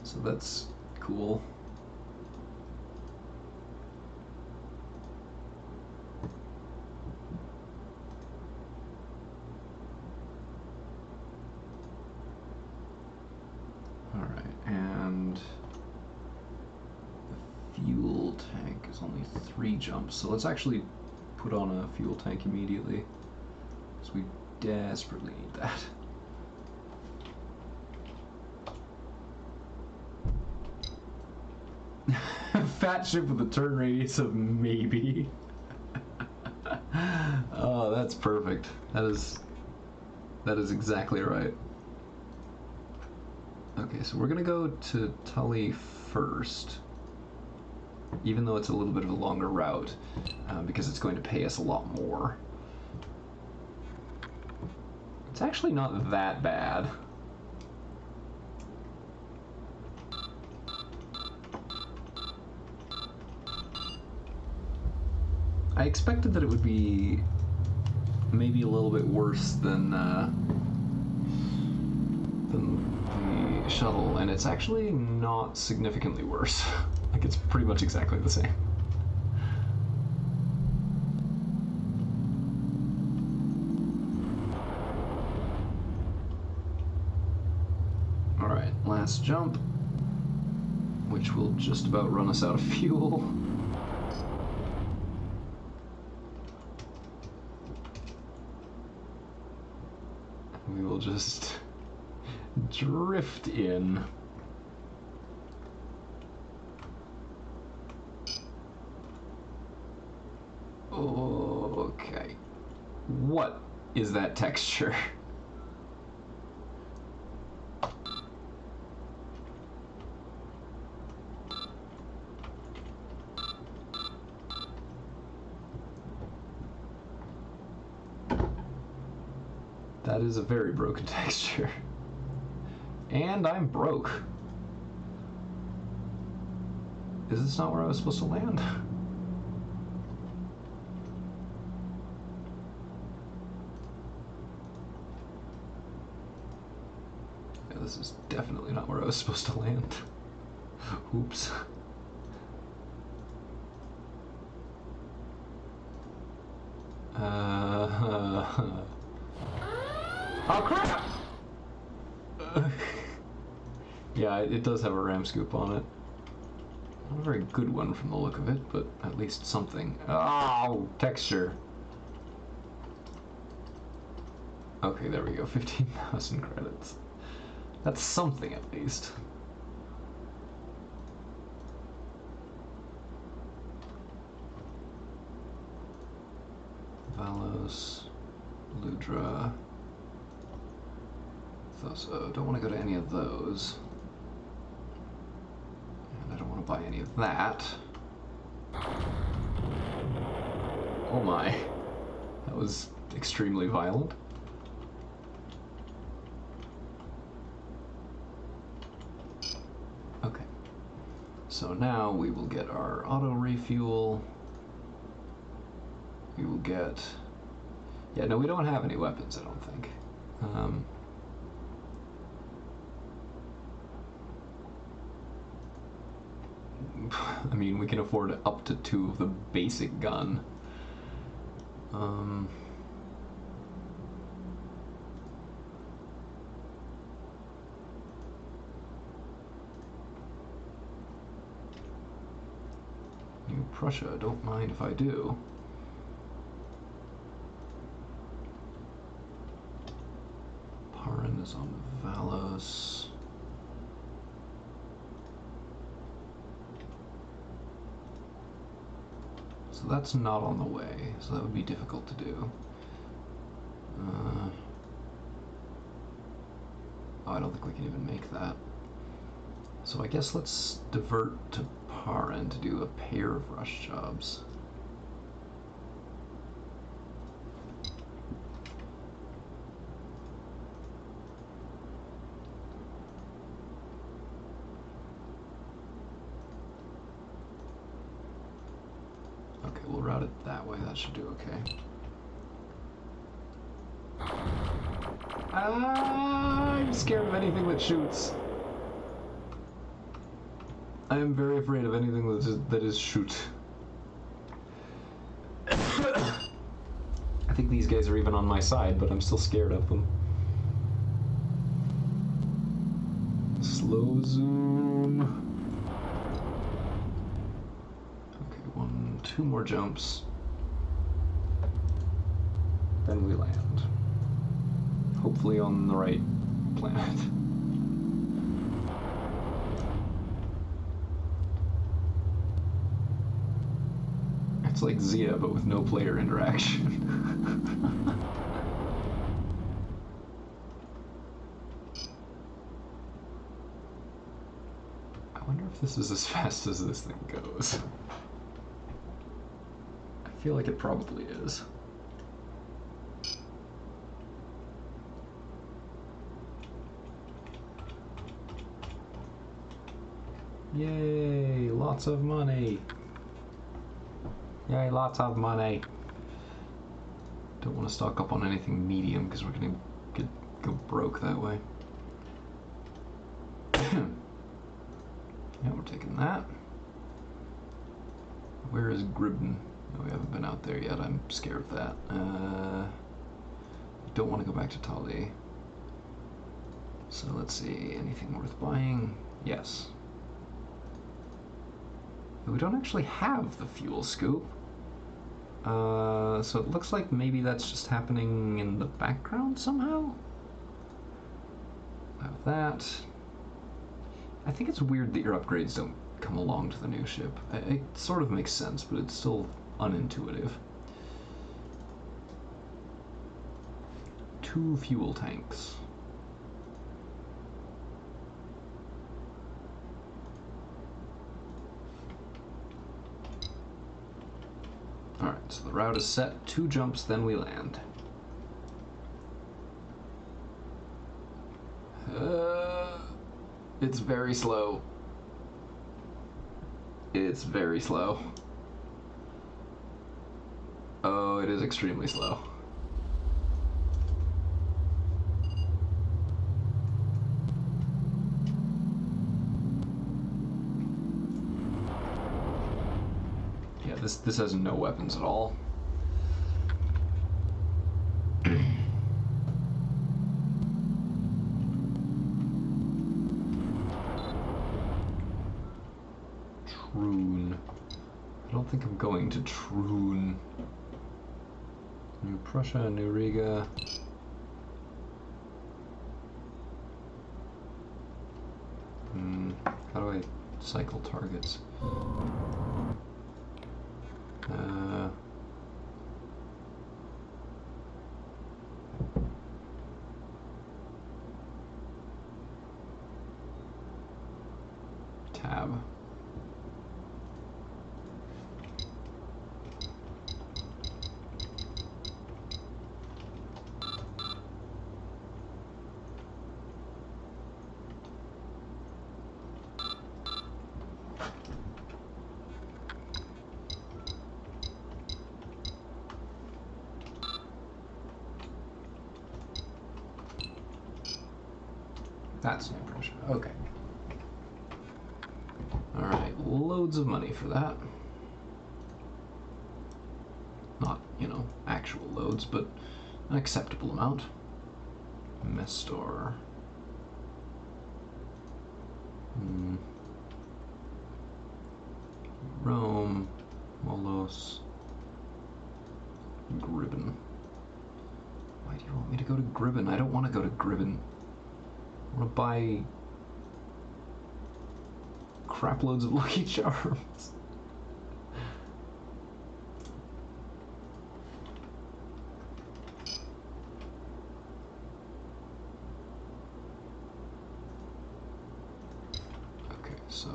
So that's cool. Alright, and the fuel tank is only 3 jumps, so let's actually put on a fuel tank immediately. Because we desperately need that. Fat ship with a turn radius of maybe. Oh, that's perfect. That is exactly right. Okay, so we're gonna go to Tully first, even though it's a little bit of a longer route, because it's going to pay us a lot more. It's actually not that bad. I expected that it would be maybe a little bit worse than the shuttle, and it's actually not significantly worse. Like, it's pretty much exactly the same. Alright, last jump, which will just about run us out of fuel. We will just drift in. Okay. What is that texture? That is a very broken texture. And I'm broke. Is this not where I was supposed to land? Yeah, this is definitely not where I was supposed to land. Oops. Oh crap! Yeah, it does have a ram scoop on it. Not a very good one from the look of it, but at least something. Oh, texture. Okay, there we go. 15,000 credits. That's something at least. Valos, Ludra, Thoso. Don't want to go to any of those. And I don't want to buy any of that. Oh my. That was extremely violent. Okay. So now we will get our auto refuel. We will get... Yeah, no, we don't have any weapons, I don't think. I mean, we can afford up to 2 of the basic gun. New Prussia, don't mind if I do. Paran is on Valos. So that's not on the way, so that would be difficult to do. Oh, I don't think we can even make that. So I guess let's divert to Paran to do a pair of rush jobs. Okay, we'll route it that way. That should do okay. I'm scared of anything that shoots. I am very afraid of anything that is shoot. I think these guys are even on my side, but I'm still scared of them. Slow zoom. Okay, 2 more jumps. Then we land. Hopefully on the right planet. It's like Zia, but with no player interaction. I wonder if this is as fast as this thing goes. I feel like it probably is. Yay, lots of money. Yay, lots of money. Don't want to stock up on anything medium because we're going to go broke that way. Yeah, we're taking that. Where is Gribden? No, we haven't been out there yet. I'm scared of that. Don't want to go back to Tali. So let's see. Anything worth buying? Yes. We don't actually have the fuel scoop. So it looks like maybe that's just happening in the background somehow. Have that. I think it's weird that your upgrades don't come along to the new ship. It sort of makes sense, but it's still unintuitive. 2 fuel tanks. Alright, so the route is set. 2 jumps, then we land. It's very slow. It's very slow. Oh, it is extremely slow. Yeah, this has no weapons at all. Troon. I don't think I'm going to Troon. New Prussia, New Riga. How do I cycle targets? Tab. That's New Prussia. Okay. Alright, loads of money for that. Not, you know, actual loads, but an acceptable amount. Mestor. Rome. Molos. Gribben. Why do you want me to go to Gribben? I don't want to go to Gribben. I want to buy crap loads of Lucky Charms. Okay, so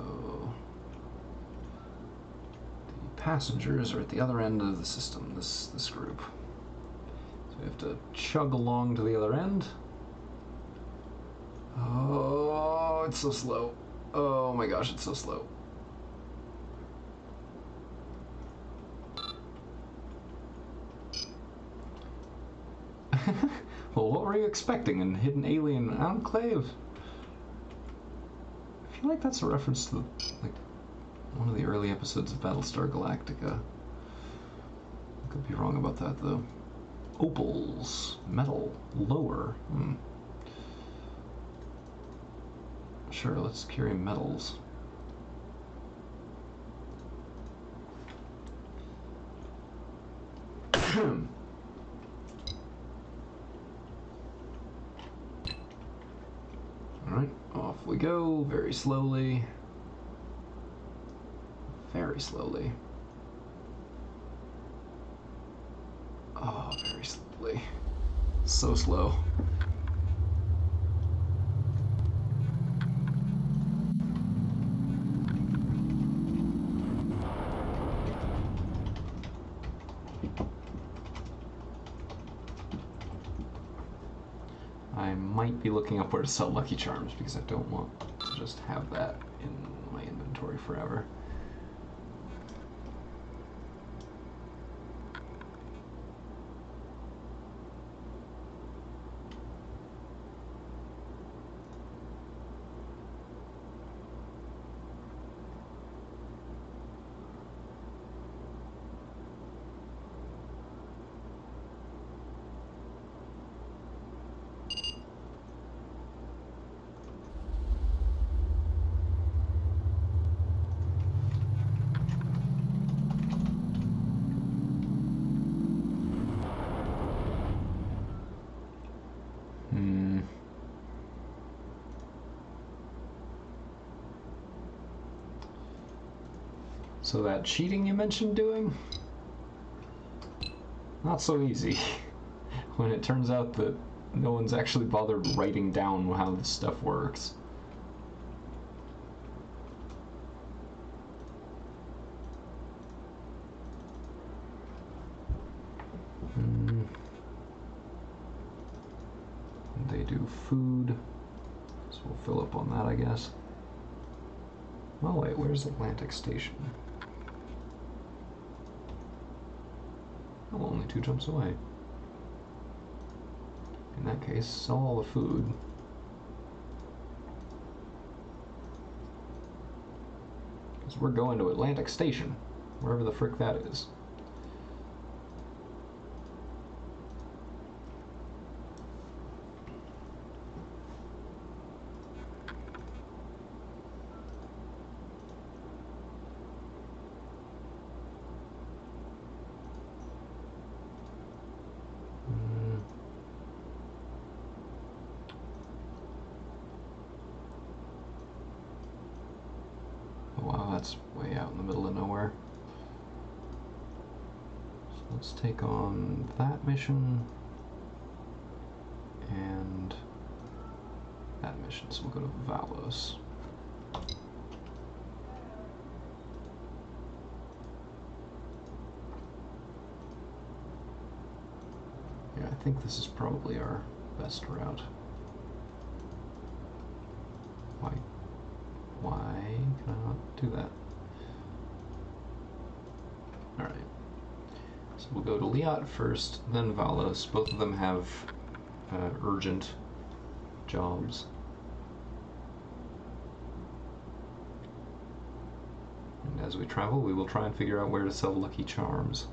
the passengers are at the other end of the system, this group. So we have to chug along to the other end. Oh, it's so slow. Oh my gosh, it's so slow. Well, what were you expecting? An hidden alien enclave? I feel like that's a reference to, like, one of the early episodes of Battlestar Galactica. I could be wrong about that, though. Opals. Metal. Lower. Sure, let's carry metals. Alright, off we go, very slowly. Very slowly. Oh, very slowly. So slow. I might be looking up where to sell Lucky Charms because I don't want to just have that in my inventory forever. So that cheating you mentioned doing? Not so easy. When it turns out that no one's actually bothered writing down how this stuff works. They do food. So we'll fill up on that, I guess. Oh wait, where's Atlantic Station? Oh, only 2 jumps away. In that case, sell all the food. Because we're going to Atlantic Station, wherever the frick that is. That's way out in the middle of nowhere. So let's take on that mission and that mission. So we'll go to Valos. Yeah, I think this is probably our best route. Why can I not do that? Alright. So we'll go to Liat first, then Valos. Both of them have urgent jobs. And as we travel, we will try and figure out where to sell Lucky Charms.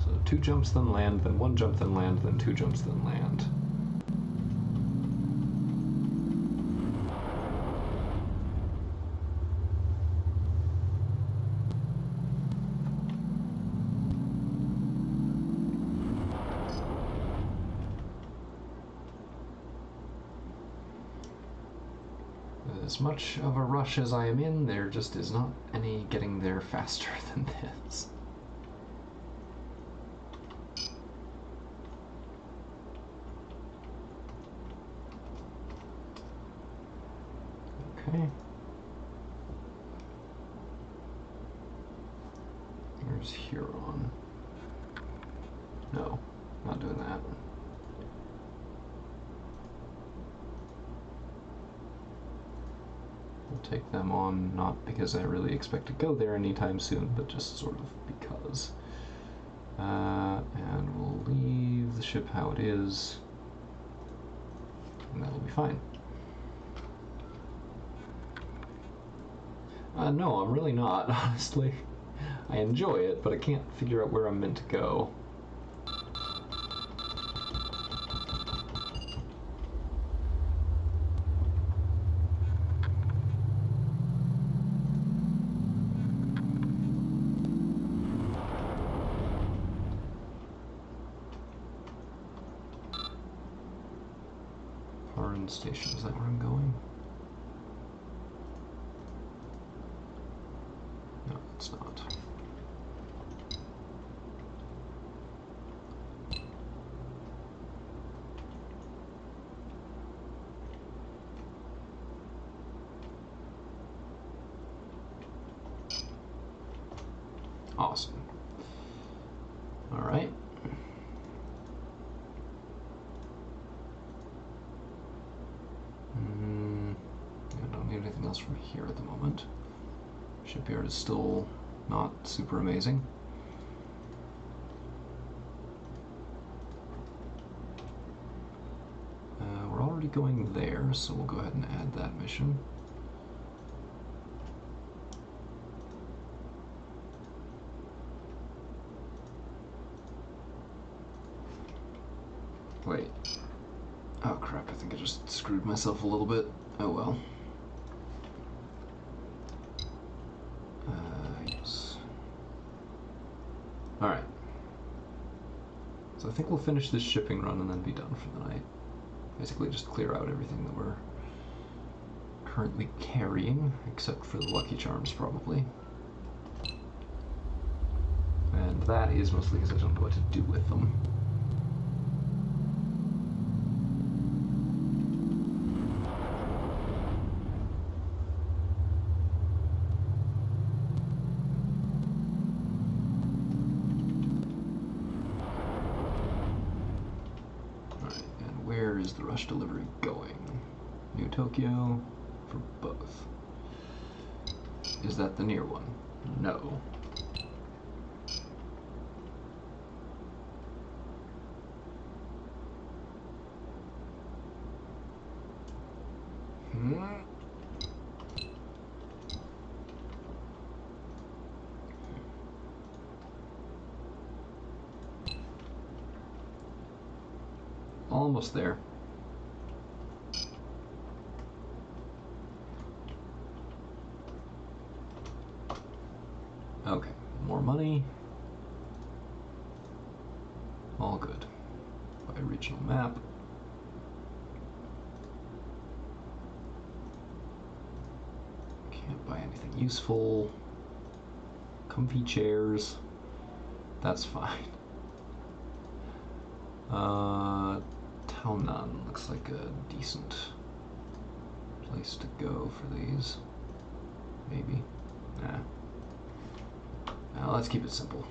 So 2 jumps, then land, then 1 jump, then land, then 2 jumps, then land. As much of a rush as I am in, there just is not any getting there faster than this. Okay. There's Huron. No, not doing that. Take them on, not because I really expect to go there anytime soon, but just sort of because. And we'll leave the ship how it is, and that'll be fine. No, I'm really not, honestly. I enjoy it, but I can't figure out where I'm meant to go. Station, is that where I'm going? No, it's not. Awesome. All right. From here at the moment. Shipyard is still not super amazing. We're already going there, so we'll go ahead and add that mission. Wait. Oh crap, I think I just screwed myself a little bit. Oh well. Alright. So I think we'll finish this shipping run and then be done for the night. Basically just clear out everything that we're currently carrying, except for the Lucky Charms, probably. And that is mostly because I don't know what to do with them. is the rush delivery going? New Tokyo for both. Is that the near one? No. Almost there. Okay, more money. All good. Buy a regional map. Can't buy anything useful. Comfy chairs. That's fine. Taunan looks like a decent place to go for these. Maybe. Nah. Now let's keep it simple.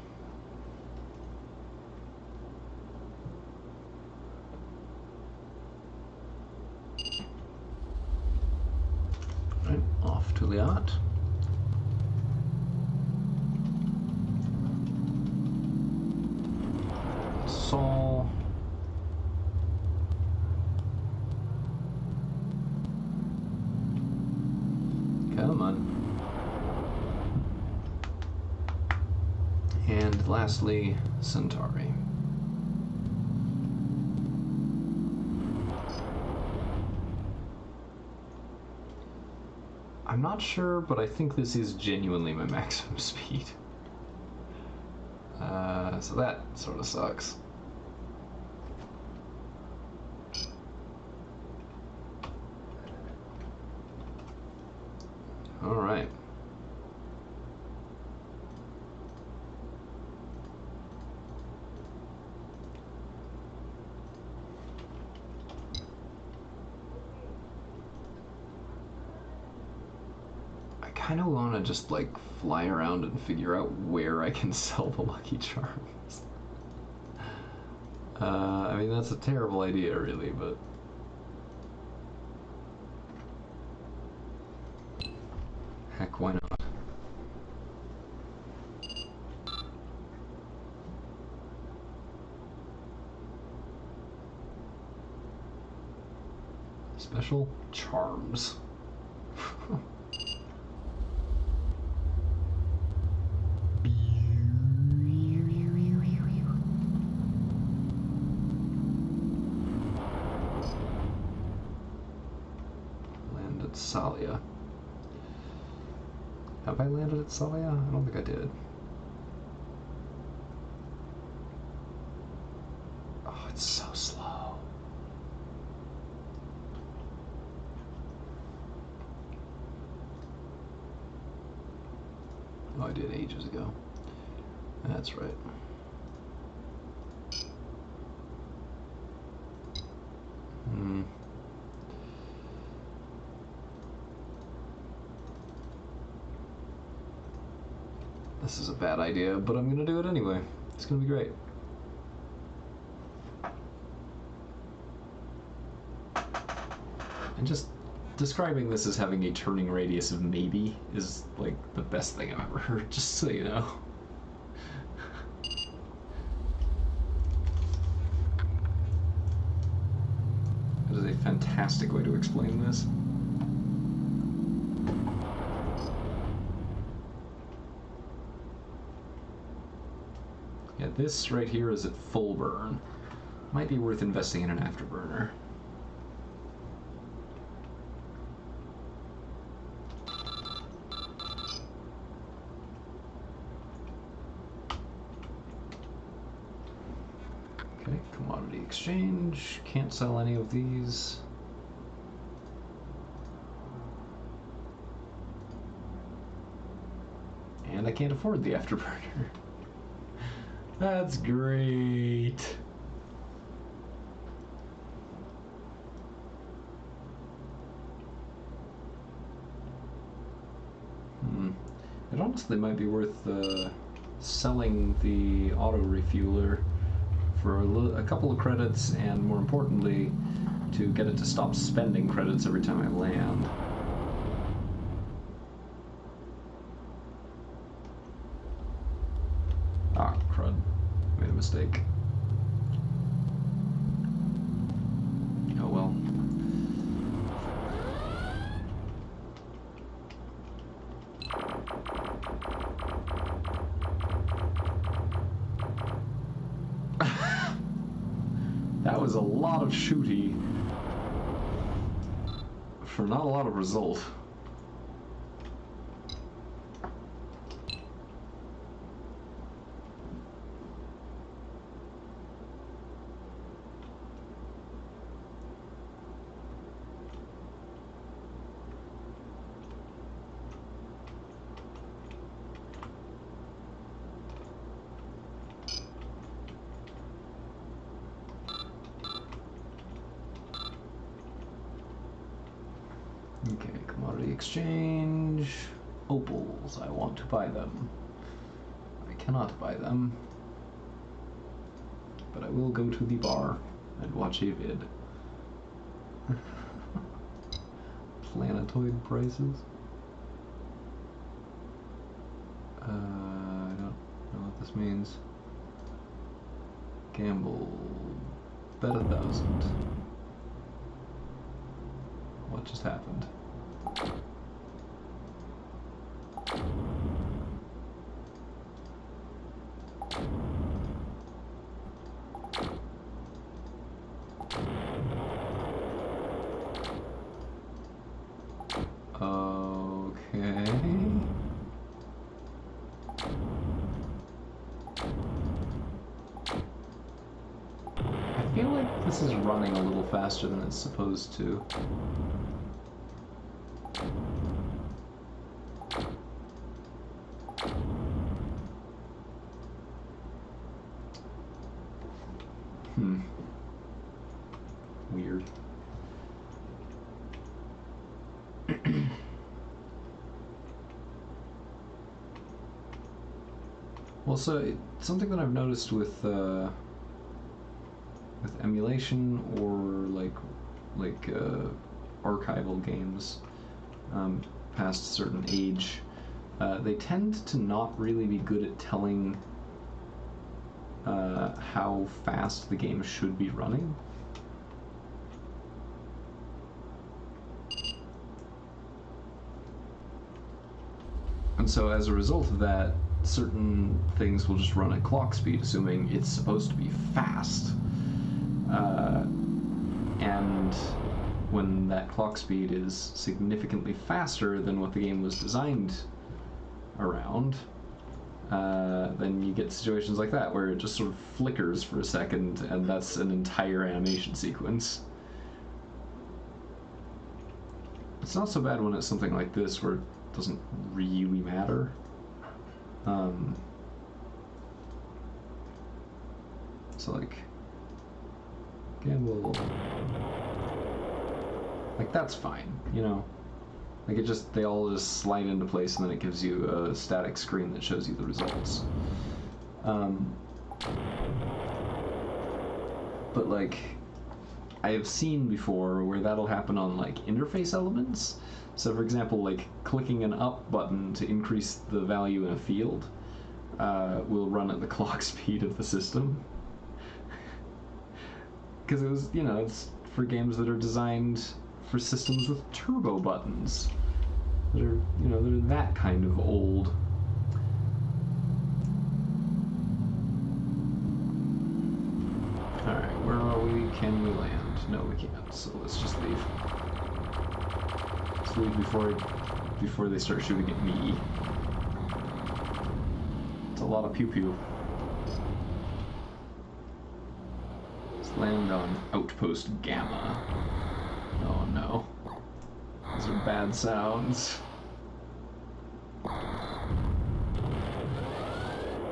Right, off to Liat. Saul. Come on. And lastly, Centauri. I'm not sure, but I think this is genuinely my maximum speed. So that sort of sucks. All right. I kind of want to just like fly around and figure out where I can sell the Lucky Charms. I mean, that's a terrible idea, really, but... Heck, why not? Special charms. Land at Salia. Have I landed at Salia? I don't think I did. Oh, it's so slow. Oh, I did ages ago. That's right. This is a bad idea, but I'm gonna do it anyway. It's gonna be great. And just describing this as having a turning radius of maybe is like the best thing I've ever heard, just so you know. It is a fantastic way to explain this. Yeah, this right here is at full burn. Might be worth investing in an afterburner. Okay, commodity exchange. Can't sell any of these. And I can't afford the afterburner. That's great. It honestly might be worth selling the auto refueler for a couple of credits, and more importantly, to get it to stop spending credits every time I land. Ah, crud. Made a mistake. Oh well. That was a lot of shooty for not a lot of result. Okay, commodity exchange. Opals, I want to buy them. I cannot buy them. But I will go to the bar and watch a vid. Planetoid prices? I don't know what this means. Gamble. Bet 1,000. What just happened? Okay. I feel like this is running a little faster than it's supposed to. Weird. Well, so something that I've noticed with emulation or like archival games past a certain age, they tend to not really be good at telling how fast the game should be running. And so as a result of that, certain things will just run at clock speed, assuming it's supposed to be fast. And when that clock speed is significantly faster than what the game was designed around, then you get situations like that where it just sort of flickers for a second, and that's an entire animation sequence. It's not so bad when it's something like this where it doesn't really matter. So like, gamble, like that's fine, you know. Like they all just slide into place, and then it gives you a static screen that shows you the results. But like, I have seen before where that'll happen on like interface elements. So for example, like clicking an up button to increase the value in a field will run at the clock speed of the system. Because it was, you know, it's for games that are designed for systems with turbo buttons that are, you know, they're that kind of old. Alright, where are we? Can we land? No, we can't, so let's just leave. Let's leave before they start shooting at me. It's a lot of pew-pew. Let's land on Outpost Gamma. Oh no. Those are bad sounds.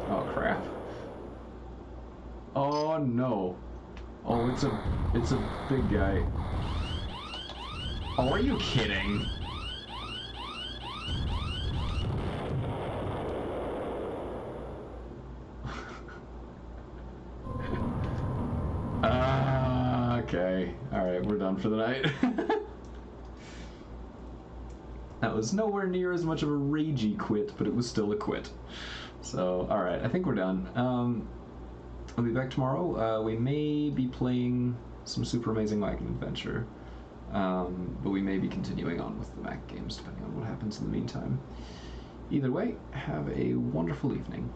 Oh crap. Oh no. Oh, it's a big guy. Oh, are you kidding? Okay. Alright, we're done for the night. That was nowhere near as much of a ragey quit, but it was still a quit. So, alright, I think we're done. I'll be back tomorrow. We may be playing some Super Amazing Wagon Adventure, but we may be continuing on with the Mac games, depending on what happens in the meantime. Either way, have a wonderful evening.